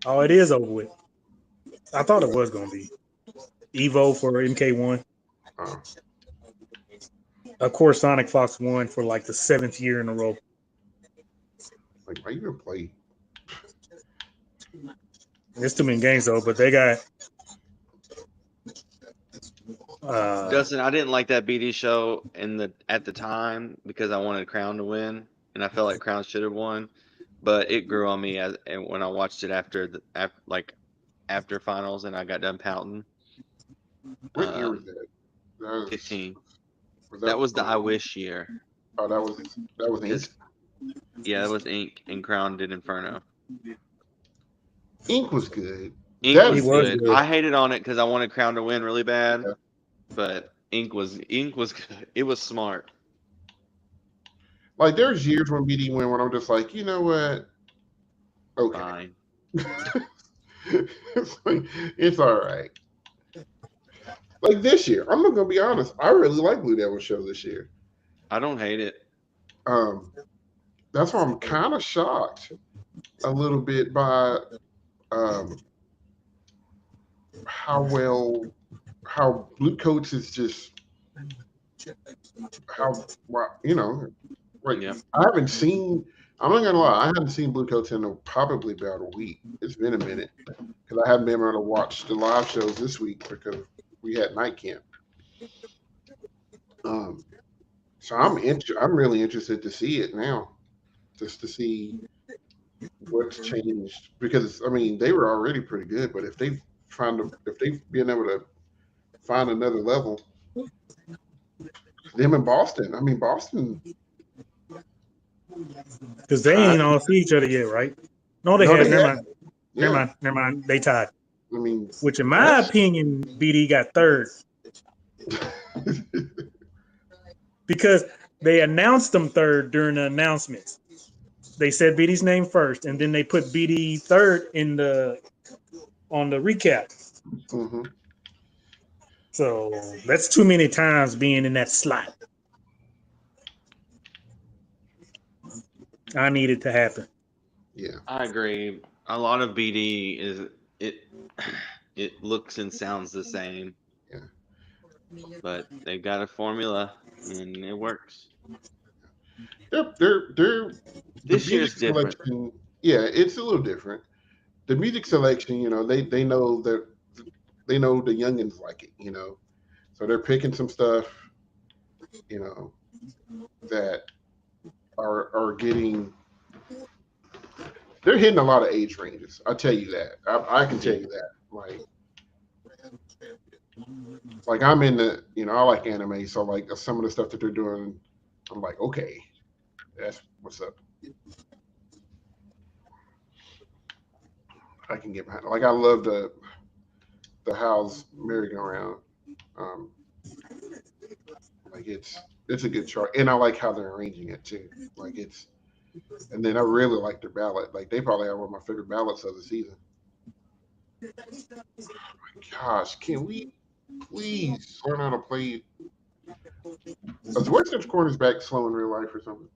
Oh, it is over with. I thought it was gonna be Evo for MK1. Of course, Sonic Fox won for like the 7th year in a row. Like, why you even play? There's too many games though, but they got. Justin, I didn't like that BD show at the time because I wanted Crown to win, and I felt like Crown should have won, but it grew on me and when I watched it after finals and I got done pouting. What year was that? That was 15. Was That was the I Wish year. Oh, that was Ink. Yeah, that was Ink, and Crown did Inferno. Ink was good. Ink was good. I hated on it because I wanted Crown to win really bad, but Ink was good. It was smart. Like, there's years when BD win when I'm just like, you know what? Okay. Fine. It's all right. Like this year, I'm not gonna be honest. I really like Blue Devil show this year. I don't hate it. That's why I'm kind of shocked a little bit by how Blue Coats is just I haven't seen. I'm not gonna lie. I haven't seen Blue Coats in probably about a week. It's been a minute because because I haven't been able to watch the live shows this week because we had night camp. So I'm really interested to see it now, just to see what's changed. Because I mean, they were already pretty good, but if they've been able to find another level, them in Boston. I mean, Boston. Because they ain't all see each other yet, right? No, they have. Never mind. Yeah. Never mind. They tied. I mean, Which, in my opinion, BD got third because they announced them third during the announcements. They said BD's name first, and then they put BD third on the recap. Mm-hmm. So that's too many times being in that slot. I need it to happen. Yeah, I agree. A lot of BD is it looks and sounds the same. Yeah. But they've got a formula and it works. they're This year's different. selection. Yeah, it's a little different. The music selection, they know that they know the youngins like it, so they're picking some stuff, that are getting. They're hitting a lot of age ranges. I'll tell you that. I can tell you that. Like I'm in the, I like anime, so like some of the stuff that they're doing, I'm like, okay, that's what's up. I can get behind. Like I love the House merry-go-round. Like it's a good chart, and I like how they're arranging it too. Like it's, and then I really like their ballad. Like they probably have one of my favorite ballads of the season. Oh my gosh, can we please learn how to play? Is Western's cornerback slow in real life or something?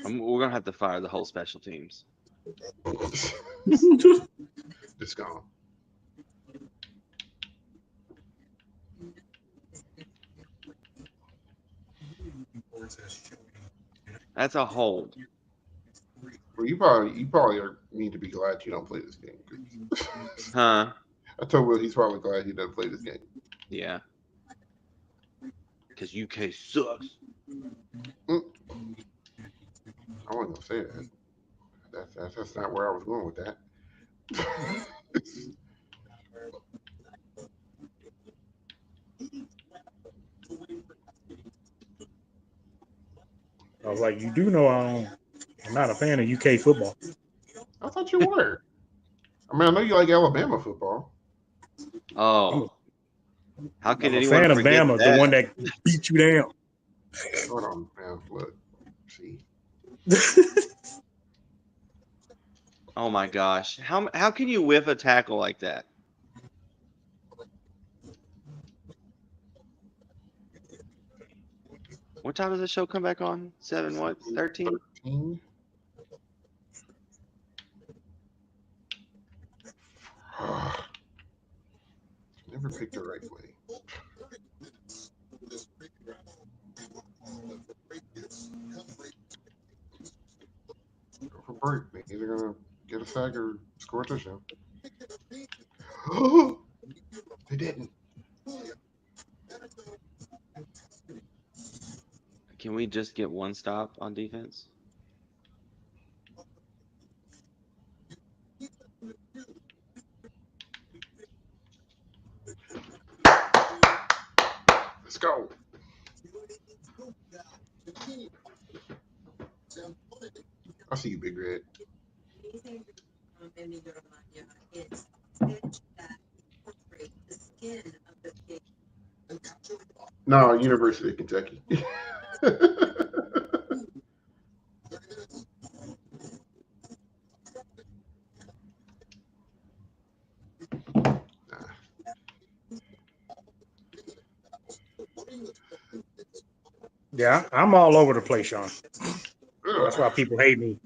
We're gonna have to fire the whole special teams. It's gone. That's a hold. Well, you probably need to be glad you don't play this game. Huh? I told Will he's probably glad he doesn't play this game. Yeah. Because UK sucks. I wasn't gonna say that. That's not where I was going with that. I was like, you do know I'm not a fan of UK football. I thought you were. I mean, I know you like Alabama football. Oh. How could I'm a anyone fan of forget Bama, that? the one that beat you down. Hold on, man. Look, see. Oh my gosh. How can you whiff a tackle like that? What time does the show come back on? 7 what? 13? 13. Never picked the right way. Go for break. They're either gonna get a sack or score a touchdown. They didn't. Can we just get one stop on defense? Let's go. I see you, Big Red. No, University of Kentucky. Yeah, I'm all over the place, Sean. That's why people hate me.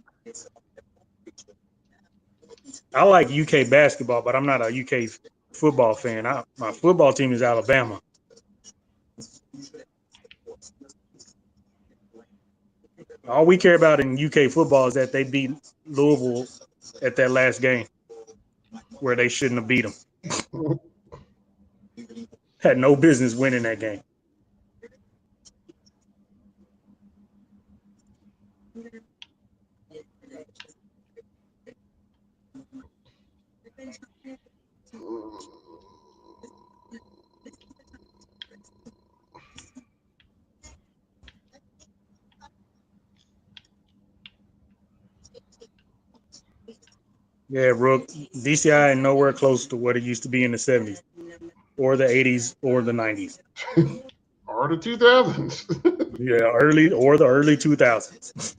I like UK basketball, but I'm not a UK football fan. My football team is Alabama. All we care about in UK football is that they beat Louisville at that last game where they shouldn't have beat them. Had no business winning that game. Yeah, Rook, DCI ain't nowhere close to what it used to be in the 70s or the 80s or the 90s. Or the 2000s. Yeah, the early 2000s.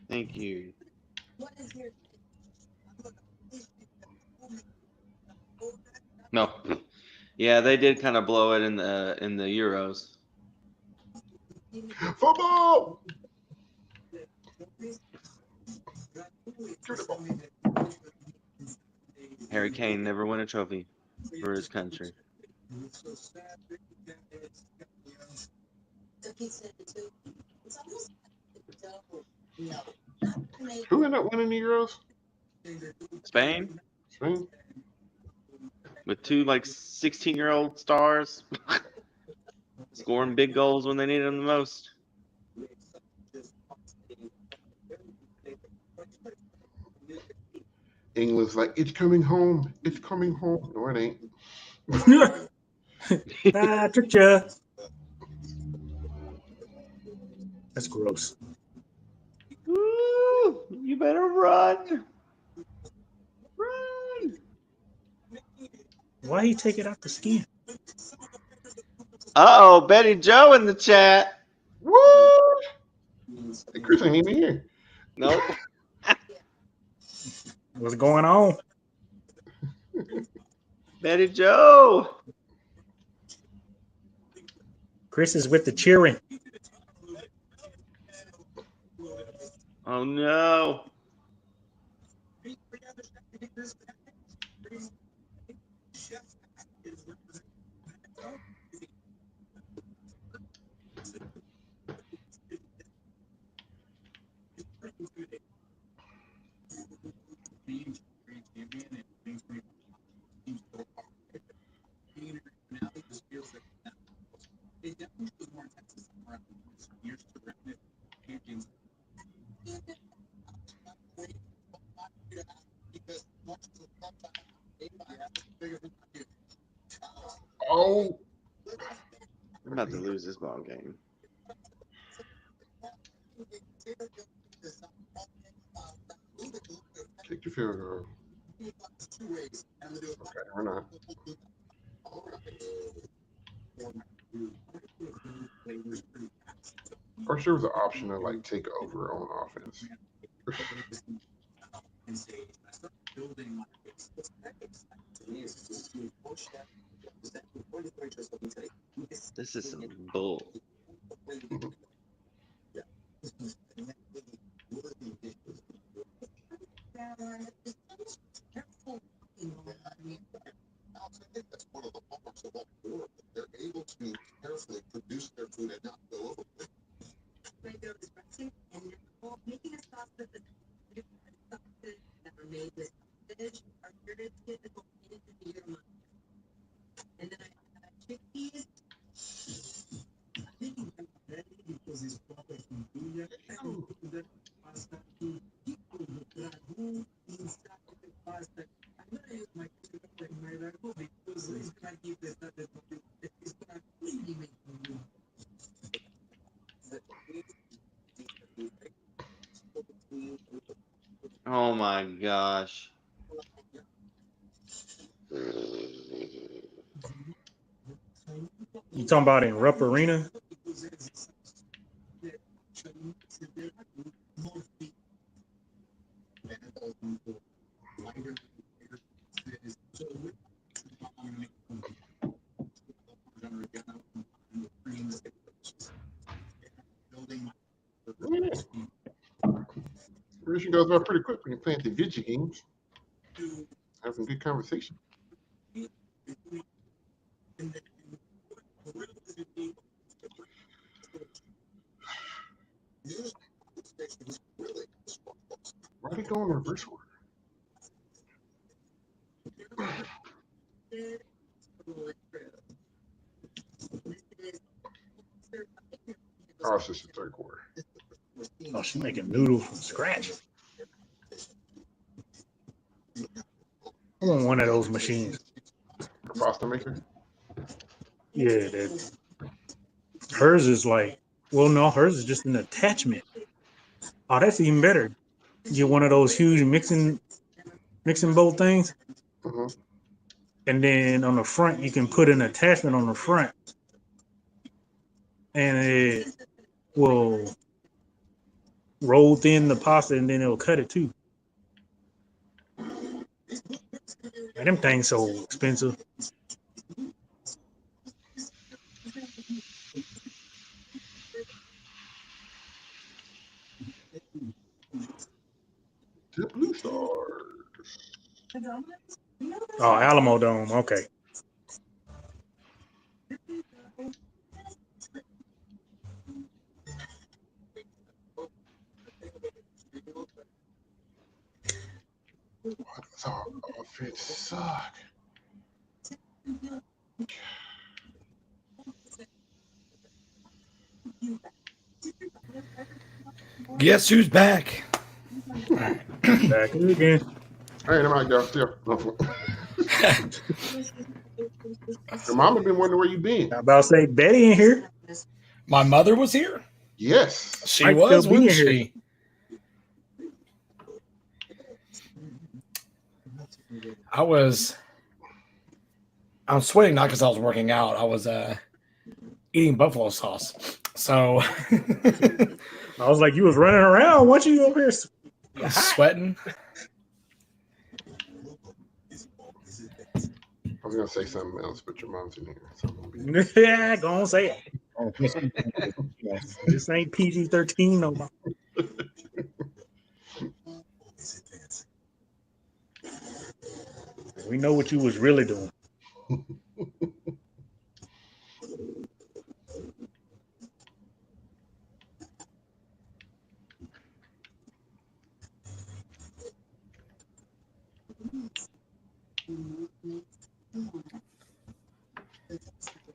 Thank you. No. Yeah, they did kind of blow it in the Euros. Football. Give it the ball. Harry Kane never won a trophy for his country. Who ended up winning the Euros? Spain Spain. with two like 16-year-old stars scoring big goals when they needed them the most. England's like, it's coming home. It's coming home. No, it ain't. I tricked ya. That's gross. Ooh, you better run. Run. Why he take it out the skin? Uh-oh, Betty Joe in the chat. What? Hey, Chris ain't even here. Nope. What's going on? Betty Joe. Chris is with the cheering. Oh no. Oh. I'm about to lose this ball game. Kick the field goal. Okay, we're not. Or sure was an option to like take over on offense. This is some bull. Oh my gosh. You talking about in Rupp Arena? Recreation goes by pretty quick when you're playing the video games. Having good conversation. Why are they going in reverse order? Oh, it's just the third quarter. Oh, she's making noodles from scratch. I want one of those machines. The pasta maker. Yeah, that. Hers is like, well, no, hers is just an attachment. Oh, that's even better. Get one of those huge mixing bowl things, Mm-hmm. and then on the front you can put an attachment on the front, and it will roll thin the pasta, and then it'll cut it too. Man, them things so expensive. The Blue Stars. Oh, Alamo Dome. Okay. Why does our offense suck? Guess who's back? Back again. Hey, I'm out there still. Your mama been wondering where you been. I about to say Betty in here. My mother was here. Yes. She Might was, still be wasn't in here. she? I'm sweating not because I was working out. I was eating buffalo sauce. So I was like, you was running around. What you over here? sweating. I was gonna say something else, but your mom's in here. So I'm gonna be... Yeah, go on, say it. This ain't PG-13 no more. We know what you was really doing.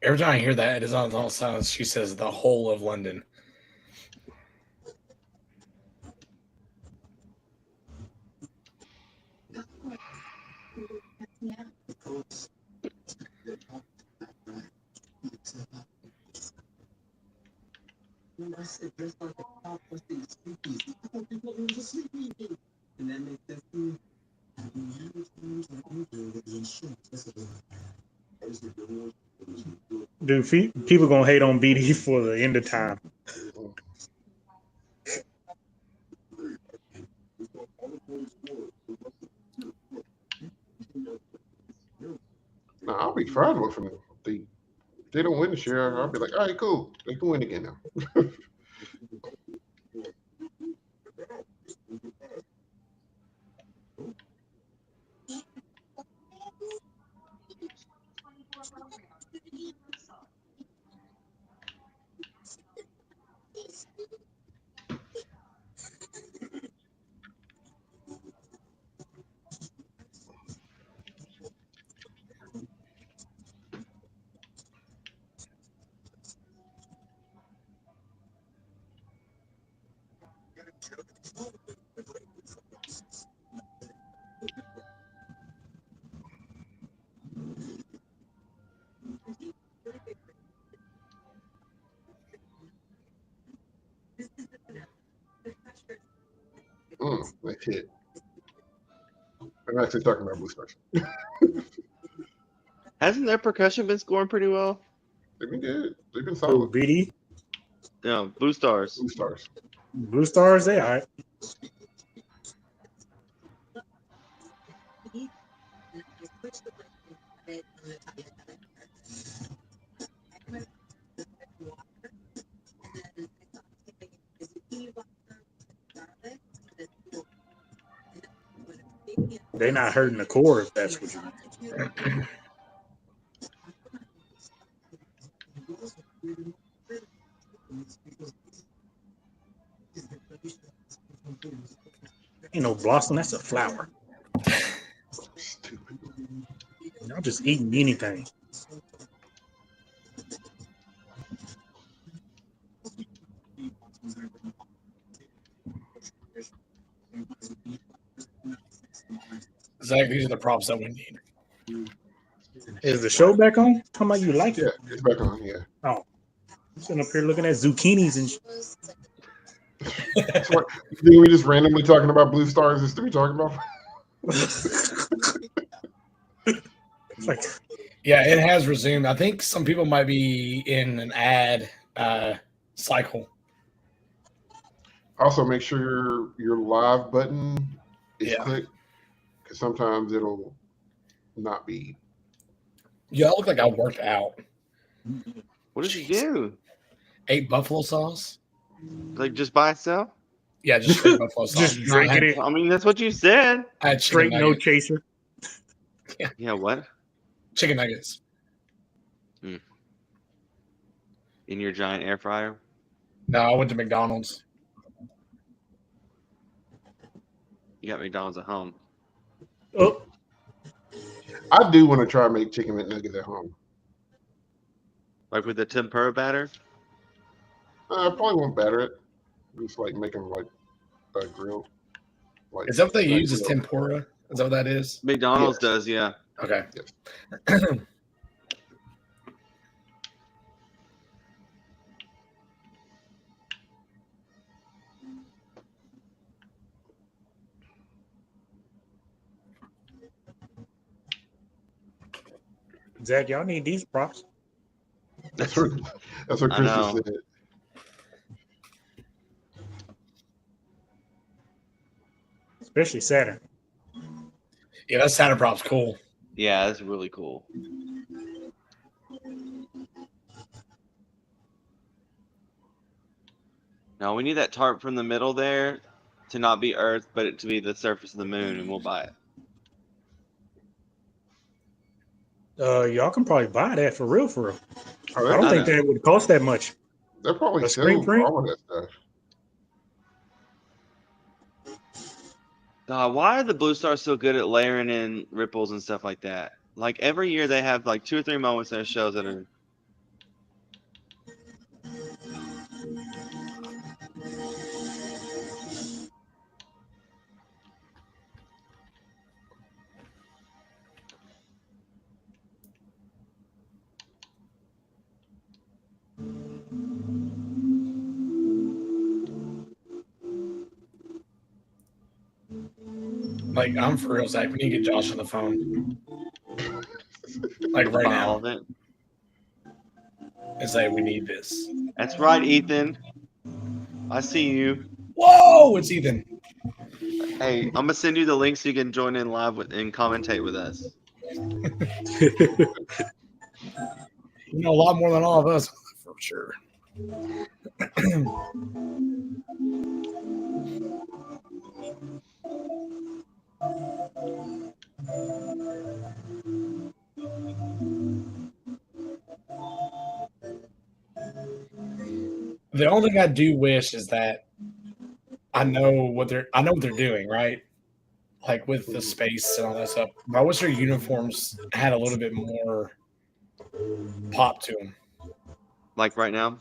Every time I hear that, it is on all sounds. She says the whole of London. Dude, people gonna hate on BD for the end of time. Nah, I'll be fine with them. They don't win this year. I'll be like, all right, cool. They can win again now. Nice hit. I'm actually talking about Blue Stars. Hasn't their percussion been scoring pretty well? They've been good. They've been Oh, solid. BD, No, Blue Stars. Blue Stars. Blue Stars, they all right. They're not hurting the core if that's what you mean. Ain't no blossom, that's a flower. Stupid. Y'all just eating anything. Zach, these are the props that we need. Is the show back on? How about you like Yeah, it? it's back on. Yeah. Oh, I'm sitting up here looking at zucchinis and That's what, you think we just randomly talking about blue stars just to be talking about? it's like, Yeah, it has resumed. I think some people might be in an ad cycle. Also, make sure your live button is Yeah. clicked, because sometimes it'll not be. Yeah, I look like I worked out. What did you do? Ate buffalo sauce. Like just by itself? Yeah, just straight buffalo sauce. just drinking it I mean, that's what you said. I had straight, chicken no nuggets. chaser. Yeah, what? Chicken nuggets. In your giant air fryer? No, I went to McDonald's. You got McDonald's at home. Oh, I do want to try and make chicken McNuggets at home. Like with the tempura batter? I probably won't batter it. Just like make them like grilled. Like, Is that what they not use as grilled. tempura? Is that what that is? McDonald's Yes. does, yeah. Okay. Yes. Zach, y'all need these props. That's what I Chris know. just said. Especially Saturn. Yeah, that Santa prop's cool. Yeah, that's really cool. Now we need that tarp from the middle there to not be Earth, but it to be the surface of the moon, and we'll buy it. Y'all can probably buy that for real, for real. Oh, I don't I think know. that would cost that much. they're probably A still screen print? all of that stuff. Why are the Blue Stars so good at layering in ripples and stuff like that? Like every year they have like 2 or 3 moments in their shows that are. Like, I'm for real, Zach. We need to get Josh on the phone. Like right Buy now. all of it. And say we need this. That's right, Ethan. I see you. Whoa, it's Ethan. Hey, I'm gonna send you the link so you can join in live with and commentate with us. You know a lot more than all of us, for sure. The only thing I do wish is that I know what they're doing, right? Like with the space and all that stuff. But I wish their uniforms had a little bit more pop to them. Like right now?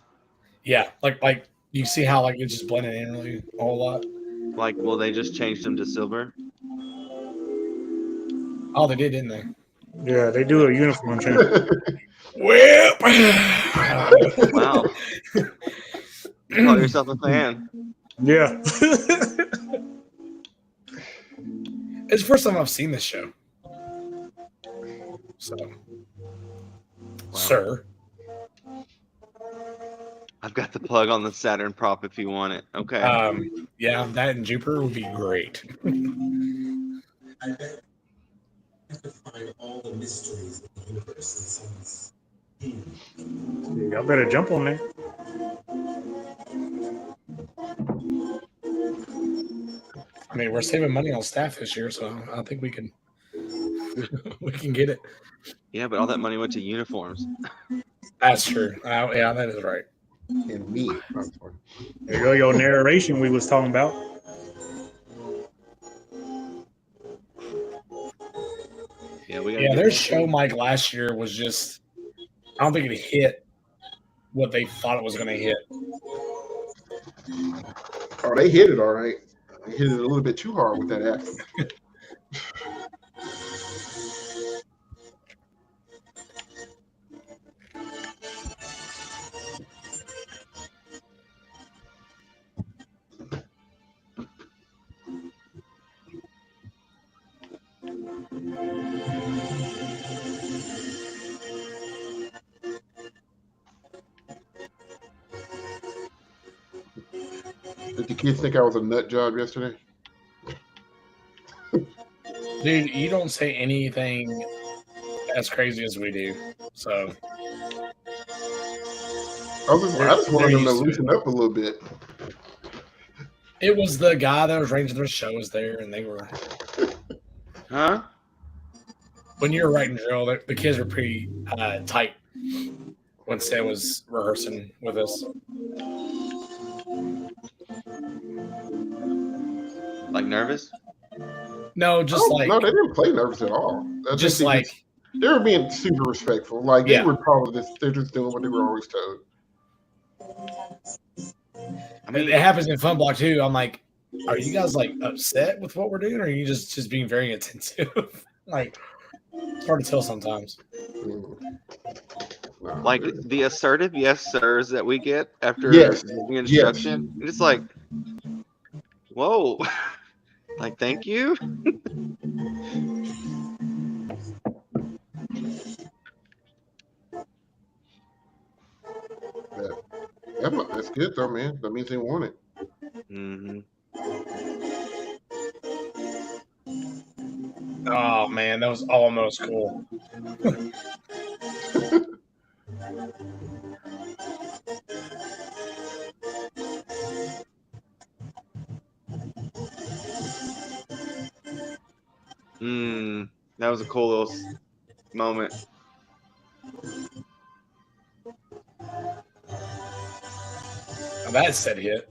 Yeah, like you see how like it's just blended in really a whole lot. Like, well, they just changed them to silver. Oh, they did, didn't they? Yeah, they do a uniform change. Whip. Wow. You call yourself a fan. Yeah. It's the first time I've seen this show. So, sir. I've got the plug on the Saturn prop if you want it. Okay. Yeah, that and Jupiter would be great. I bet I have to find all the mysteries of the universe in someone's. Y'all better jump on that. mean, we're saving money on staff this year, so I think we can get it. Yeah, but all that money went to uniforms. That's true. Yeah, that is right. And me. I'm sorry. There you go, your narration we was talking about. Yeah, we got. Yeah, their show mic last year was just. I don't think it hit what they thought it was going to hit. Oh, they hit it all right. They hit it a little bit too hard with that accent. Did the kids think I was a nut job yesterday? Dude, you don't say anything as crazy as we do. So I just wanted them to used to loosen up a little bit. it was the guy that was arranging their shows there, and they were. Huh? When you were writing drill, the kids were pretty tight when Stan was rehearsing with us. Like nervous? No, just like no, they didn't play nervous at all. just like they were being super respectful. Like Yeah. they were probably they're just doing what they were always told. I mean, it happens in Fun Block too. I'm like, are you guys like upset with what we're doing, or are you just being very attentive? Like, it's hard to tell sometimes. No, like the assertive yes sirs that we get after Yes. the instruction. It's just like, whoa, like thank you. that's good though, man. That means they want it. Mm-hmm. Oh man, that was almost cool. That was a cool little moment. Now that said hit.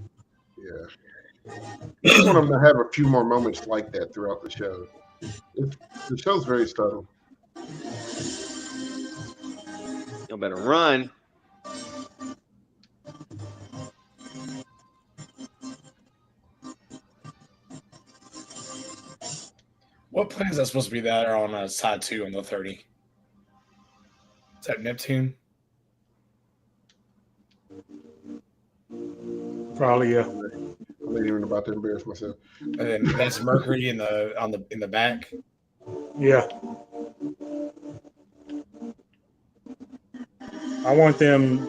Yeah. I just want them to have a few more moments like that throughout the show. The show's very subtle. You better run. What planet is that supposed to be that are on side 2 on the 30? Is that Neptune? Probably, yeah. I'm not even about to embarrass myself. And then that's Mercury in the back. Yeah. I want them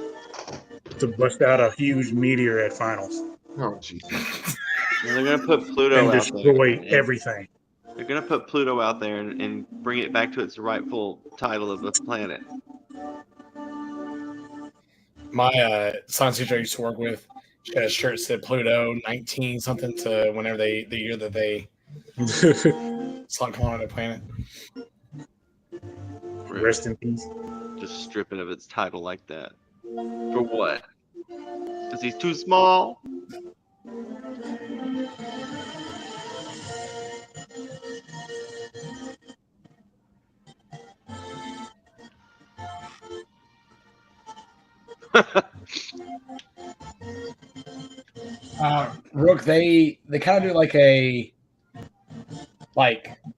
to bust out a huge meteor at finals Oh, Jesus. They're gonna put Pluto and out destroy there. everything. They're gonna put Pluto out there and bring it back to its rightful title of a planet. My science teacher I used to work with, she had a shirt that said Pluto 19 something to whenever the year that they stopped calling it a planet. Rest in peace. Just strip it of its title like that. For what? Because he's too small? Rook, they kind of do like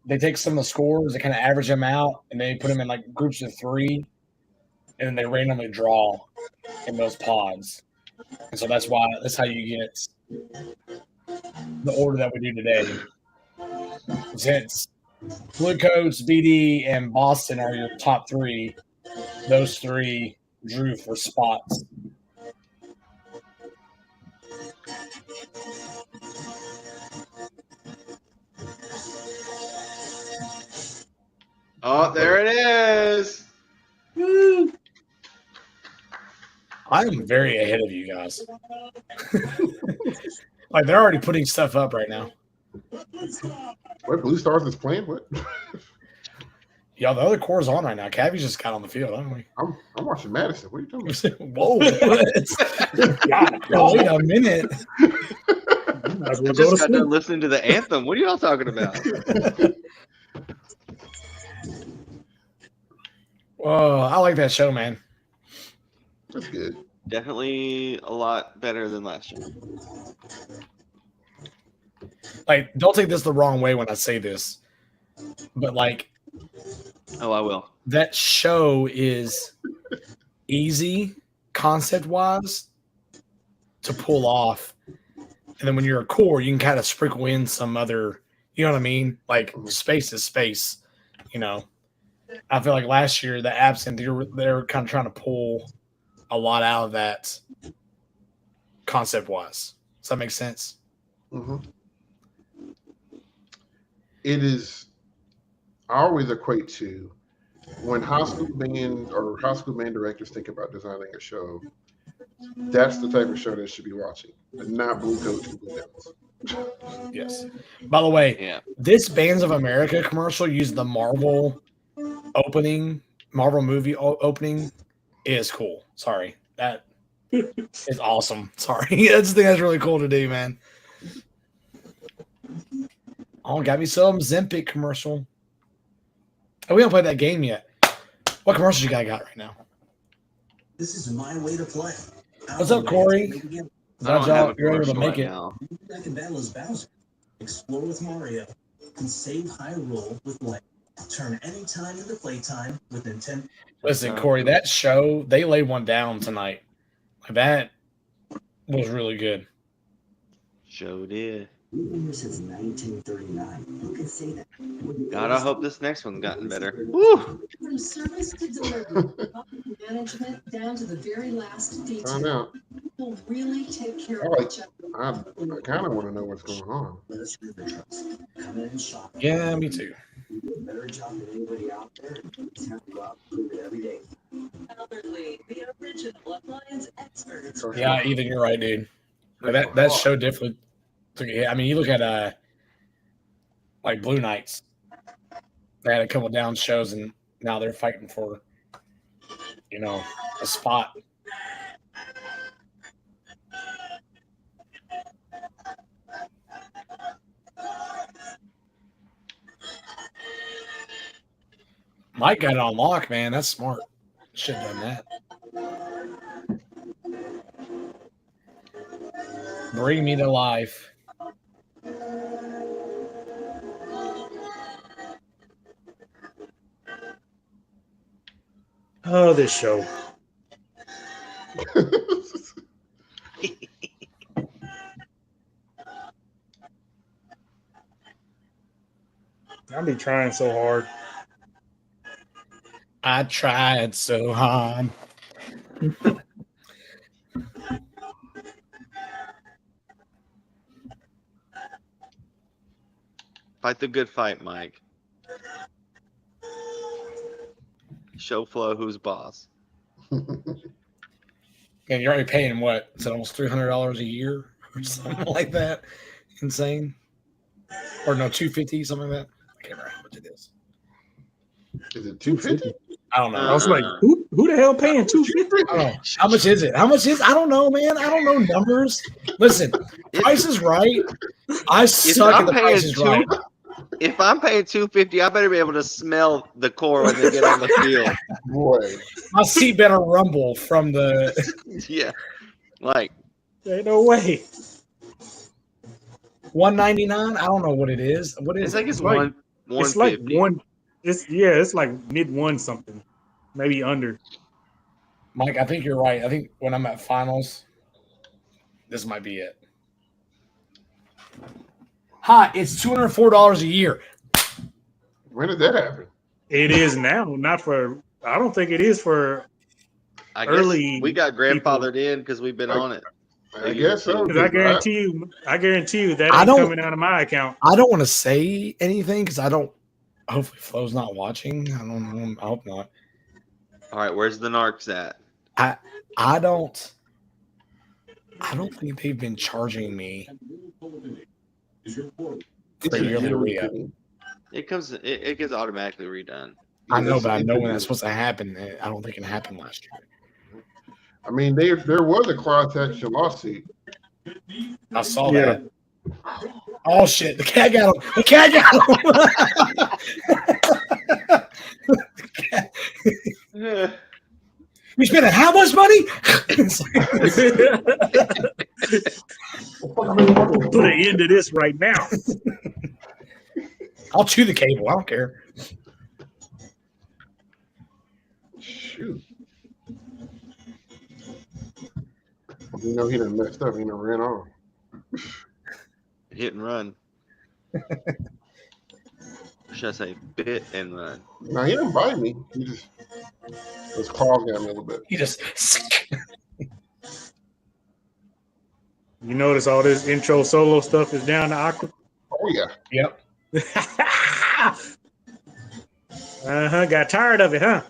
they take some of the scores, they kind of average them out, and they put them in like groups of 3, and then they randomly draw in those pods. And so that's how you get the order that we do today. Since Blue Coats, BD, and Boston are your top 3, those 3 drew for spots. Oh, there it is. Woo. I am very ahead of you guys. Like they're already putting stuff up right now. What, Blue Stars is playing? What? Yeah, the other core's on right now. Cavi's just got on the field, haven't we? I'm watching Madison. What are you talking about? Whoa. Wait a minute. Might as I well go just to got sleep. done listening to the anthem. What are y'all talking about? Whoa, I like that show, man. That's good. Definitely a lot better than last year. Like, don't take this the wrong way when I say this, but like Oh, I will. that show is easy concept wise to pull off. And then when you're a core, you can kind of sprinkle in some other, you know what I mean? Like space is space, you know. I feel like last year the absent they were kind of trying to pull a lot out of that concept wise. Does that make sense? Mm-hmm. It is. I always equate to when high school band or high school band directors think about designing a show. That's the type of show they should be watching, and not Blue Coats and Blue Devils. Yes. By the way, Yeah. this Bands of America commercial used the Marvel movie opening is cool. Sorry. That is awesome. Sorry. I just think that's really cool to do, man. Oh, got me some Zempic commercial. Oh, we haven't played that game yet. What commercials you got right now? This is my way to play. What's up, Corey? I don't have a You're able to commercial make right it. now. I can battle as Bowser, explore with Mario, and save Hyrule with light. Turn any time into playtime with intent. Listen, Corey, that show, they laid one down tonight. That was really good. Show did. We've been here since 1939. Who can say that? God, I hope this next one's gotten better. Woo! From service to delivery, from management down to the very last Find detail, out. people really take care I of like. each other. I kind of want to know what's going on. Let us read the trust. Come in and shop. Yeah, me too. We do a better job than anybody out there. It's time to go out and prove it every day. Elderly, the original appliance experts. Yeah, Ethan, you're right, dude. That show definitely took a hit. I mean, you look at like Blue Knights. They had a couple down shows, and now they're fighting for, you know, a spot. Mike got it on lock, man. That's smart. Should have done that. Bring me to life. Oh, this show. I'll be trying so hard. I tried so hard. Fight the good fight, Mike. Show Flo who's boss. And you're already paying what? Is it almost $300 a year or something like that? Insane. Or no, $250, something like that. I can't remember how much it is. Is it 250? I don't know. I was like, who the hell paying $250? I don't know. How much is it? How much is? I don't know, man. I don't know numbers. Listen, Price is Right. I suck at the Price is Right. If I'm paying $250, I better be able to smell the core when they get on the field. Boy, My seat better rumble from the. Yeah, like Ain't no way. $199. I don't know what it is. What is it's like it? it's like- one. It's like 150. one. It's like mid one something, maybe under. Mike, I think you're right. I think when I'm at finals, this might be it. Hi, it's $204 a year. when did that happen? It is now, not for. I don't think it is for. I guess early we got grandfathered in because we've been on it. I guess so. Because I guarantee you that I ain't don't- coming out of my account. I don't want to say anything because I don't. Hopefully, Flo's not watching. I don't know. I hope not. All right, where's the narcs at? I don't think they've been charging me Is your quarterback. for a yearly re-up. It gets automatically redone. I know, but I know when that's supposed to happen. I don't think it happened last year. I mean, there was a class action lawsuit. I saw that. Oh shit! The cat got him. The cat got him. We spent how much money? Put an end to this right now. I'll chew the cable. I don't care. Shoot. You know he done messed up. He done ran off. Hit and run. Should I say bit and run? No, he didn't bite me. He just his claws got me a little bit. He just. You notice all this intro solo stuff is down to octave? Oh yeah. Yep. Got tired of it, huh?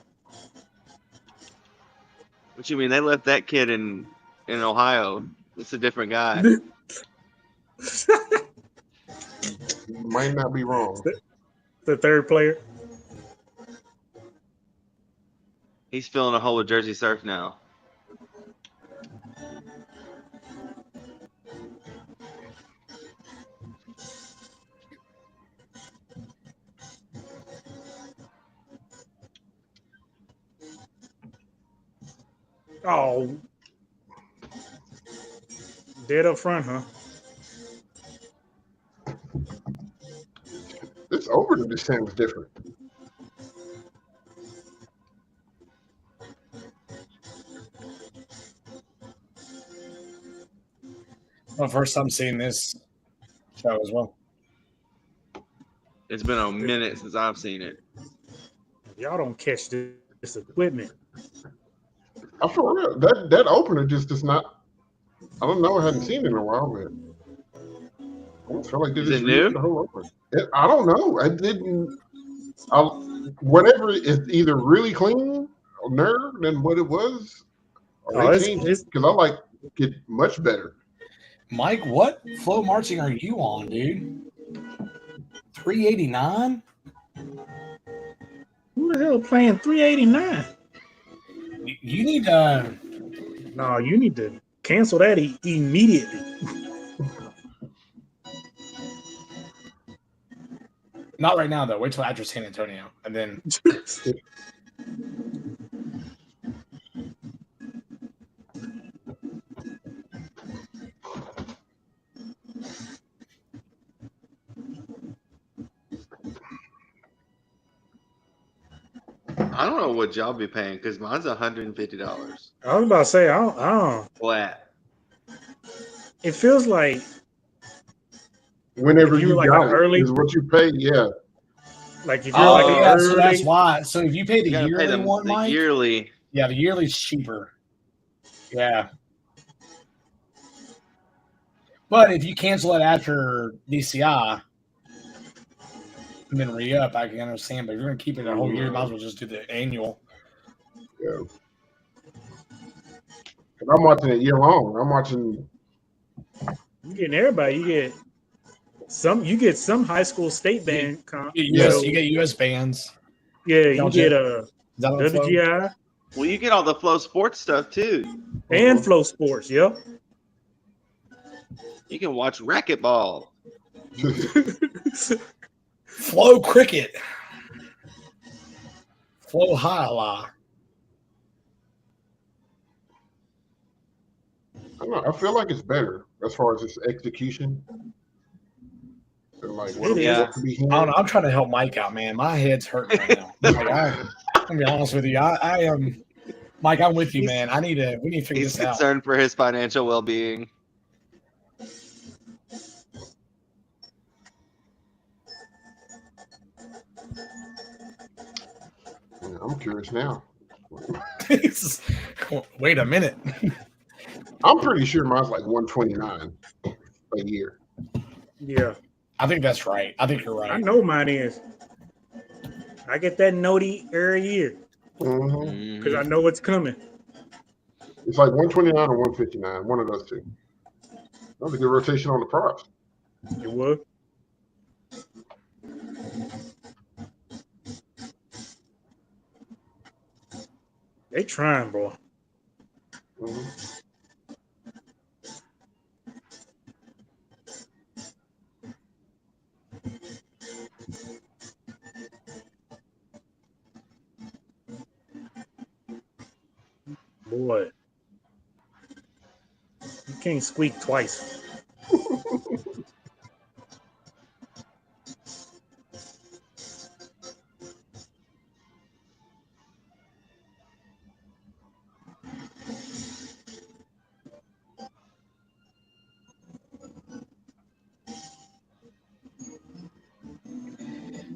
What you mean? They left that kid in Ohio. It's a different guy. Might not be wrong. The third player. He's filling a hole with Jersey Surf now. Oh. Dead up front, huh? This opener just sounds different. Well, first time seeing this show as well. It's been a minute since I've seen it. Y'all don't catch this equipment. I feel real. That opener just does not. I don't know. I hadn't seen it in a while, but I don't feel like they Is just it new? the whole opener. I don't know. I didn't. Whatever is either really clean or nerd than what it was. Or they changed it because I like it much better. Mike, what flow marching are you on, dude? 389? Who the hell playing 389? You need to. No, you need to cancel that immediately. Not right now, though. Wait till after San Antonio. And then. I don't know what y'all be paying because mine's $150 I was about to say, I don't. flat. It feels like Whenever if you like got an it, early, is what you pay. Yeah. like if you're like an yeah, early, so that's why. So if you pay the You gotta yearly pay one, the Mike, yearly. yeah, the yearly's cheaper. Yeah. But if you cancel it after DCI and then re-up, I can understand. But if you're going to keep it a whole year, you might as well just do the annual. Yeah. And I'm watching it year long. I'm watching. you getting everybody. You get some high school state band. You get US bands. Yeah, you Don't get Is that on Flow? WGI Well, you get all the Flow Sports stuff too. and Flow Sports. Yep. You can watch racquetball. Flow Cricket. Flow Highlight. I don't know. I feel like it's better as far as its execution. And like what Yeah. to be I don't know. I'm trying to help Mike out, man. My head's hurting right now. Like, I'm gonna be honest with you. I am, Mike. I'm with you, man. We need to figure He's this out. concerned for his financial well-being. Yeah, I'm curious now. Wait a minute. I'm pretty sure mine's like 129 a year. Yeah. I think that's right. I think you're right. I know mine is. I get that noti every year because I know it's coming. It's like 129 or 159, one of those two. That was a good rotation on the props. It would. They trying, bro. Mhm. Boy, you can't squeak twice.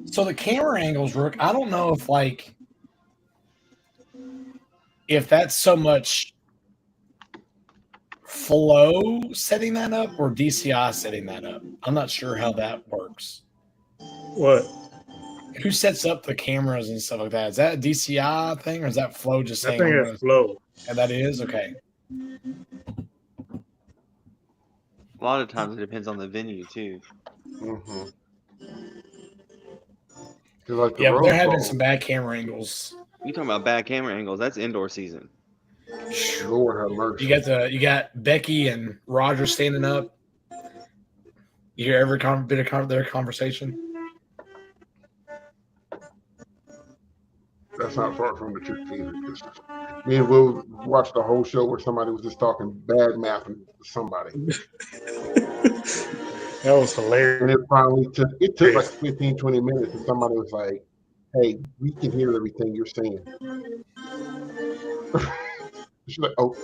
So the camera angles, Rook, I don't know if that's so much Flow setting that up or DCI setting that up. I'm not sure how that works. What? Who sets up the cameras and stuff like that? Is that a DCI thing or is that Flow just I saying think I'm it's gonna flow. and that is okay. A lot of times it depends on the venue too. Mhm. 'Cause like the Yeah, but there Rose have been Bowl, some bad camera angles. You talking about bad camera angles? That's indoor season. Lord have mercy. You got Becky and Roger standing up. You hear every bit of their conversation. That's not far from the truth either. 'Cause me and Will watched the whole show where somebody was just talking bad math to somebody, That was and hilarious. it took like 15, 20 minutes, and somebody was like, "Hey, we can hear everything you're saying." She's like, "Oh,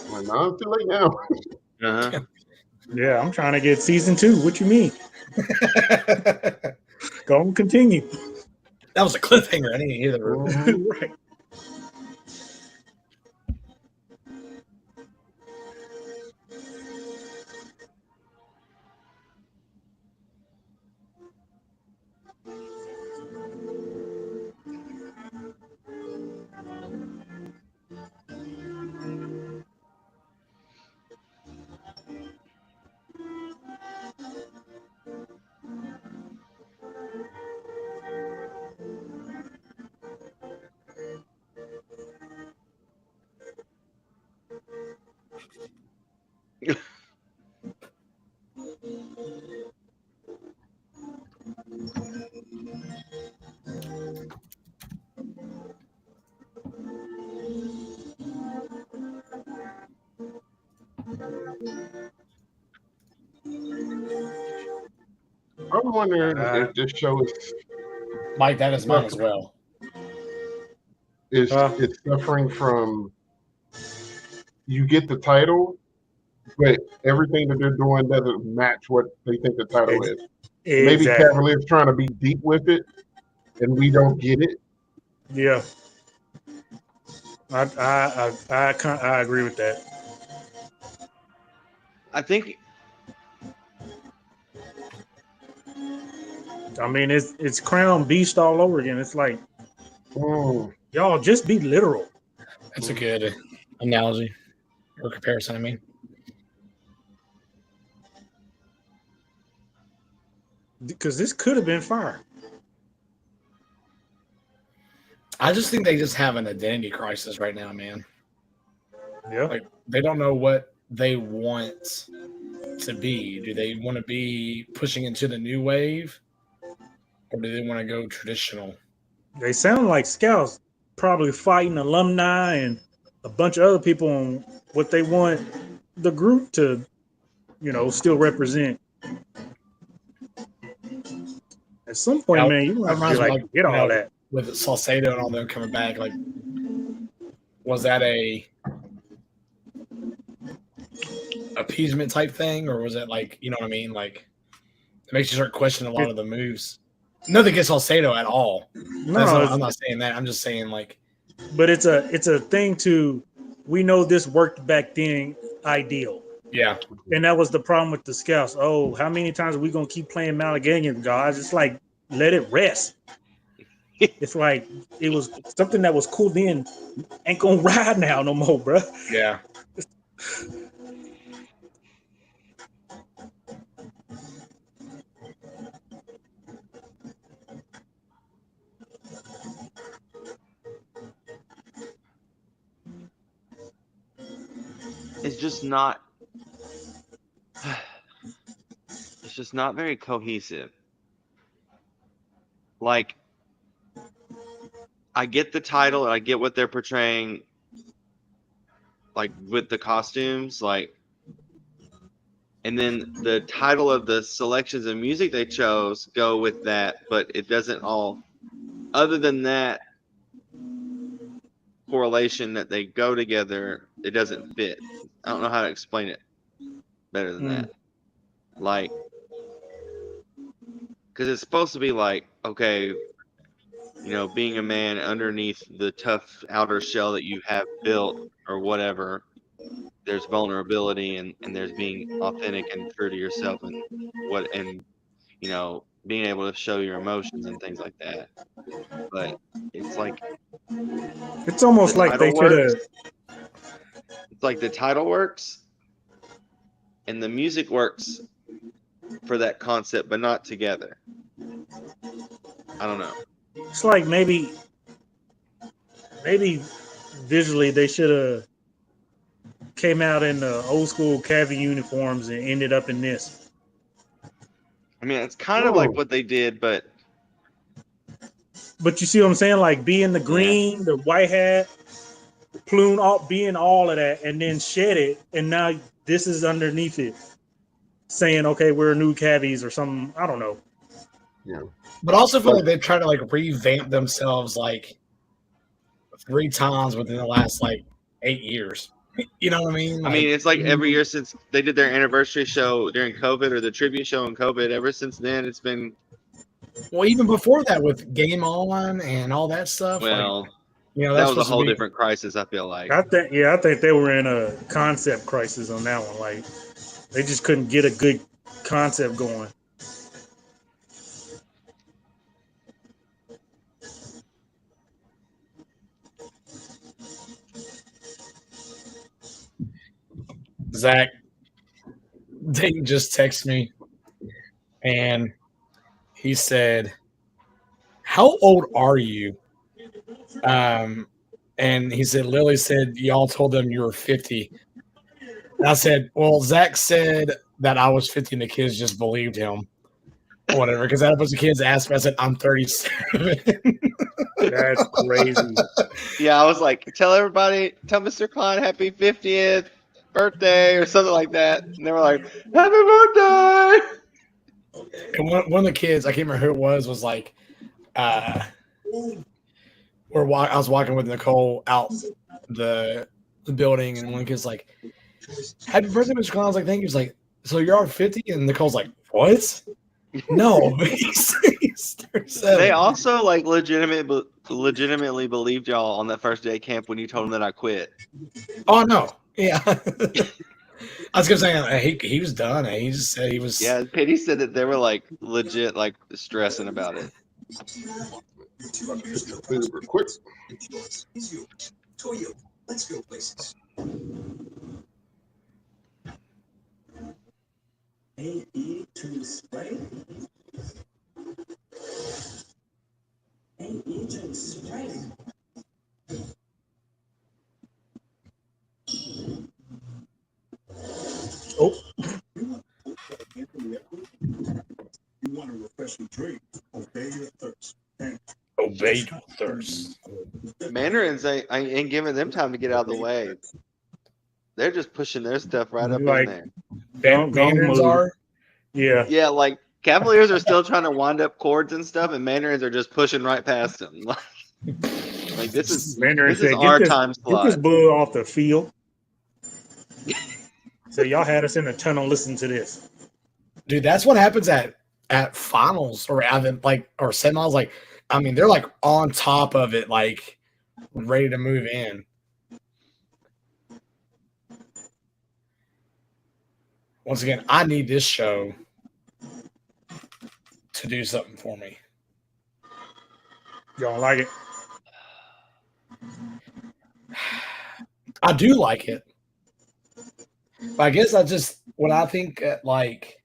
I'm like, no, it's too late now." Uh-huh. Yeah, I'm trying to get season 2. What you mean? That Go and continue. was a cliffhanger. I didn't hear the Rook. Mhm. Right. I'm wondering if this show Mike, that is mine as well. is it's suffering from you get the title, but everything that they're doing doesn't match what they think the title is. Maybe Exactly. Cavalier's trying to be deep with it, and we don't get it. Yeah. I agree with that. I think I mean, it's Crown Beast all over again. It's like, Mm. y'all just be literal. That's a good analogy or comparison. I mean, Because this could have been fire. I just think they just have an identity crisis right now, man. Yeah. Like they don't know what they want to be. Do they want to be pushing into the new wave, or do they want to go traditional? They sound like scouts, probably fighting alumni and a bunch of other people on what they want the group to, still represent. At some point, Now, man, you that have to be reminds me, like, like get all that. with Salcedo and all them coming back. Like, was that a appeasement type thing, or was it like you know what I mean? Like, it makes you start questioning a lot of the moves. Nothing against Salcedo at all. No, I'm not saying that. I'm just saying like, but it's a thing to. We know this worked back then. Ideal. yeah, And that was the problem with the scouts. Oh, how many times are we gonna keep playing Malaganian, guys? It's like let it rest. It's like it was something that was cool then, ain't gonna ride now no more, bro. yeah. is just not. It's just not very cohesive. Like, I get the title and I get what they're portraying, like with the costumes, like, and then the title of the selections of music they chose go with that, but it doesn't all. Other than that correlation that they go together, it doesn't fit. I don't know how to explain it better than that. Like, because it's supposed to be like, okay, you know, being a man underneath the tough outer shell that you have built or whatever, there's vulnerability and there's being authentic and true to yourself and you know, being able to show your emotions and things like that. But it's like It's almost the like they title should have. works. It's like the title works and the music works for that concept, but not together. I don't know. It's like maybe visually they should have came out in the old school Cavi uniforms and ended up in this. I mean, it's kind of like what they did, but you see what I'm saying? Like being the green, the white hat, plume, being all of that, and then shed it, and now this is underneath it, saying, "Okay, we're new Cavies" or something. I don't know. Yeah. But I also feel like they've tried to like revamp themselves like 3 times within the last like 8 years. You know what I mean? I mean, it's like every year since they did their anniversary show during COVID or the tribute show in COVID. Ever since then, it's been. Well, even before that, with Game On and all that stuff. Well, like, you know, that that's was a whole be, different crisis. I feel like. I think they were in a concept crisis on that one. Like they just couldn't get a good concept going. Zach, Dayton just texted me, and he said, "How old are you?" And he said, "Lily said y'all told them you were 50." And I said, "Well, Zach said that I was 50, and the kids just believed him, or whatever." Because that was the kids asked me. I said, "I'm 37." That's crazy. Yeah, I was like, tell Mr. Klein happy 50th birthday or something like that. And they were like, happy birthday. And one of the kids, I can't remember who it was like, I was walking with Nicole out the building, and one kid's like, "Happy birthday, Mr. Klein." I was like, "Thank you." He's like, "So you're all 50?" And Nicole's like, "What?" No, he's 37. They also like legitimately believed y'all on that first day of camp when you told them that I quit. Oh no, yeah. I was gonna say he was done. He just said he was. Yeah, Penny said that they were like legit like stressing about it. Uber quick. Toyo, let's go places. AE to Sprite. AE to Sprite. Oh. You want a refreshing drink? Obey your thirst. Obey your thirst. Mandarins ain't giving them time to get out of the way. They're just pushing their stuff right up Like, in there. Mandarins are. Yeah. Yeah, like Cavaliers are still trying to wind up chords and stuff, and Mandarins are just pushing right past them. Like this is our time slot. Get this bull off the field. So y'all had us in the tunnel listening to this. Dude, that's what happens at finals or semis. Like, I mean, they're like on top of it, like ready to move in. Once again, I need this show to do something for me. Y'all like it? I do like it. But I guess what I think like,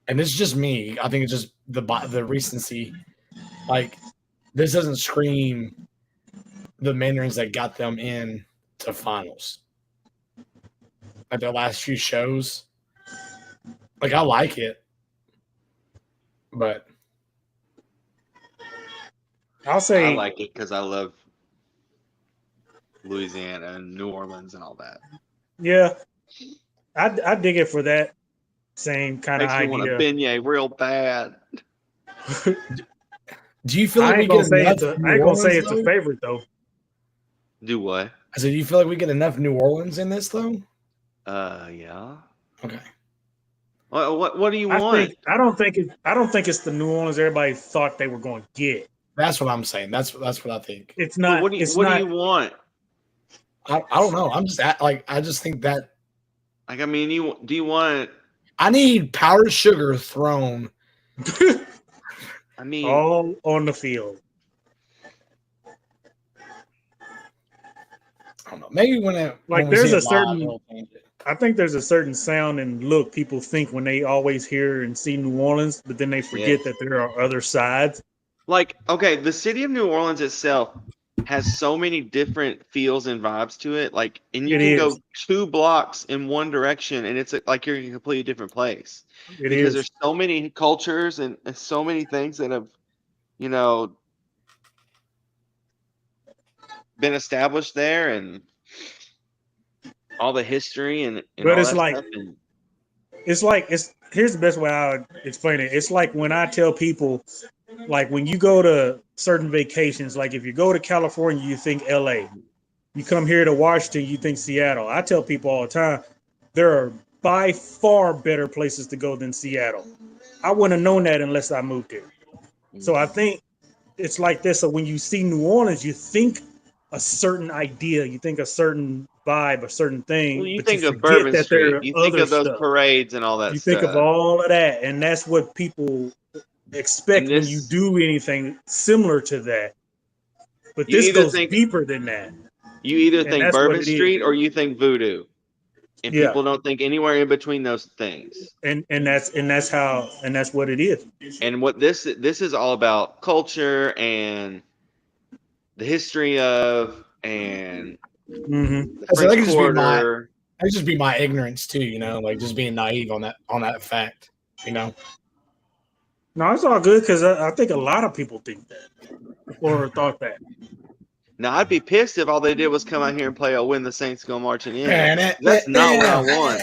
and this is just me, I think it's just the recency. Like, this doesn't scream the Mandarins that got them in to finals. like their last few shows. Like I like it, but I'll I say, like it because I love Louisiana and New Orleans and all that. yeah, I dig it for that same kind of Makes me want a idea. beignet real bad. do you feel like I we ain't gonna get say enough it's a, New I ain't gonna say Orleans it's a though? favorite though. Do what? I said, do you feel like we get enough New Orleans in this though? Yeah. Okay. What do you want? I don't think it's the New Orleans everybody thought they were going to get. That's what I'm saying. That's what I think. It's But not. what do you It's what do not. you want? I don't know. I'm just I just think that Like, I mean, do you want? I need powdered sugar thrown. I mean, all on the field. I don't know. Maybe when Like we there's see a it live, certain. it'll change it. I think there's a certain sound and look people think when they always hear and see New Orleans, but then they forget that there are other sides. like, okay, the city of New Orleans itself has so many different feels and vibes to it. Like, and you It can is. go 2 blocks in one direction, and it's like you're in a completely different place It because is. there's so many cultures and so many things that have, you know, been established there, and all the history and But all it's that like stuff. And it's here's the best way I would explain it. It's like when I tell people, like when you go to certain vacations, like if you go to California, you think LA. You come here to Washington, you think Seattle. I tell people all the time, there are by far better places to go than Seattle. I wouldn't have known that unless I moved here. So I think it's like this. So when you see New Orleans, you think a certain idea, you think a certain vibe, a certain thing, well, you but think you of forget Bourbon that there Street, are you think other of those stuff. parades and all that You stuff. think of all of that, and that's what people expect And when you this, do anything similar to that. But you this either goes think deeper than that, you either and think that's what Bourbon it is. Street or you think Voodoo, and Yeah, people don't think anywhere in between those things. and that's what it is. And what this is all about culture and the history of and Mm-hmm. the So that French could just be Quarter. that could just be my ignorance too, like just being naive on that fact, No, it's all good because I think a lot of people think that or thought that. Now I'd be pissed if all they did was come out here and play "Oh When the Saints Go Marching In." Man, That's not what I want.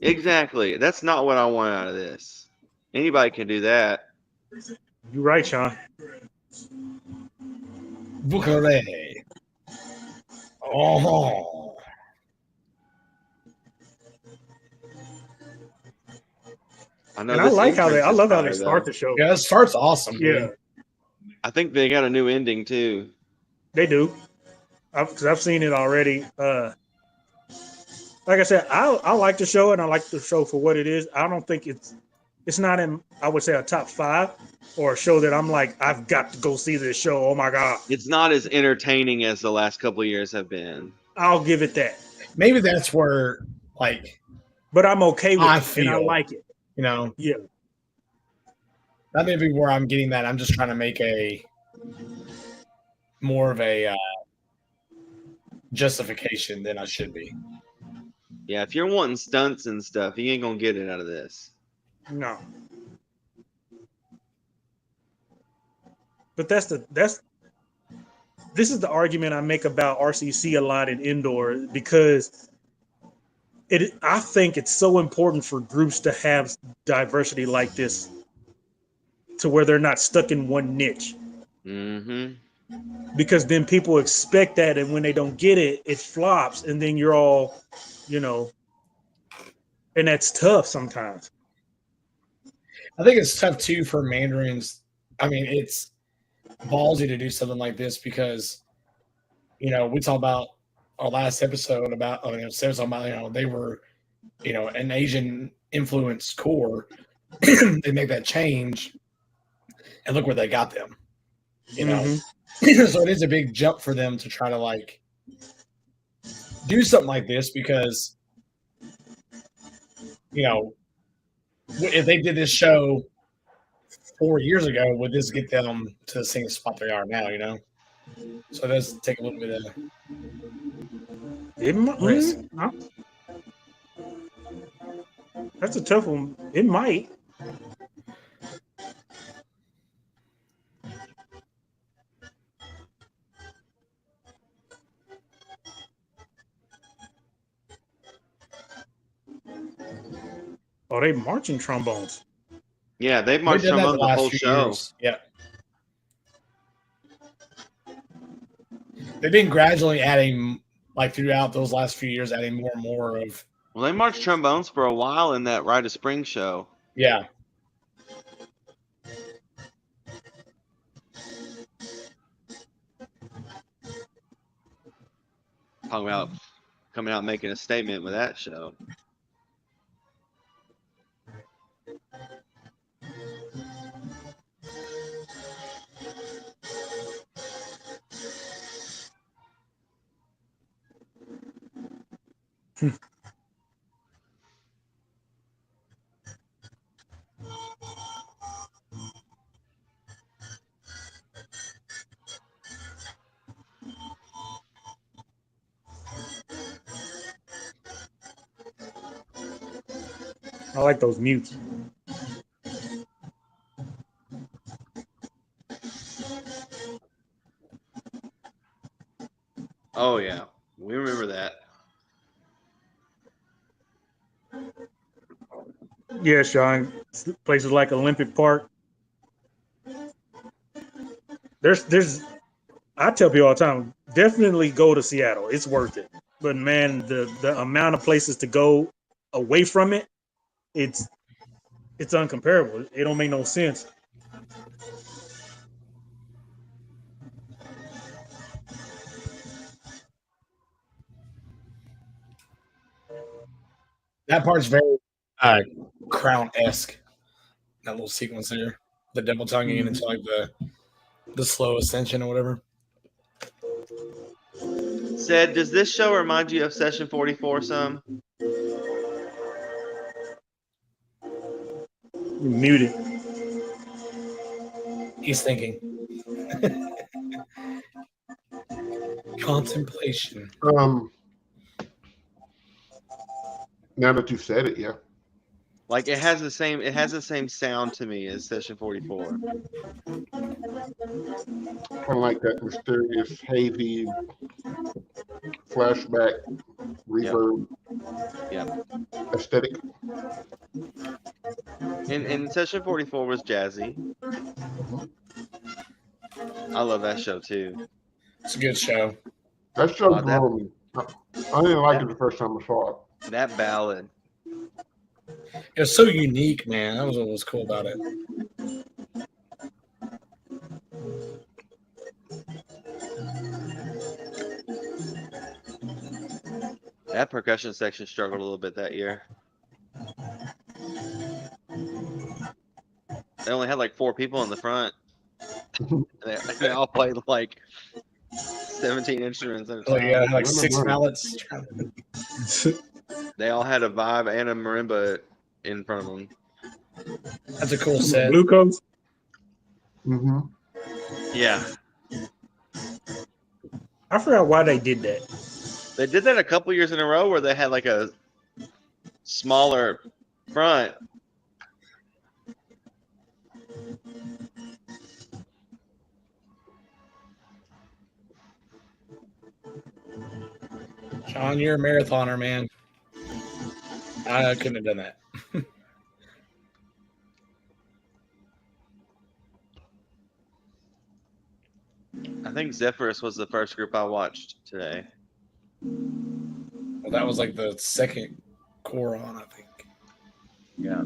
Exactly, that's not what I want out of this. Anybody can do that. You're right, Sean. Bucare. Oh. I know And I this like how entrance I is love how they fire, start though. the show. Yeah, that start's awesome, Yeah, dude. I think they got a new ending too. they do. Because I've seen it already. Like I said, I like the show and I like the show for what it is. I don't think it's not in, I would say, a top 5 or a show that I'm like, I've got to go see this show. Oh my God. It's not as entertaining as the last couple of years have been. I'll give it that. Maybe that's where, like, But I'm okay with I it and I feel, like it. Yeah. that may be where I'm getting that. I'm just trying to make more of a justification than I should be. Yeah, if you're wanting stunts and stuff, you ain't gonna get it out of this. No. But this is the argument I make about RCC a lot in indoor because I think it's so important for groups to have diversity like this to where they're not stuck in one niche. Mm-hmm. Because then people expect that, and when they don't get it, it flops, and then you're all, and that's tough sometimes. I think it's tough too for Mandarins. I mean, it's ballsy to do something like this because, we talked about our last episode about, Sarah's talking about, they were, an Asian influence core. They make that change, and look where they got them. Mm-hmm. So it is a big jump for them to try to do something like this because, if they did this show 4 years ago, would this get them to the same spot they are now? So it does take a little bit of risk. That's a tough one. It might. Oh, they marching trombones. Yeah, they've They marched did that trombone the the last whole few show. years. Yeah. They've been gradually adding, like throughout those last few years, adding more and more of. Well, they marched trombones for a while in that Rite of Spring show. Yeah. Talking about coming out and making a statement with that show. I like those mutes. Oh yeah, we remember that. Yeah, Sean. Places like Olympic Park. There's. I tell people all the time, definitely go to Seattle. It's worth it. But man, the amount of places to go away from it, it's uncomparable. It don't make no sense. That part's very Crown-esque. That little sequence there. The double tonguing into like the slow ascension or whatever. Said, does this show remind you of Session 44 some? You're muted. He's thinking. Contemplation. Now that you said it, yeah. Like it has the same sound to me as Session 44. Kind of like that mysterious, hazy flashback reverb aesthetic. And Session 44 was jazzy. I love that show too. It's a good show. That show grew me. I didn't like it the first time I saw it. That ballad. It was so unique, man. That was what was cool about it. That percussion section struggled a little bit that year. They only had like 4 people in the front. they all played like 17 instruments at a time. Oh yeah, like 6 mallets. They all had a vibe and a marimba in front of them. That's a cool set. Glucose. Mm-hmm. Yeah. I forgot why they did that. They did that a couple years in a row where they had like a smaller front. Sean, you're a marathoner, man. I couldn't have done that. I think Zephyrus was the first group I watched today. Well, that was like the second core on, I think. Yeah.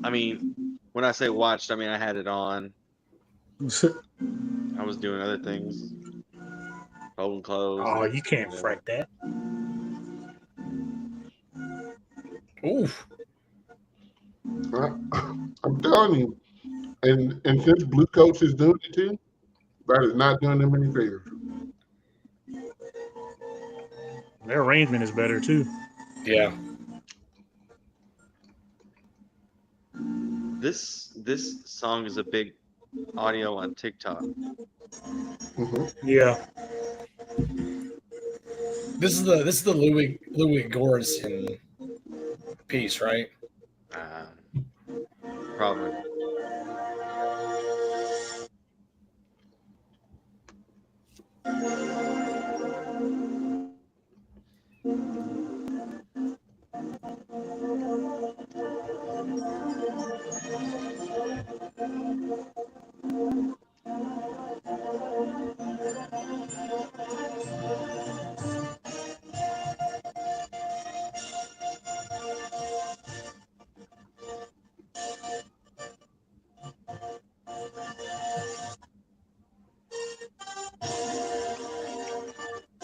I mean, when I say watched, I mean I had it on. I was doing other things. Folding clothes. Oh, you can't frack that. Oof. I'm telling you. And since Blue Coats is doing it too, that is not doing them any favors. Their arrangement is better too. Yeah. This song is a big audio on TikTok. Mm-hmm. Yeah. This is the Louis Gorison piece, right? Probably.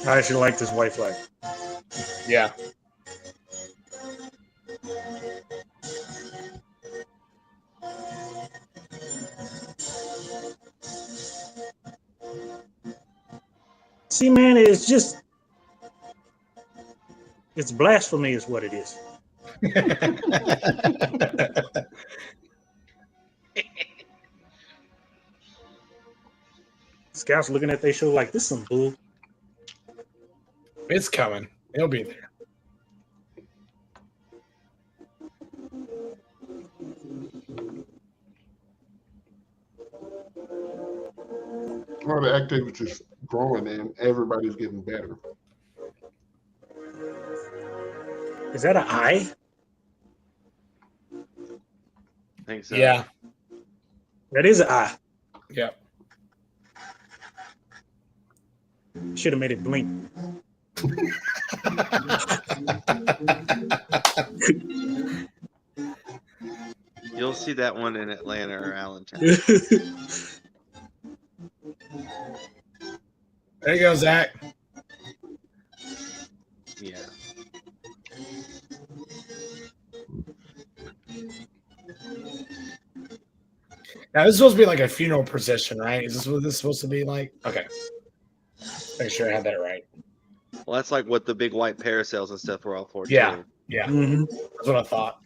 I actually like this white flag. Yeah. See, man, it's blasphemy is what it is. Scouts looking at their show like this some bull. It's coming. It'll be there. All the activities growing and everybody's getting better. Is that an eye? I think so. Yeah. That is an eye. Yeah. Should have made it blink. You'll see that one in Atlanta or Allentown. There you go, Zach. Yeah. Now this is supposed to be like a funeral procession, right? Is this what this is supposed to be like? Okay. Make sure I had that right. Well, that's like what the big white parasails and stuff were all for. Yeah. Too. Yeah. Mm-hmm. That's what I thought.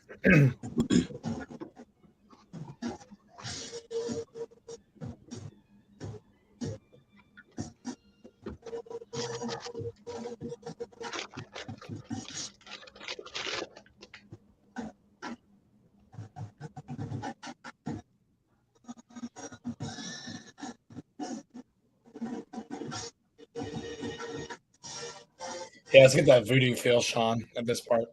Yeah, let's get that voodoo feel, Sean, at this part.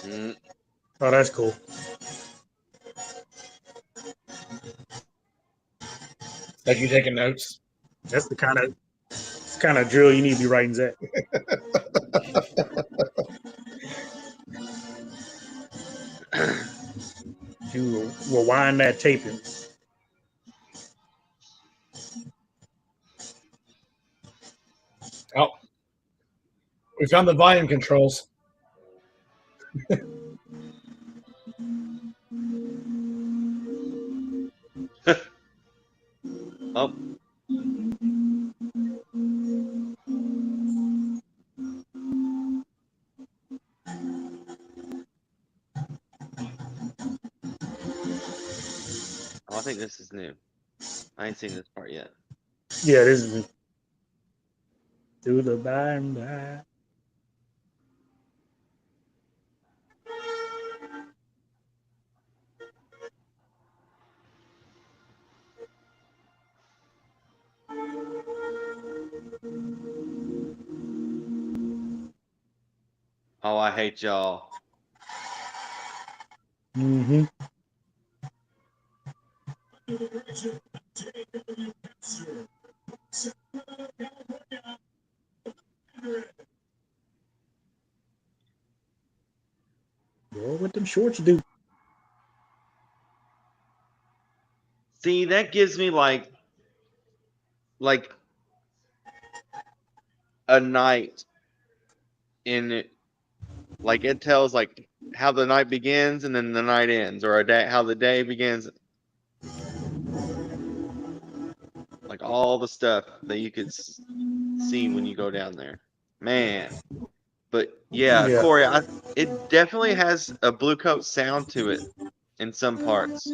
Mm. Oh, that's cool. Like you taking notes? That's the kind of drill you need to be writing, Zach. You rewind that taping. Oh. We found the volume controls. Oh. Oh, I think this is new. I ain't seen this part yet. Yeah, this is through the by and by. Oh, I hate y'all. Mm-hmm. Boy, them shorts do. See, that gives me like a night in it. Like it tells like how the night begins and then the night ends, or a day how the day begins. Like all the stuff that you could see when you go down there, man. But yeah, Yeah. Corey, it definitely has a Blue Coat sound to it in some parts.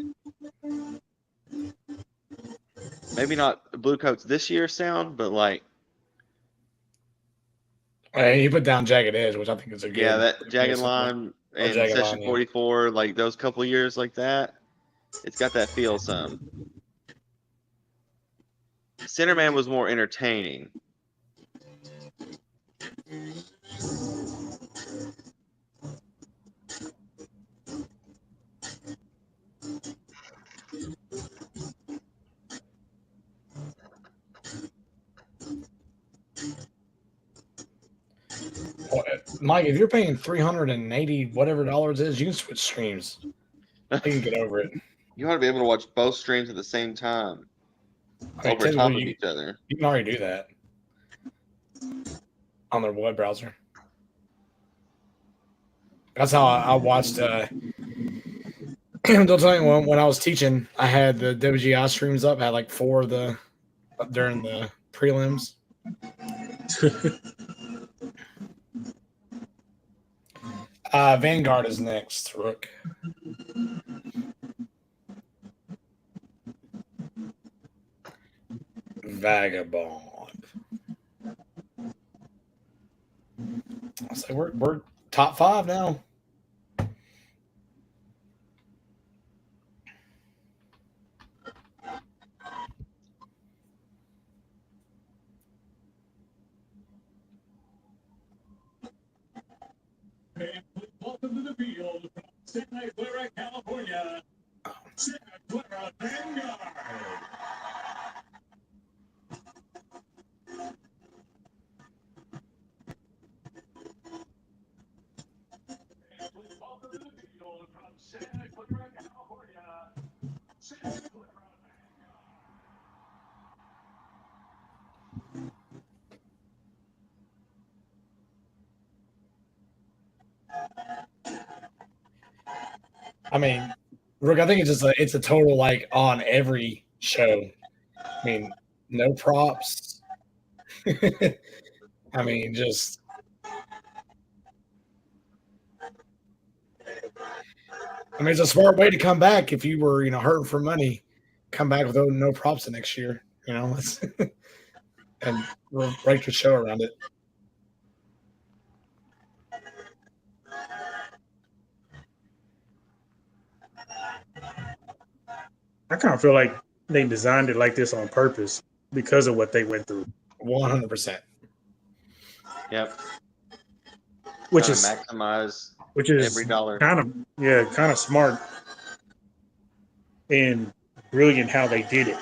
Maybe not Blue Coat's this year sound, but like He put down Jagged Edge, which I think is a good. yeah, that Jagged mix of them. Line Or and Jagged Session Line, yeah. 44, like those couple of years like that, it's got that feel some. Centerman was more entertaining. Well, Mike, if you're paying $380 whatever dollars is, you can switch streams. You can get over it. You ought to be able to watch both streams at the same time, I mean, over top of technically, each other. you can already do that on their web browser. That's how I watched. Don't tell you when I was teaching, I had the WGI streams up. I had like 4 of the during the prelims. Vanguard is next, Rook. Vagabond. I say we're top 5 now. And welcome to the field from Santa Clara, California, Santa Clara Vanguard. Welcome to the field from Santa Clara, California, Santa Clara I mean, Rook, I think it's a total like on every show. I mean, no props. I mean, just it's a smart way to come back if you were, hurting for money. Come back with no props the next year, and break your show around it. I kind of feel like they designed it like this on purpose because of what they went through. 100%. Yep. Which Trying is to maximize every dollar. kind of smart and brilliant how they did it.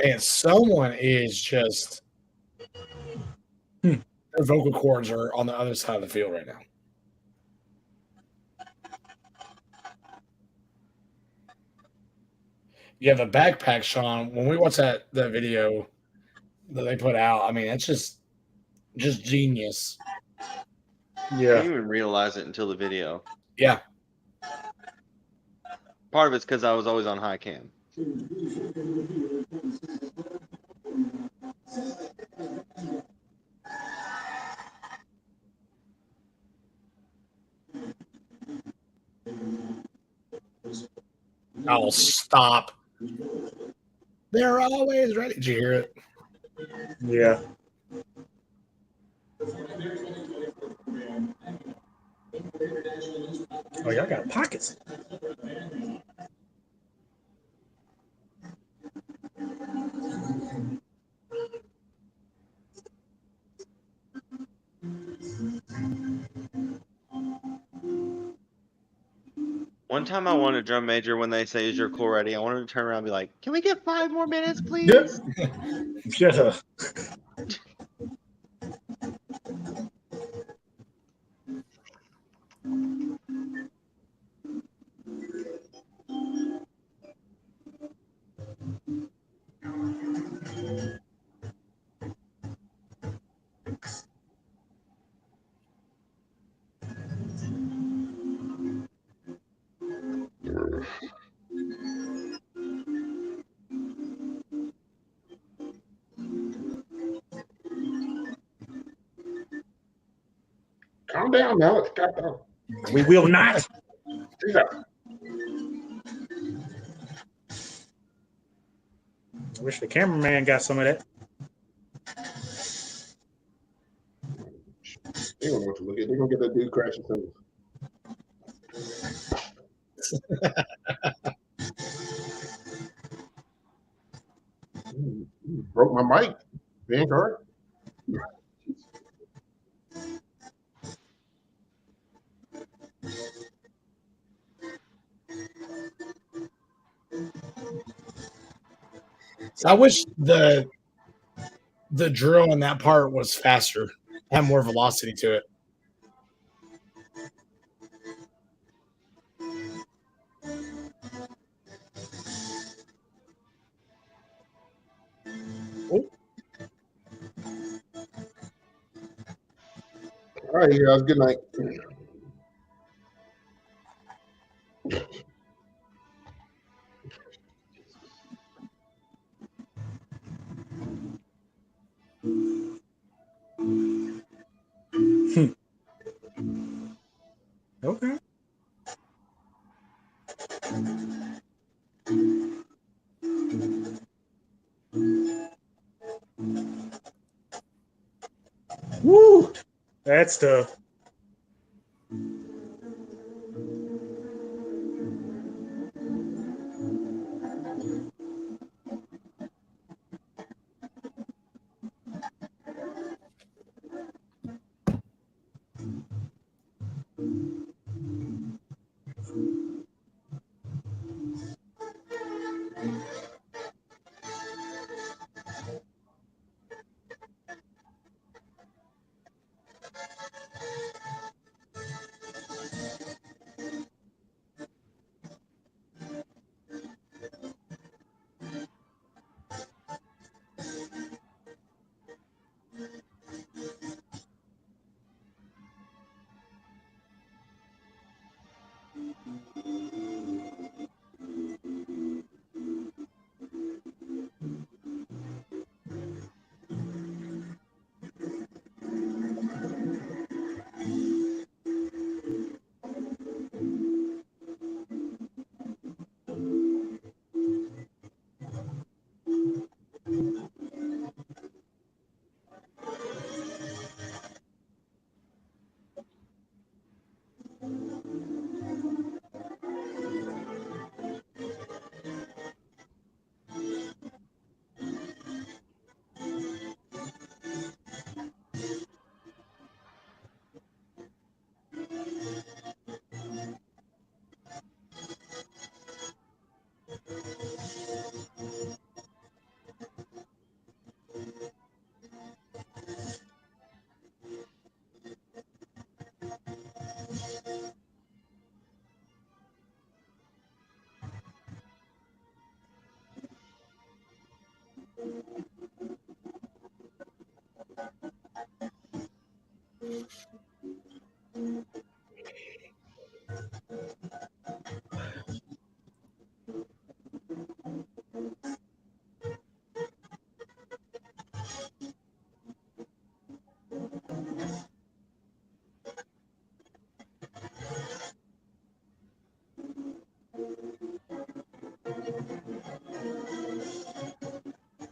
Man, someone is just their vocal cords are on the other side of the field right now. Yeah, the backpack, Sean. When we watched that video that they put out, I mean, it's just genius. I Yeah. didn't even realize it until the video. Yeah. Part of it's because I was always on high cam. I'll stop. They're always ready. Did you hear it? Yeah. Oh, y'all got pockets. One time I wanted a drum major when they say, "Is your core ready?" I wanted to turn around and be like, "Can we get 5 more minutes, please?" Shut up. Calm down, Alex. Calm down. We will not. Jesus. I wish the cameraman got some of that. They don't know what to look at. They're gonna get that dude crashing soon. Broke my mic, Vanguard. So I wish the drill in that part was faster, had more velocity to it. All right, you guys. Good night. Okay. Woo! That's tough.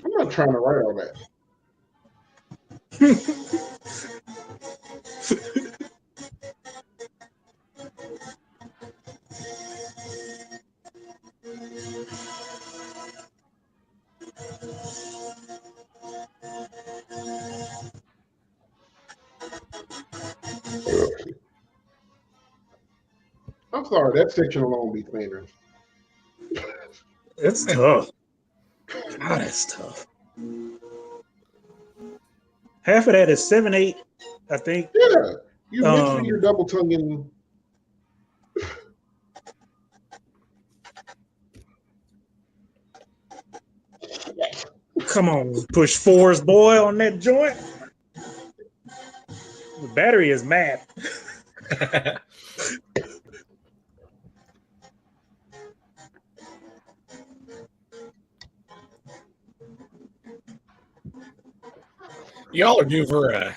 I'm not trying to write all that. I'm sorry, that section alone be cleaner. It's tough. God, that's tough. Half of that is 7/8, I think. Yeah, you mentally you're double tonguing. Come on, push fours, boy, on that joint. The battery is mad. Y'all are due for a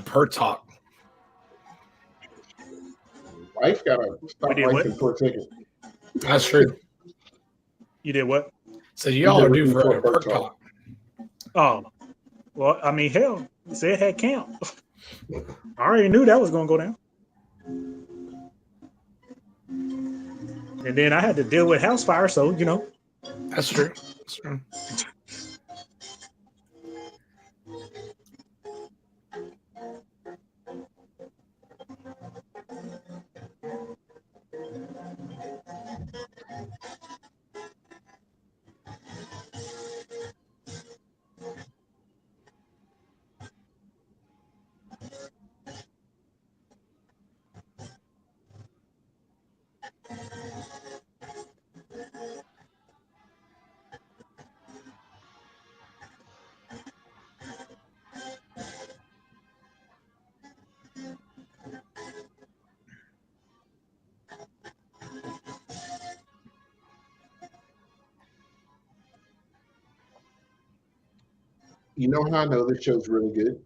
per talk. Life gotta stop did what? lifing for a second. That's true. You did what? So y'all are due looking for a for a per per talk. talk. Oh, well, I mean, hell, you said it had camp. I already knew that was going to go down. And then I had to deal with house fire, so, you know. That's true. That's true. You know how I know this show's really good?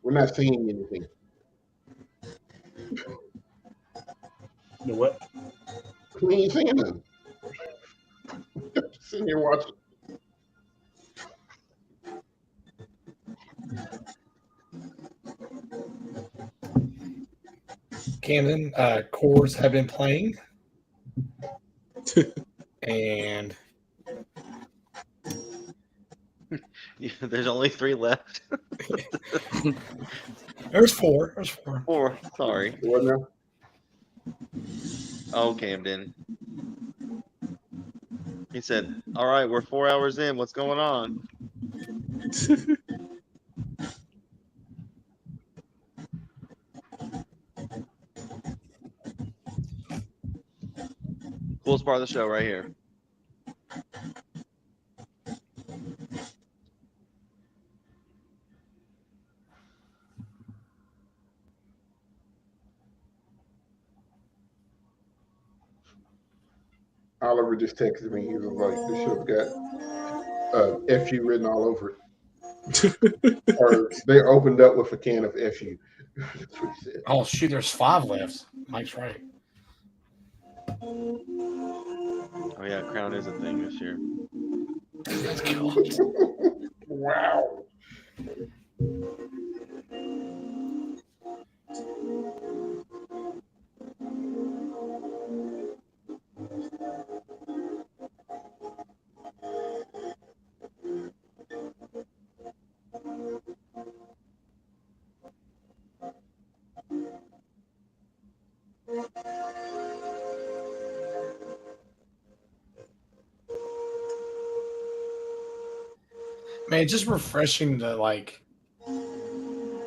We're not saying anything. The what? We ain't saying nothing. Just sitting here watching. Camden, cores have been playing. And There's only 3 left. there's 4. There's 4. 4. Sorry. What now? Oh, Camden. He said, "All right, we're 4 hours in. What's going on?" Coolest part of the show right here. Oliver just texted me. He was like, "This show's got FU written all over it." Or they opened up with a can of FU. That's what he said. Oh, shoot, there's 5 left. Mike's right. Oh yeah, Crown is a thing this year. Wow. Man, it's just refreshing to like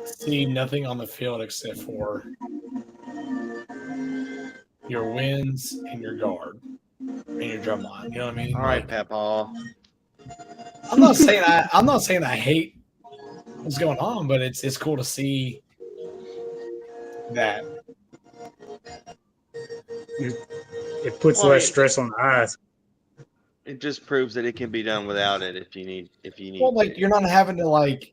see nothing on the field except for your wins and your guard and your drum line. You know what I mean? All right, Like, Papa. I'm not saying I hate what's going on, but it's cool to see that. It puts Well, less stress on the eyes. It just proves that it can be done without it if you need. Well, like you're not having to like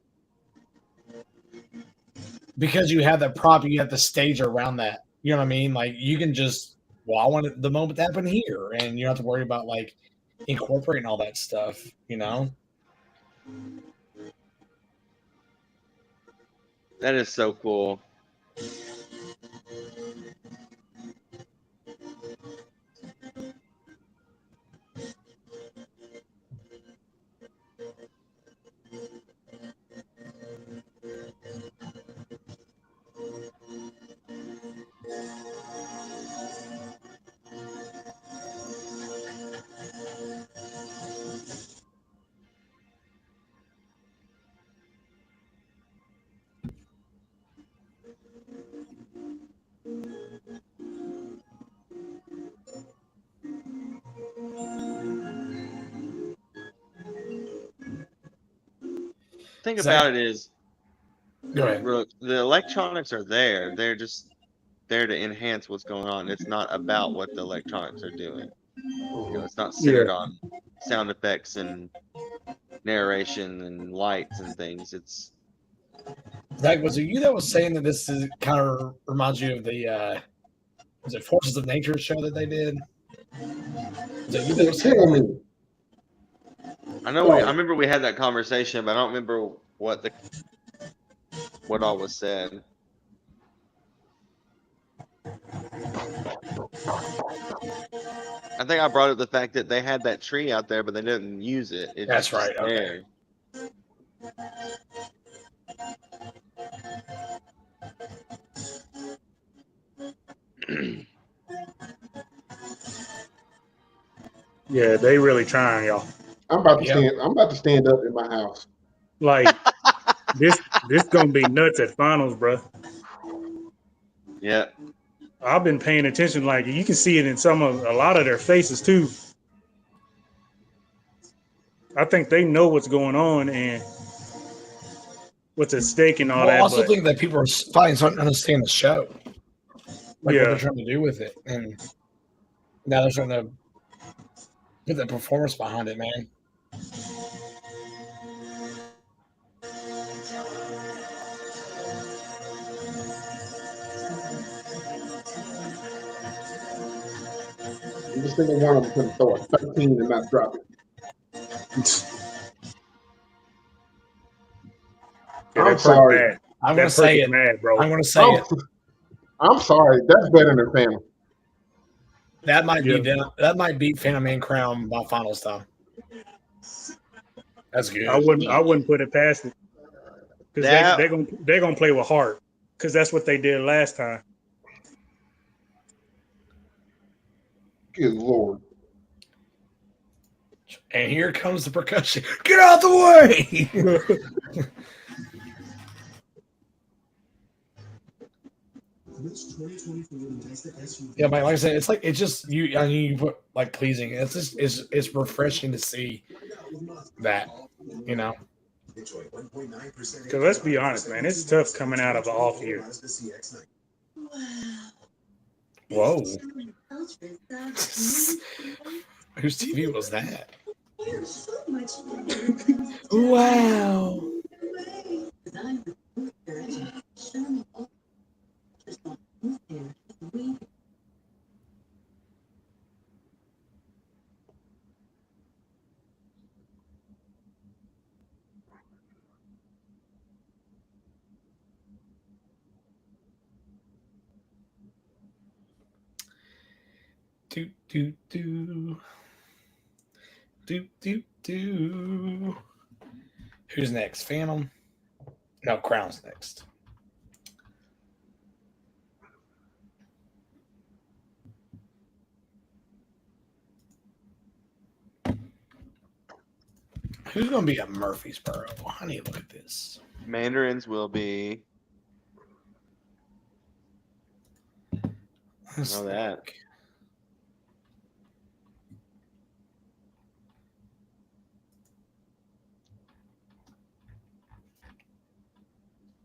because you have that prop, you have the stage around that. You know what I mean? Like you can just I want the moment to happen here, and you don't have to worry about like incorporating all that stuff. You know? That is so cool. thing Zach? about it is Go ahead. the electronics are there. They're just there to enhance what's going on. It's not about what the electronics are doing. You know, it's not centered on sound effects and narration and lights and things. It's Zach, was it you that was saying that this is kind of reminds you of the was it Forces of Nature show that they did? Was it you that You're was saying kidding that? me. I know I remember we had that conversation, but I don't remember what all was said. I think I brought up the fact that they had that tree out there, but they didn't use it. It's That's just right. Okay. there. Yeah, they really trying, y'all. I'm about to Yep. stand. I'm about to stand up in my house. Like this gonna be nuts at finals, bro. Yeah. I've been paying attention. Like you can see it in a lot of their faces too. I think they know what's going on and what's at stake and all Well, I that. also But think that people are finally starting to understand the show, like what they're yeah, trying to do with it, and now they're starting to put the performance behind it, man. Every single one of them can throw a 13 and not drop it. yeah, I'm that perk sorry. mad. I'm That going to perk say is it. mad, bro. I'm going to say it. I'm sorry. That's better than Phantom. That might Yeah. be that might beat Phantom Man Crown by finals time. That's good. I wouldn't put it past it because That they're gonna play with heart because that's what they did last time. Good Lord. And here comes the percussion. Get out the way! Yeah, man, like I said, it's like it's just you. I mean, you put like pleasing. It's just it's refreshing to see that, you know. Because let's be honest, man, it's tough coming out of an off year. Whoa, whose TV was that? Wow. Do do do do do do. Who's next? Phantom? No, Crown's next. Who's going to be at Murfreesboro? Honey, look at this. Mandarins will be. Let's Know that. look.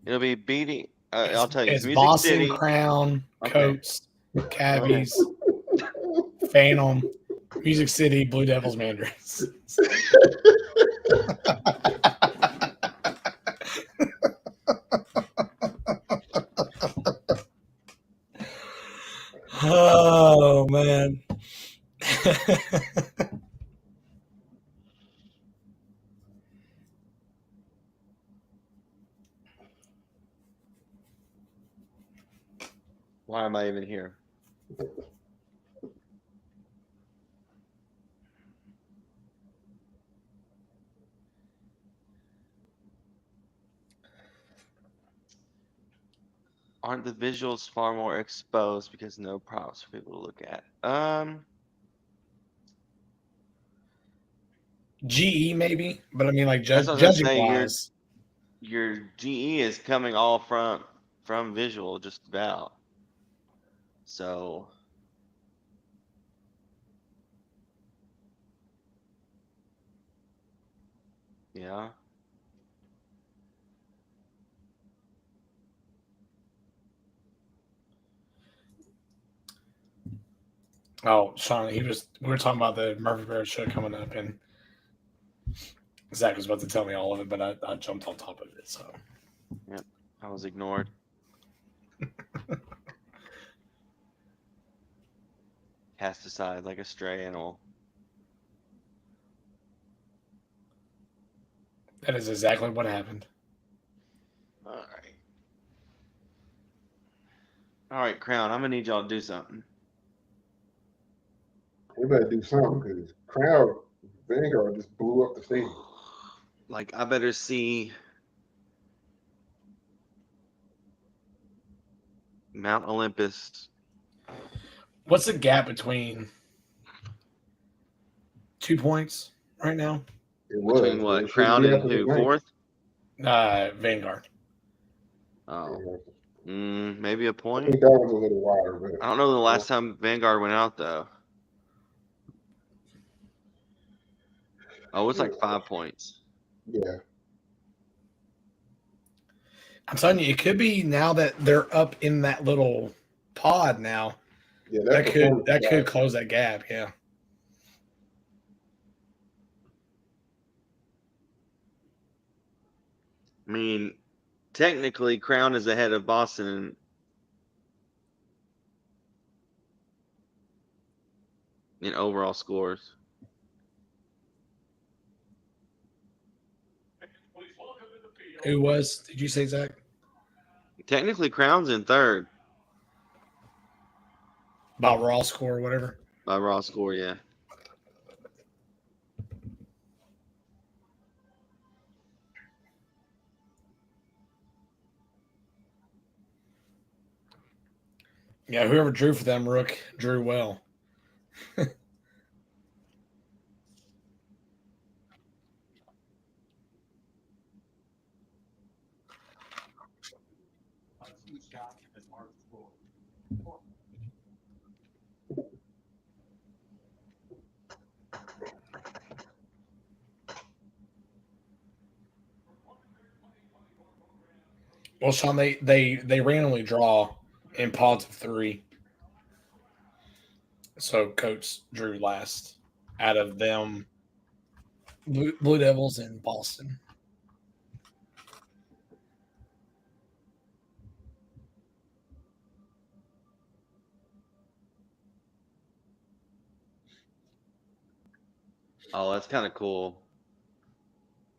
It'll be beating. I'll tell you. It's Music Boston, City. Crown, Okay. Coates, Cabbies, Phantom, Music City, Blue Devils, Mandarins. Oh, man. Why am I even here? Aren't the visuals far more exposed because no props for people to look at? GE maybe, but I mean, like That's what I was judging gonna say. wise, Your GE is coming all from visual, just about. So yeah. Oh, Sean, we were talking about the Murphy Bear show coming up, and Zach was about to tell me all of it, but I jumped on top of it. So Yep, I was ignored. Cast aside like a stray animal. that is exactly what happened. All right. All right, Crown. I'm gonna need y'all to do something. We better do something because crowd Vanguard just blew up the stadium. Like I better see Mount Olympus. What's the gap between 2 points right now? It was. Between but what? it shouldn't Crown be and after who? tonight. Fourth? Vanguard. Oh, maybe a I point. think that was a little wider, but I don't know the last time Vanguard went out though. Oh, it's like 5 points. yeah. I'm telling you, it could be now that they're up in that little pod now. Yeah, That performance could guy. close that gap. Yeah. I mean, technically, Crown is ahead of Boston in overall scores. Who was? Did you say Zach? Technically, Crown's in third About raw score or whatever. by raw score. Yeah. Yeah, whoever drew for them, Rook, drew well. Well, Sean, they randomly draw in pods of 3. So Coach drew last out of them, Blue Devils in Boston. Oh, that's kind of cool.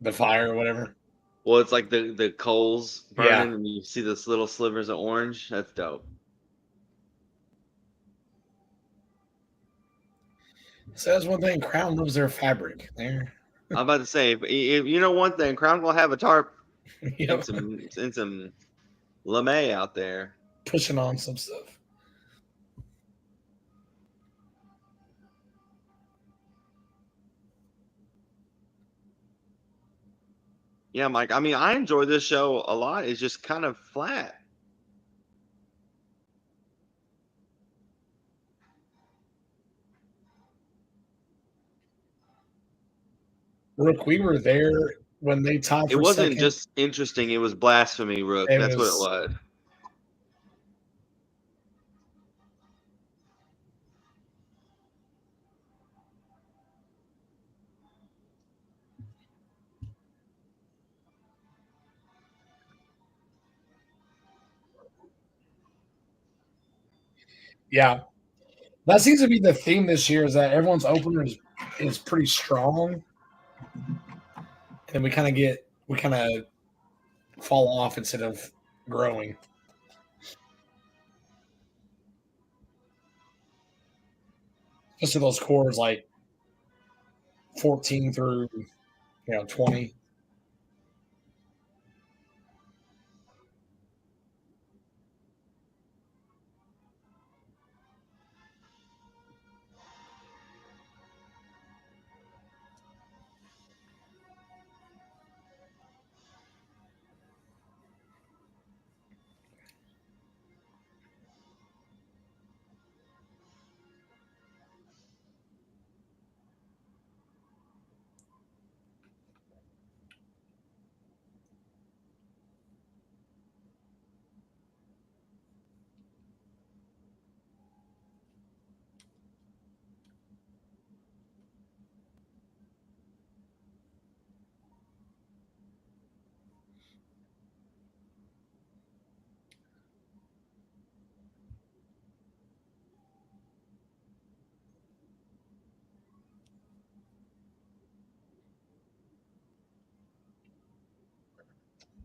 The fire or whatever. Well, it's like the coals burning, Yeah. and you see this little slivers of orange. That's dope. So that's one thing. Crown loves their fabric. There. I'm about to say, if you know one thing, Crown will have a tarp You know, and some lame out there. pushing on some stuff. Yeah, Mike. I mean, I enjoy this show a lot. It's just kind of flat. Rook, we were there when they tied It for wasn't second. just interesting. It was blasphemy, Rook. It That's what it was- was. Yeah. That seems to be the theme this year is that everyone's opener is pretty strong. And we kind of fall off instead of growing. Just to those cores like 14 through 20.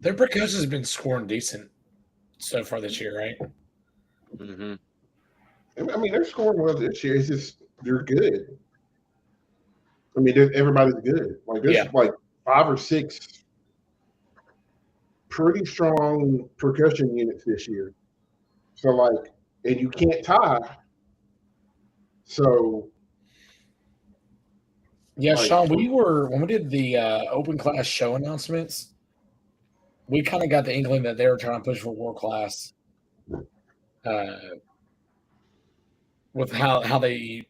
Their percussion's been scoring decent so far this year, right? Mm-hmm. I mean, they're scoring well this year. It's just they're good. I mean, everybody's good. Like there's like 5 or 6 pretty strong percussion units this year. So like, and you can't tie. So Yeah, like, Sean, when we did the open class show announcements, we kind of got the inkling that they were trying to push for world class with how they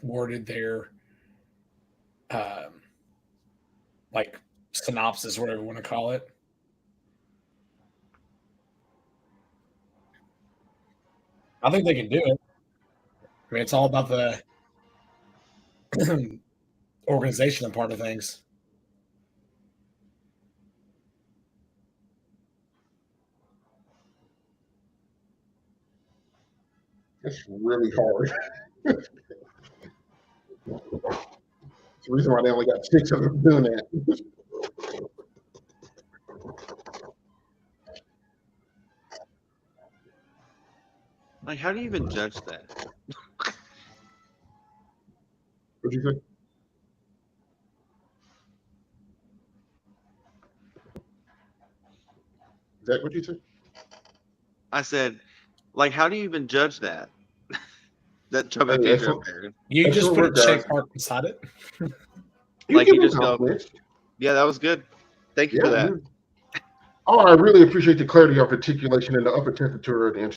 worded their like synopsis, whatever you want to call it. I think they can do it. I mean, it's all about the organization and part of things. it's really hard. It's the reason why they only got 6 of them doing that. Like, how do you even judge that? What'd you say? Is that what you said? I said, like, how do you even judge that? That trumpet Hey, feature up there. You just excellent put a work, guys. check mark beside it. You Like, give you them just go, compliments. yeah, that was good. Thank you for that. Oh, I really appreciate the clarity of articulation and the upper temperature of the instrument.